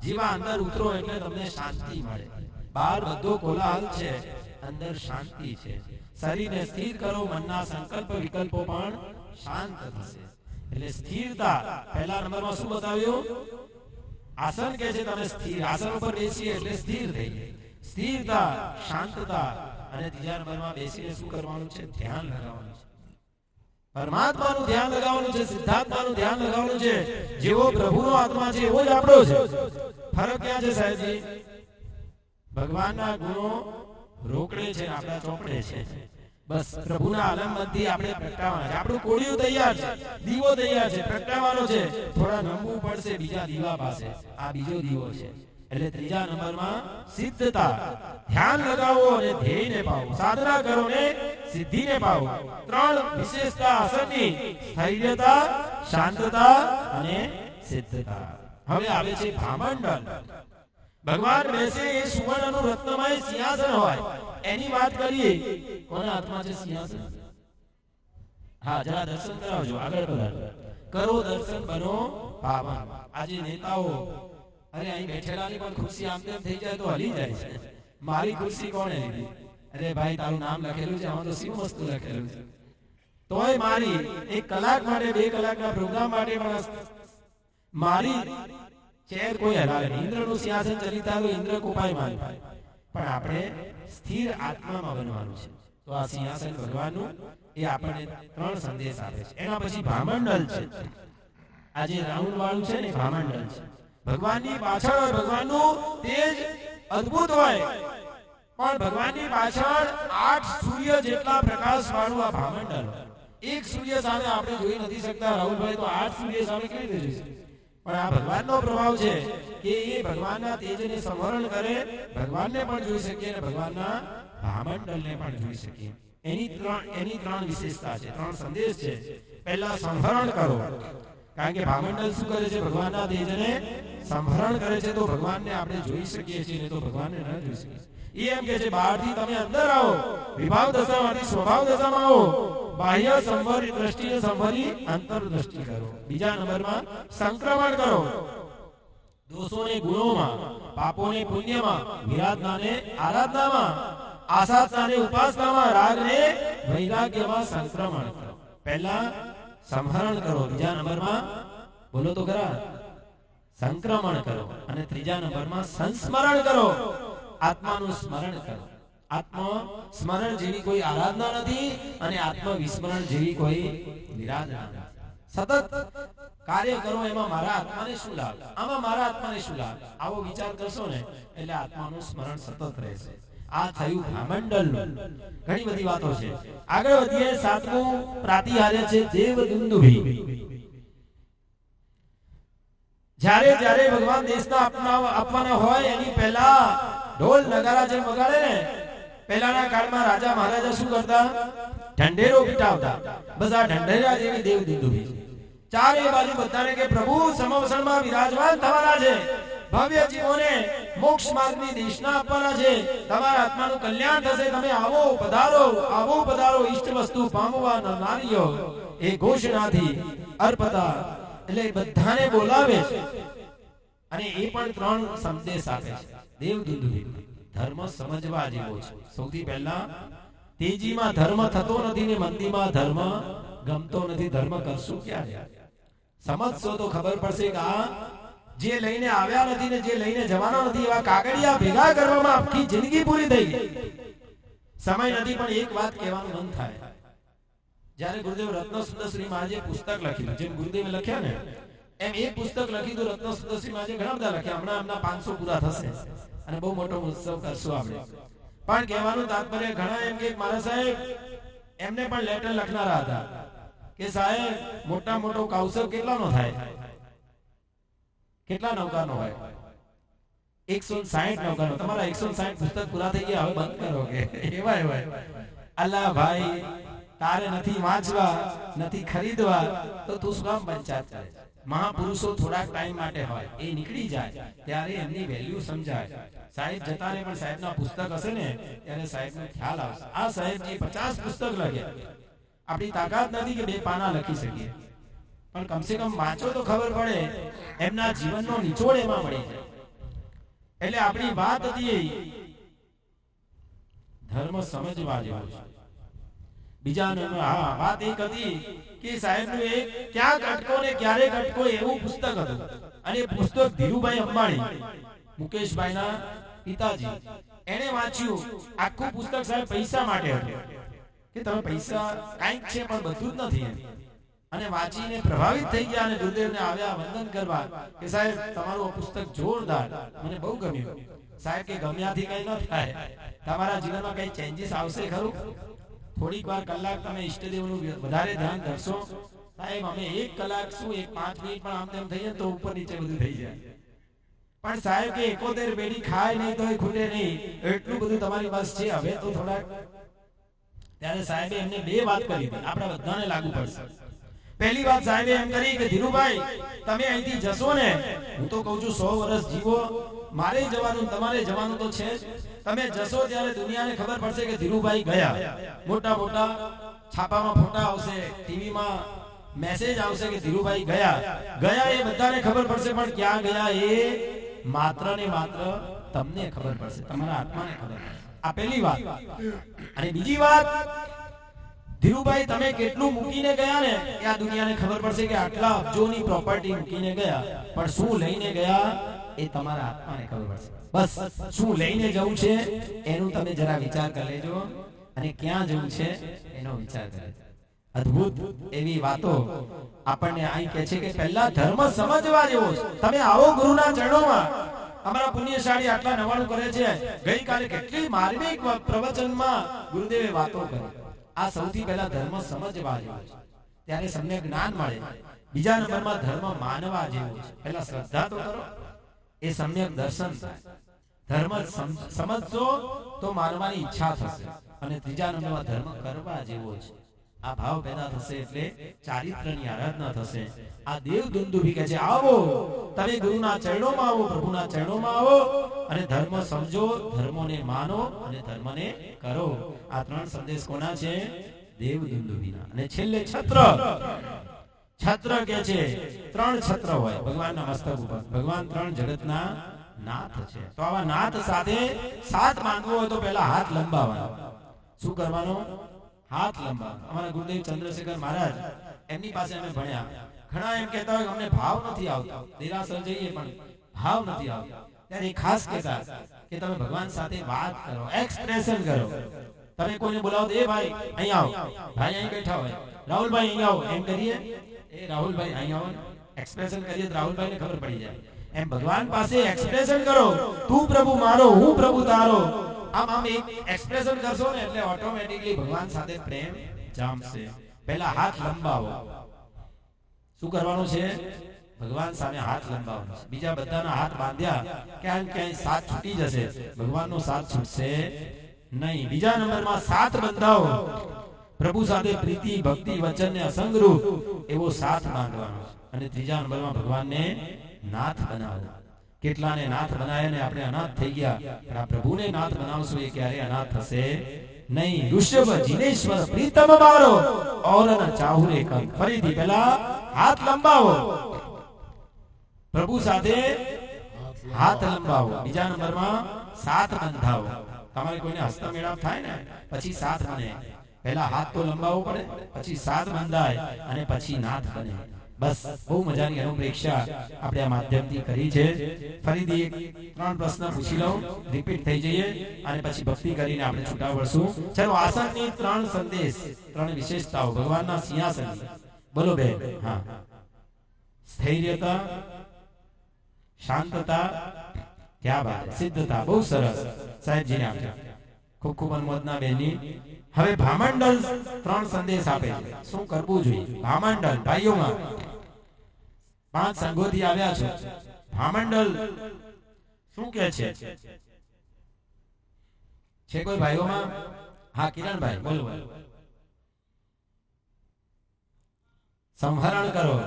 જેવા અંદર ઉતરો એટલે તમને શાંતિ મળે. બહાર બધો કોલાહલ છે, અંદર શાંતિ છે. શરીરને સ્થિર કરો, મનના સંકલ્પ વિકલ્પો પણ શાંત થશે. એટલે સ્થિરતા. પહેલા નંબરમાં શું બતાવ્યું? આસન કે છે તમે સ્થિર, આસન ઉપર બેસીએ એટલે સ્થિર થઈ. સ્થિરતા, શાંતતા. અને ત્રીજા નંબરમાં બેસીને શું કરવાનું છે? ધ્યાન લગાવવાનું છે. પરમાત્માનું ધ્યાન લગાવવાનું છે, સિદ્ધાત્માનું ધ્યાન લગાવવાનું છે. જેવો પ્રભુનો આત્મા છે એવો જ આપણો છે. ફરક ક્યાં છે સાહેબજી? ભગવાનના ગુણો રોકડે છે, આપણા ચોપડે છે. બસ પ્રભુના આલમથી આપણે પ્રગટાવવાના છે. આપણું કોળિયું તૈયાર છે, દીવો તૈયાર છે, પ્રગટાવવાનો છે. થોડા નમવું પડશે બીજા દીવા પાસે. આ બીજો દીવો છે. એટલે ત્રીજા નંબરમાં સિદ્ધતા. ધ્યાન લગાવો અને ધ્યેયને પાવો. સાધના કરો ને સિદ્ધિને પાવો. ત્રણ વિશેષતા આસનની: સ્થૈર્યતા, શાંતતા અને સિદ્ધતા. હવે આવે છે ભામંડળ. ભગવાન બેસે એ સુવર્ણનું રત્નમય સિંહાસન હોય એની વાત કરીએ. કોના હાથમાં છે સિંહાસન? હા, જરા દર્શન કરાવજો. આગળ પધારો. કરો દર્શન, બનો પાવન. આજે નેતાઓ અરે અહીં બેઠેલાની પણ ખુરશી આમ તેમ થઈ જાય તો હલી જાય છે. મારી ખુરશી કોણે લીધી? અરે ભાઈ, તારું નામ લખેલું છે, આમાં તો શિવ વસ્તુ લખેલું છે. તોય મારી 1 કલાક માટે, 2 કલાકના પ્રોગ્રામ માટે પણ મારી ચેર કોઈ હલાવે નહીં. ઇન્દ્રનું સિંહાસન ચલિતા તો ઇન્દ્ર કોપાયમાન થાય. પણ આપણે સ્થિર આત્મામાં બનવાનું છે. તો આ સિંહાસન ભગવાનનું એ આપણને 3 સંદેશ આપે છે. એના પછી ભામંડળ છે. આ જે રાઉન્ડ વાળું છે ને ભામંડળ છે. ભગવાનની પાછળ ભગવાનનું તેજ અદ્ભુત હોય, પણ ભગવાનની પાછળ 8 સૂર્ય જેટલા પ્રકાશ વાળું આ ભામંડળ. એક સૂર્ય સામે આપણે જોઈ નથી શકતા રાહુલભાઈ, તો 8 સૂર્ય સામે કેવી રીતે જોઈશું? પણ આ ભગવાનનો પ્રભાવ છે કે એ ભગવાનના તેજને સ્મરણ કરે, ભગવાનને પણ જોઈ શકીએ અને ભગવાનના ભામંડળને પણ જોઈ શકીએ. એની 3 વિશેષતા છે, 3 સંદેશ છે. પહેલા સંહરણ કરો. કારણ કે ભામંડળ શું કરે છે? ભગવાનના તેજને સંહરણ કરે છે. તો ભગવાનને આપણે જોઈ શકીએ છીએ, નહીં તો ભગવાનને ન જોઈ શકીએ. એ એમ કે છે બહારથી તમે અંદર આવો, વિભાવ દશામાંથી સ્વભાવ દશામાં આવો. બાહ્ય સંવરી દ્રષ્ટિને સંવરી અંતર દ્રષ્ટિ કરો. બીજા નંબરમાં સંક્રમણ કરો. દોષોને ગુણોમાં, પાપોને પુણ્યમાં, વિરાધનાને આરાધનામાં, આસાધનાને ઉપાસનામાં, રાગને વૈરાગ્યમાં સંક્રમણ કરો. પહેલા સંહરણ કરો. બીજા નંબરમાં બોલો તો ખરા સંક્રમણ કરો. અને ત્રીજા નંબરમાં સંસ્મરણ કરો. આત્માનું સ્મરણ કરો. આત્મ સ્મરણ જેવી કોઈ આરાધના નથી અને આત્મ વિસ્મરણ જેવી કોઈ વિરાધના નથી. સતત કાર્ય કરો. એમાં મારા આત્માને શું લાભ, આમાં મારા આત્માને શું લાભ, આવો વિચાર કરશો ને એટલે આત્માનું સ્મરણ સતત રહેશે. આ થયું ભામંડળનું. ઘણી બધી વાતો છે. આગળ વધીએ. 7મું પ્રાતિહાર્ય છે દેવદુંદુભી. જ્યારે ભગવાન દેશના આપવાના હોય એની પહેલા ઢોલ નગારા જે વગાડે ને, પહેલાના કાળમાં રાજા મહારાજા શું કરતા? ઢંઢેરો પીટાવતા. બસ આ ઢંઢેરા જેવી દેવદુંદુભી. ચારે બાજુ બધાને કે પ્રભુ સમવસણમાં વિરાજમાન થવાના છે, ભવ્ય જીવોને મોક્ષ માર્ગની દેશના આપવાના છે, તમારા આત્માનું કલ્યાણ થશે, તમે આવો પધારો, આવો પધારો, ઈષ્ટ વસ્તુ પામવા નારીઓ એ ઘોષણાથી અર્પતા. એટલે બધાને બોલાવે છે અને એ પણ 3 સંદેશ આપે છે. દેવદુંદુભી. ધર્મ સમજવા જેવો છે. સૌથી પહેલા તેજીમાં ધર્મ થતો નથી ને મંદીમાં ધર્મ ગમતો નથી. ધર્મ કરશું ક્યારે? સમજશો તો ખબર પડશે કે આ જે લઈને આવ્યા નથી ને જે લઈને જવાના નથી એવા કાગળિયા ભેગા કરવામાં આખી જિંદગી પૂરી થઈ ગઈ. સમય નથી પણ એક વાત કહેવાનું મન થાય. જ્યારે ગુરુદેવ રત્નસુંદર શ્રી મહારાજે પુસ્તક લખ્યું, જેમ ગુરુદેવે લખ્યા ને એમ એક પુસ્તક લખ્યું તો રત્નસુંદર શ્રી મહારાજે ઘણા બધા લખ્યા. હમણાં એમના 500 પૂરા થશે અને બહુ મોટો ઉત્સવ કરશું આપણે. પણ કહેવાનું તાત્પર્ય ઘણા એમ કે મારા સાહેબ એમને પણ લેટર લખનારા હતા કે સાહેબ મોટા મોટો કાઉસર કેટલાનો થાય, કેટલા નૌકાનો હોય? 160 નૌકાનો. તમારા 160 પુસ્તક પૂરા થઈ ગયા, હવે બંધ કરો કે એવા એવા. અલ્લાહ ભાઈ, તારે નથી વાંચવા, નથી ખરીદવા તો તું શું કામ પંચાયત કરે? મહાપુરુષો થોડાક ટાઈમ માટે હોય, એ નીકળી જાય ત્યારે એમની વેલ્યુ સમજાય. સાહેબ જતા રહે પણ સાહેબના પુસ્તક હશે ને ત્યારે સાહેબનો ખ્યાલ આવશે. આ સાહેબજી 50 પુસ્તક લખ્યા. આપણી તાકાત નથી કે 2 પાના લખી શકીએ, પણ કમસે કમ વાંચો તો ખબર પડે, એમના જીવનનો નિચોડ એમાં મળી જાય. એટલે આપણી વાત હતી ધર્મ સમજવા જેવો છે. બીજા વાત એક હતી કે સાહેબનું એક ક્યાં અટકો ને ક્યારે અટકો એવું પુસ્તક હતું. અને એ પુસ્તક ધીરુભાઈ અંબાણી, મુકેશભાઈના પિતાજી, એને વાંચ્યું. આખું પુસ્તક સાહેબ પૈસા માટે હતું કે તમે પૈસા કાંઈક છે પણ બધું જ નથી એમ. અને વાંચીને પ્રભાવિત થઈ ગયા અને ગુરુદેવને આવ્યા વંદન કરવા કે સાહેબ તમારું પુસ્તક જોરદાર, મને બહુ ગમ્યું. સાહેબ કે ગમ્યાથી કઈ ન થાય, તમારા જીવનમાં કઈ ચેન્જીસ આવશે ખરું? થોડીક વાર કલાક તમે ઈષ્ટદેવનું વધારે ધ્યાન ધરશો. સાહેબ અમે 1 કલાક શું 5 મિનિટ પણ આમ તેમ થઈ જાય તો ઉપર નીચે બધું થઈ જાય. પણ સાહેબ કે 71 બેડી ખાય નહીં તો ખૂટે નહીં, એટલું બધું તમારી પાસે છે. હવે તો થોડાક ત્યારે સાહેબે એમને 2 વાત કરી હતી, આપણા બધાને લાગુ પડશે. પહેલી વાત સાહેબે એમ કરી કે ધીરુભાઈ તમે અહીંથી જશો ને, હું તો કહું છું 100 વર્ષ જીવો, મારે જવાનું તમારે જવાનું તો છે જ. તમે જશો ત્યારે દુનિયાને ખબર પડશે કે ધીરુભાઈ ગયા. મોટા મોટા છાપામાં ફોટા આવશે, ટીવીમાં મેસેજ આવશે કે ધીરુભાઈ ગયા. ગયા એ બધાને ખબર પડશે, પણ ક્યાં ગયા એ માત્ર ને માત્ર તમને ખબર પડશે, તમારા આત્માને ખબર પડશે. આ પહેલી વાત. અને બીજી વાત, ધીરુભાઈ તમે કેટલું મૂકીને ગયા ને એ આ દુનિયાને ખબર પડશે કે આટલા અબજોની પ્રોપર્ટી મૂકીને ગયા, પણ શું લઈને ગયા એ તમારા આત્માને ખબર પડશે. બસ શું લઈને જવું છે એનું તમે જરા વિચાર કરી લેજો, અને ક્યાં જવું છે એનો વિચાર કરી લેજો. અદ્ભુત એવી વાતો આપણને અહીં કહે છે કે પહેલા ધર્મ સમજવા જેવો છે. તમે આવો ગુરુના ચરણોમાં. અમારા પુણ્યશાળી આટલા નવાણું કરે છે. ગઈકાલે કેટલી માર્મિક પ્રવચનમાં ગુરુદેવે વાતો કરી. આ સૌથી પહેલા ધર્મ સમજવા જેવો છે, ત્યારે સમ્યક જ્ઞાન મળે. બીજા નંબરમાં ધર્મ માનવા જેવો છે. પહેલા શ્રદ્ધા તો કરો, એ સમ્યક દર્શન થાય. ધર્મ સમજશો તો માનવાની ઈચ્છા થશે. અને ત્રીજા નંબરમાં ધર્મ કરવા જેવો છે. આ ભાવ પેદા થશે એટલે ચારિત્રની આરાધના થશે. આ દેવ દુંદુભી કહે છે આવો તમે ગુરુના ચરણોમાં આવો, પ્રભુના ચરણોમાં આવો અને ધર્મ સમજો, ધર્મોને માનો અને ધર્મને કરો. આ 3 સંદેશ કોના છે? દેવ દુંદુભીના. અને છેલ્લે છત્ર. છત્ર કે છે 3 છત્ર હોય ભગવાનના મસ્તક ઉપર. ભગવાન 3 જગતના નાથ છે. તો આવા નાથ સાથે સાથ માંગવો હોય તો પહેલા હાથ લંબાવવાનો. શું કરવાનો? હાથ લંબાવવાનો. અમારા ગુરુદેવ ચંદ્રશેખર મહારાજ, એમની પાસે અમે ભણ્યા. ઘણા એમ કહેતા હોય કે અમને ભાવ નથી આવતો, દેરાસર જઈએ પણ ભાવ નથી આવતો. ત્યારે ખાસ કહેતા કે તમે ભગવાન સાથે વાત કરો, એક્સપ્રેશન કરો. તમે કોઈને બોલાવો તો એ ભાઈ અહીં આવો, ભાઈ અહીં બેઠા હોય, રાહુલભાઈ અહીં આવો, એમ કરીએ એ રાહુલભાઈ અહીં આવો, એક્સપ્રેશન કરીએ તો રાહુલભાઈને ખબર પડી જાય. એમ ભગવાન પાસે એક્સપ્રેશન કરો, તું પ્રભુ મારો, હું પ્રભુ તારો. આમ એક એક્સપ્રેશન કરશો ને એટલે ઓટોમેટિકલી ભગવાન સાથે પ્રેમ જામશે. પહેલા હાથ લંબાવો. શું કરવાનું છે? ભગવાન સામે હાથ લંબાવવાનો છે. બીજા બધાના હાથ બાંધ્યા ક્યાંય સાથ છૂટી જશે, ભગવાનનો સાથ છૂટશે નહીં. બીજા નંબરમાં સાથ બંધાવો. પ્રભુ સાથે પ્રીતિ, ભક્તિ, વચન ને અસંગરૂપ એવો સાથ બાંધવાનો છે. અને ત્રીજા નંબરમાં ભગવાનને નાથ બનાવો. કેટલાને નાથ બનાવ્યા ને આપણે અનાથ થઈ ગયા, પણ આ પ્રભુને નાથ બનાવશું એ ક્યારે અનાથ થશે નહીં. ઋષભ જીનેશ્વર પ્રીતમ મારો ઓર ન ચાહુરે કંક. ફરીથી પહેલા હાથ લંબાવો, પ્રભુ સાથે હાથ લંબાવો. બીજા નંબરમાં સાથ બંધાવો. તમારે કોઈને હસ્તમેળાપ થાય ને પછી સાથ બને. પહેલા હાથ તો લંબાવવો પડે, પછી સાથ બંધાય અને પછી નાથ બને. બસ બહુ મજાની અનુપ્રેક્ષા આપણે આ માધ્યમથી કરી છે. ફરીથી એક 3 પ્રશ્ન પૂછી લઉં, રિપીટ થઈ જઈએ અને પછી ભક્તિ કરીને આપણે છૂટા પડશું. ચલો, આસનની 3 સંદેશ, 3 વિશેષતાઓ ભગવાનના સિંહાસનની. બોલો બે. હા, સ્થૈર્યતા, શાંતતા, ક્યાં વાત, સિદ્ધતા. બહુ સરસ સાહેબજીને આપજો. ખૂબ ખૂબ અનુમોદના બેનની. હવે ભામંડલ 3 સંદેશ આપે છે, શું કરવું જોઈએ. ભામંડલ ભાઈઓમાં 5 સંઘોથી આવ્યા છો. ભામંડલ શું કહે છે કોઈ ભાઈઓમાં? હા, કિરણભાઈ બોલો. સંહરણ કરો.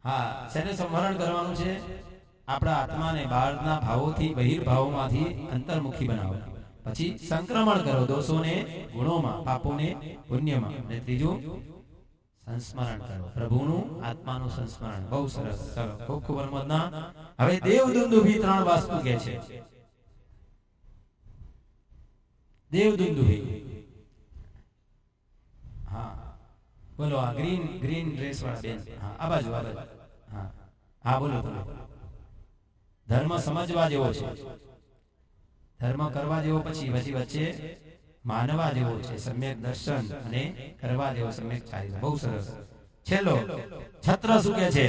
હા, શેને સંહરણ કરવાનું છે? આપણા આત્માને બહારના ભાવોથી, બહિર્ભાવોમાંથી અંતર્મુખી બનાવો. પછી સંક્રમણ કરો દોષોને ગુણોમાં, પાપોને પુણ્યમાં. અને ત્રીજું સંસ્મરણ કરો, પ્રભુનું આત્માનું સંસ્મરણ. બહુ સરસ. ચલો, ખૂબ ખૂબ અનુમોદના. હવે દેવદુંદુભી 3 વાસ્તુ કહે છે. દેવદુંદુભી. હા બોલો. આ ગ્રીન ડ્રેસ વાળા બેન. હા, આ બાજુ. હા હા, બોલો તમે. ધર્મ સમજવા જેવો છે, ધર્મ કરવા જેવો, પછી વચ્ચે માનવા જેવો છે, સમ્યક દર્શન અને કરવા જેવો સમ્યક ચારિત્ર. બહુ સરસ. છેલ્લો છત્ર શું કહે છે?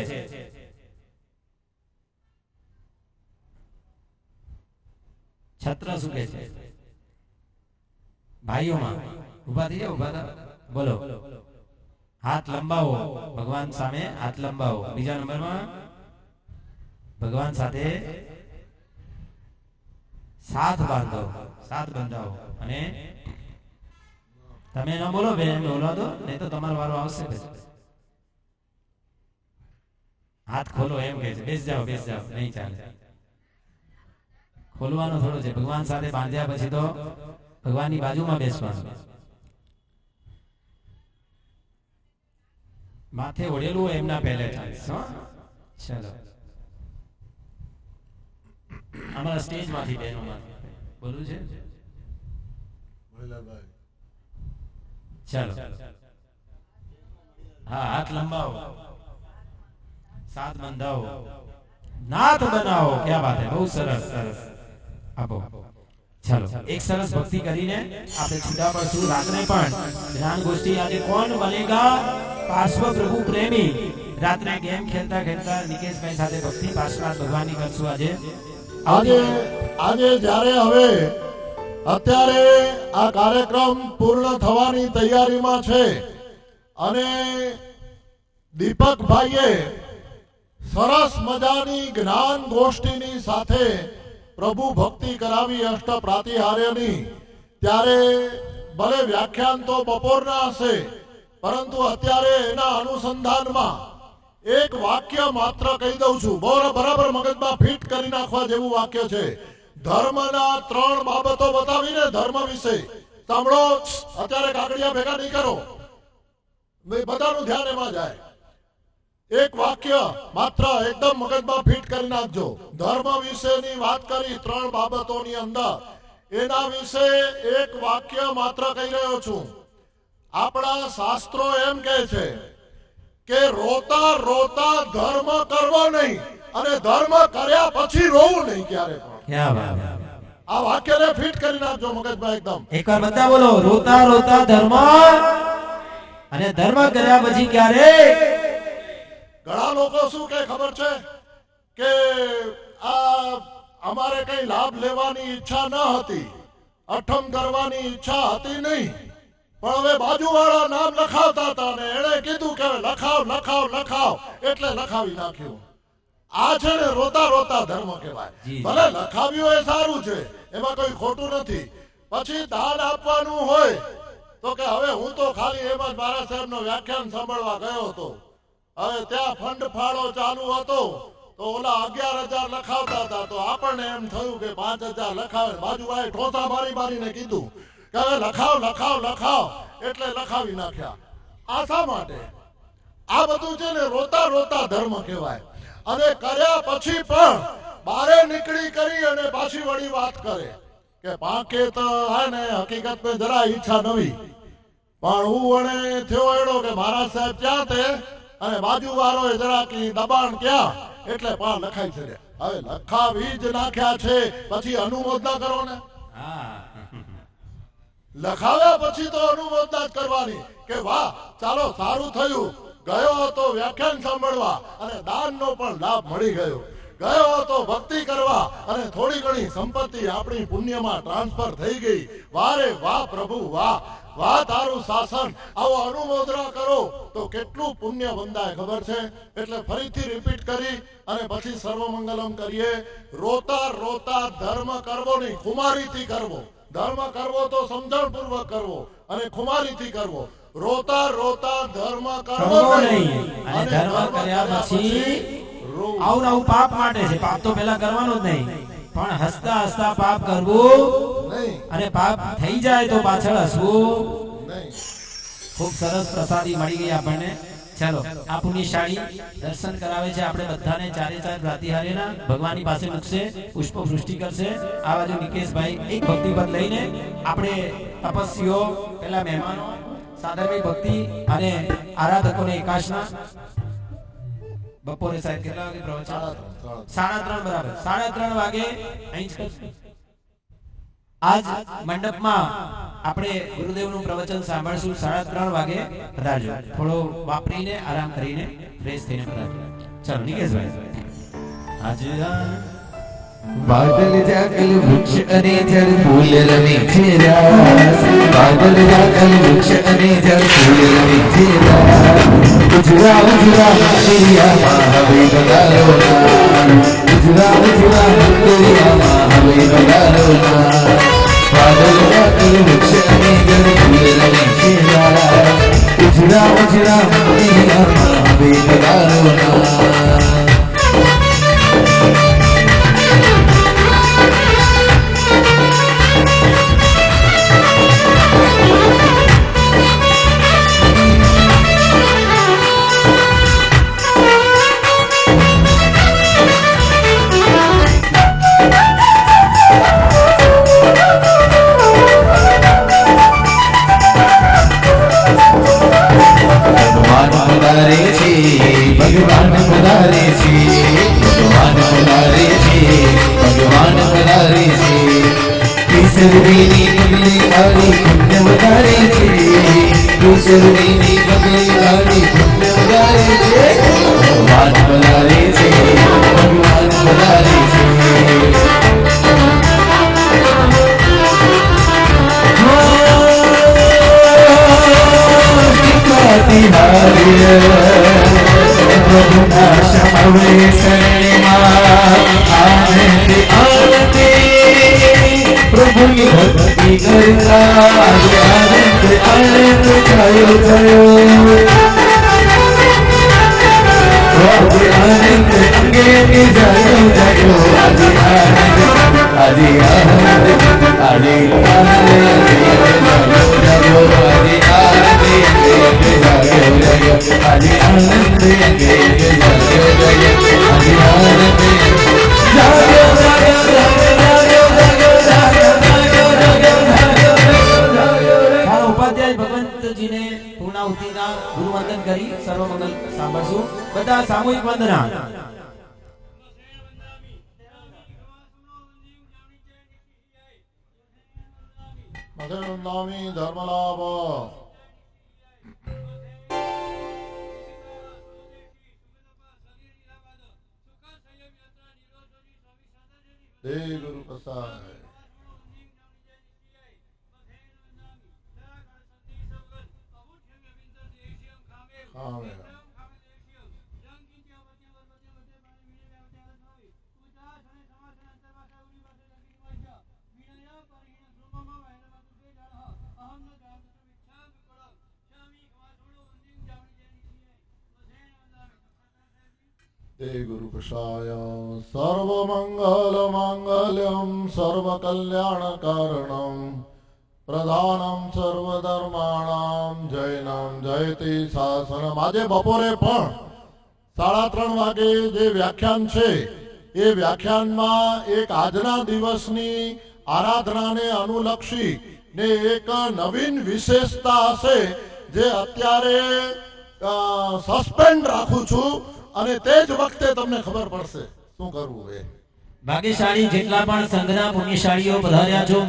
છત્ર શું કહે છે ભાઈઓમાં? ઉભા થઈ જાઓ, ઉભા થા. બોલો. હાથ લંબાવો, ભગવાન સામે હાથ લંબાવો. બીજા નંબરમાં ભગવાન સાથે સાથ બાંધો, સાથ બંધાવો. અને તમે ન બોલો બેન, બોલવા દો, નહીં તો તમારો વારો આવશે. હાથ ખોલો એમ કહે છે. બેસ જાઓ, નહીં ચાલે. ખોલવાનો થોડો છે. ભગવાન સાથે બાંધ્યા પછી તો ભગવાનની બાજુમાં બેસવાનું. માથે ઓઢેલું હોય એમના પહેલે ચાલીસ. ચલો, અમારા સ્ટેજ માંથી બહેનો બોલું છે. ચાલો, હા, હાથ લંબાવો, સાથ બંધાવો, નાથ બનાવો. ક્યાં વાત હે, બહુ સરસ. આપો. ચાલો, એક સરસ ભક્તિ કરીને આપણે છૂટા પડશું. રાત્રે પણ જ્ઞાન ગોષ્ઠી. આજે કોણ બનેગા પાર્શ્વ પ્રભુ પ્રેમી. રાત્રે ગેમ ખેલતા નિકેશભાઈ સાથે ભક્તિ પાર્શ્વનાથ ભગવાનની કરશું. આજે જ્યારે હવે અત્યારે આ કાર્યક્રમ પૂર્ણ થવાની તૈયારીમાં છે અને દીપકભાઈએ સરસ મજાની જ્ઞાન ગોષ્ઠીની સાથે પ્રભુ ભક્તિ કરાવી અષ્ટ પ્રાતિહાર્યની. ત્યારે ભલે વ્યાખ્યાન તો બપોરના હશે, પરંતુ અત્યારે એના અનુસંધાનમાં એક વાક્ય માત્ર કહી દઉં છું. બરાબર મગજમાં ફિટ કરી નાખવા જેવું વાક્ય છે. ધર્મના 3 બાબતો બતાવીને ધર્મ વિશે સાંભળો. અત્યારે કાકડિયા ભેગા નહીં કરો, બધાનું ધ્યાન એમાં જાય. એક વાક્ય માત્ર એકદમ મગજમાં ફિટ કરી નાખજો. ધર્મ વિશેની વાત કરી 3 બાબતોની અંદર, એના વિશે એક વાક્ય માત્ર કહી રહ્યો છું. આપણા શાસ્ત્રો એમ કહે છે કે રોતા રોતા ધર્મ કરવો નહીં અને ધર્મ કર્યા પછી રોવું નહીં ક્યારે પણ. ક્યાં વાત. આ વાક્યને ફિટ કરી નાખજો મગજમાં એકદમ. એકવાર બધા બોલો. રોતા રોતા ધર્મ અને ધર્મ કર્યા પછી ક્યારે. ઘણા લોકો શું કે ખબર છે કે આ અમારે કઈ લાભ લેવાની ઈચ્છા ન હતી, અઠમ કરવાની ઈચ્છા હતી નહીં, પણ હવે બાજુવાળા નામ લખાવતા હતા ને એણે કીધું કે લખાવ એટલે લખાવી નાખ્યું. આ છે ને રોતા રોતા ધર્મ કહેવાય. ભલે લખાવ્યું એ સારું છે, એમાં કોઈ ખોટું નથી. પછી દાન આપવાનું હોય તો કે હવે હું તો ખાલી એમ જ મારા સાહેબનો વ્યાખ્યાન સાંભળવા ગયો હતો. હવે ત્યાં ફંડ ફાળો ચાલુ હતો તો ઓલા 11,000 લખાવતા હતા, તો આપણને એમ થયું કે 5,000 લખાવે. બાજુવાળાએ ઠોસા મારીને કીધું કે હવે લખાવ એટલે લખાવી નાખ્યા. આ શા માટે? આ બધું છે ને રોતા રોતા ધર્મ કહેવાય. અને કર્યા પછી પણ બારે નીકળી કરી અને પાછી વળી વાત કરે કે પાકે તો હે ને હકીકત में જરા ઈચ્છા નવી, પણ હું વણે થયો એડો કે મહારાજ સાહેબ ક્યાં તે અને બાજુવાળોએ જરાક દબાણ ક્યાં એટલે પણ લખાઈ છે. હવે લખાવી જ નાખ્યા છે પછી અનુમોદના કરો ને. હા લખાવ્યા પછી તો અનુમોદના જ કરવાની કે વાહ ચાલો સારું થયું, ગયો હતો વ્યાખ્યાન સાંભળવા અને દાનનો પણ લાભ મળી ગયો, ગયો હતો ભક્તિ કરવા અને થોડી ઘણી સંપત્તિ આપણી પુણ્યમાં ટ્રાન્સફર થઈ ગઈ. વારે વાહ પ્રભુ વાહ, વાહ તારું શાસન. આવો અનુમોદના કરો તો કેટલું પુણ્ય બંધાય ખબર છે. એટલે ફરીથી રિપીટ કરી અને પછી સર્વમંગલમ કરીએ. રોતા રોતા ધર્મ કરવો નહીં, ખુમારીથી કરવો. ધર્મ કરવો તો સમજણપૂર્વક કરવો અને ખુમારીથી કરવો. રોતા રોતા ધર્મ કરવો નહીં અને ધર્મ કર્યા પછી આવું આવું પાપ માટે છે. પાપ તો પેલા કરવાનું જ નહીં, પણ હસતા હસતા પાપ કરવું નહીં અને પાપ થઈ જાય તો પાછળ હસવું. નહીં. ખૂબ સરસ પ્રસાદી મળી ગઈ આપણને. ચાલો આ પુણ્યશાળી દર્શન કરાવે છે આપણે બધાને. ચારે ચાર પ્રાતિહાર્યના ભગવાનની પાસે મૂકશે, પુષ્પ વૃષ્ટિ કરશે. આ બાજુ નિકેશભાઈ એક ભક્તિપદ લઈને આપણે તપસ્વીઓ, પેલા મહેમાનો, સાદરભાઈ ભક્તિ અને આરાધકોને એકાશના. બપોરે સાહેબ કેટલા વાગે પ્રવચન? 3:30 બરાબર. 3:30 વાગે અહીં જ કરશું. આજ મંડપમાં આપણે ગુરુદેવનું પ્રવચન સાંભળશું. 3:30 વાગે પધારજો. થોડો વાપરીને આરામ કરીને ફ્રેશ થઈને પધારજો. ચાલો નિકેશભાઈ. આજે बादल जागल वृक्ष अने जल फूल रवे रास, बादल जागल वृक्ष अने जल फूल रवे रास, उजरा उजरा दरिया में हवे बगालो ना, उजरा उजरा दरिया में हवे बगालो ना, बादल जागल वृक्ष अने जल फूल रवे रास, उजरा उजरा दरिया में हवे बगालो ना. भगवान पधारे छे, भगवान पधारे छे, भगवान पधारे छे, केसरवीनी पगले आरी पुण्य वधारे छे, केसरवीनी पगले आरी पुण्य वधारे छे, भगवान पधारे छे, भगवान पधारे छे. प्रभुना शमवे शरणमा आनंद आनंदे, प्रभु की भक्ति करता आनंद आनंद जायो जायो, प्रभु आनंद अंगे जायो जायो, आदि आनंद आदि आनंद आदि आनंद जायो आदि आनंद जायो जायो, आदि आनंद जायो ઉપાધ્યાય ભગવંતજીને પૂર્ણાહુતિના ગુરુવંદન કરી સર્વમંગલ સાંભળશું. બધા સામૂહિક વંદના. નામી ધર્મલાભ. જય ગુરુ પ્રસાદ. जय गुरु प्रसाय. सर्वमंगल मांगल्यम सर्वकल्याणकारणम प्रधानम સર્વધર્માણામ જૈનમ જયતિ શાસનમ. આજે બપોરે પણ 3:30 વાગે જે વ્યાખ્યાન છે એ વ્યાખ્યાનમાં એક આજના દિવસની આરાધનાને અનુલક્ષી ને એક નવીન વિશેષતા હશે જે અત્યારે સસ્પેન્ડ રાખું છું અને તે જ વખતે તમને ખબર પડશે શું કરવું એ. ભાગ્યશાળી જેટલા પણ સંઘના પુણ્યશાળીઓ પધાર્યા છો,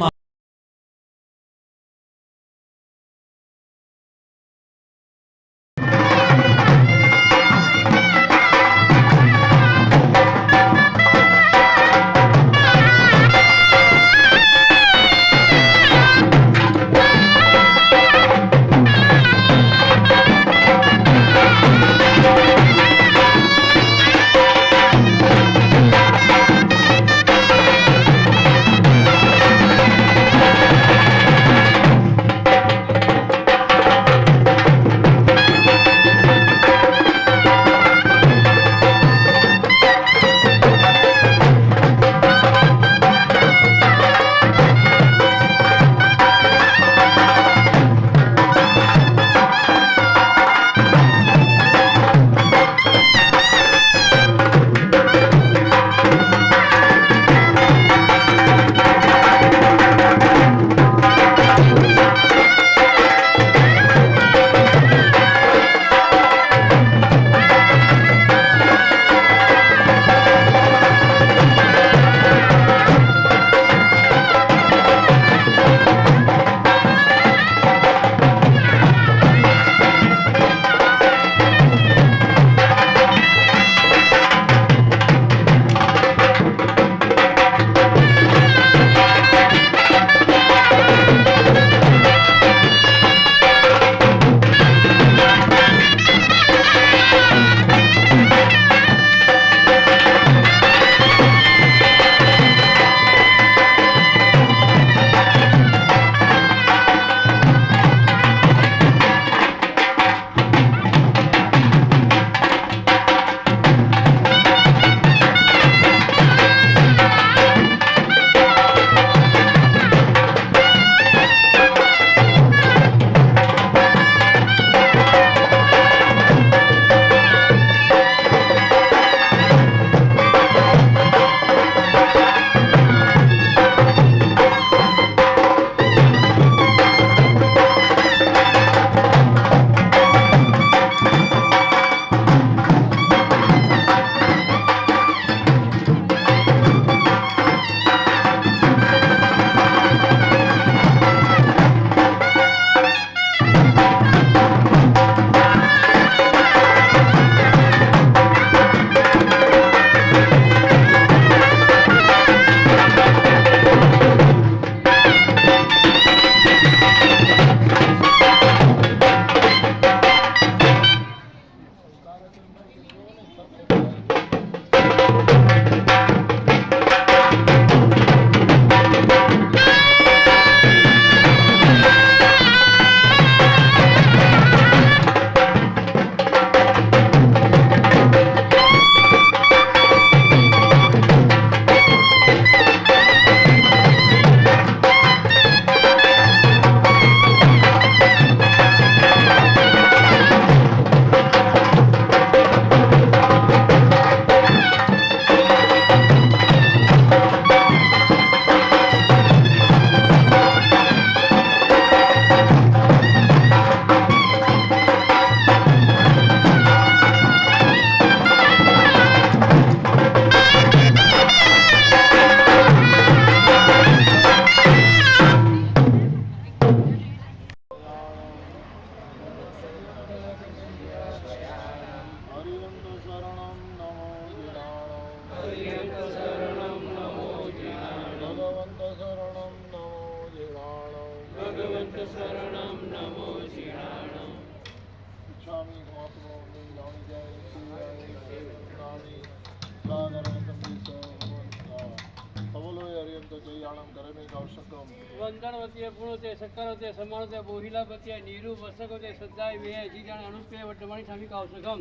वंदनवतीय पूर्णते सकरवते समानते बोहिलापत्य नीरु वसकवते सद्दाय वे जीजान अनुष्पे वर्तमानी सामी कौशकम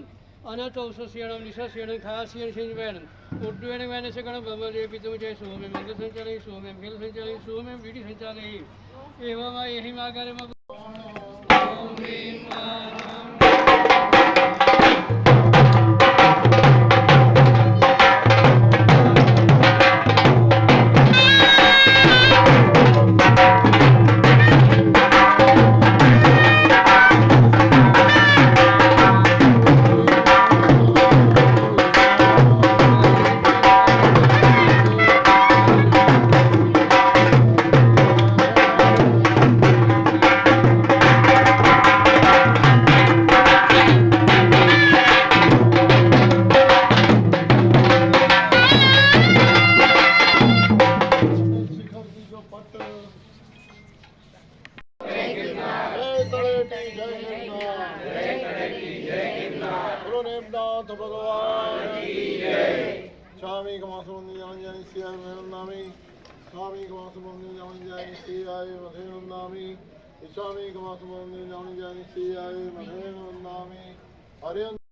अनत औषस्यणम निशस्यणम खास्यन शिंजवेन उड्डवेन वेन सकण ब्रह्मदेव पितुमचे सोमे मंगल संचालय सोमे खेल संचालय सोमे विधि संचालय एवं यही मागारे मग ओम ह्रीं તળેટી જય હેમનાથ બોલો નેમનાથ ભગવાન સ્વામી કમાસુમંદી જાણી સિયાય મહેનનામી સ્વામી કમાસુમંદી જાણી જાય સિયાય મહેનનામી સ્વામી કમાસુમંદી જાણી જાય સિયાય મહેનનામી હરે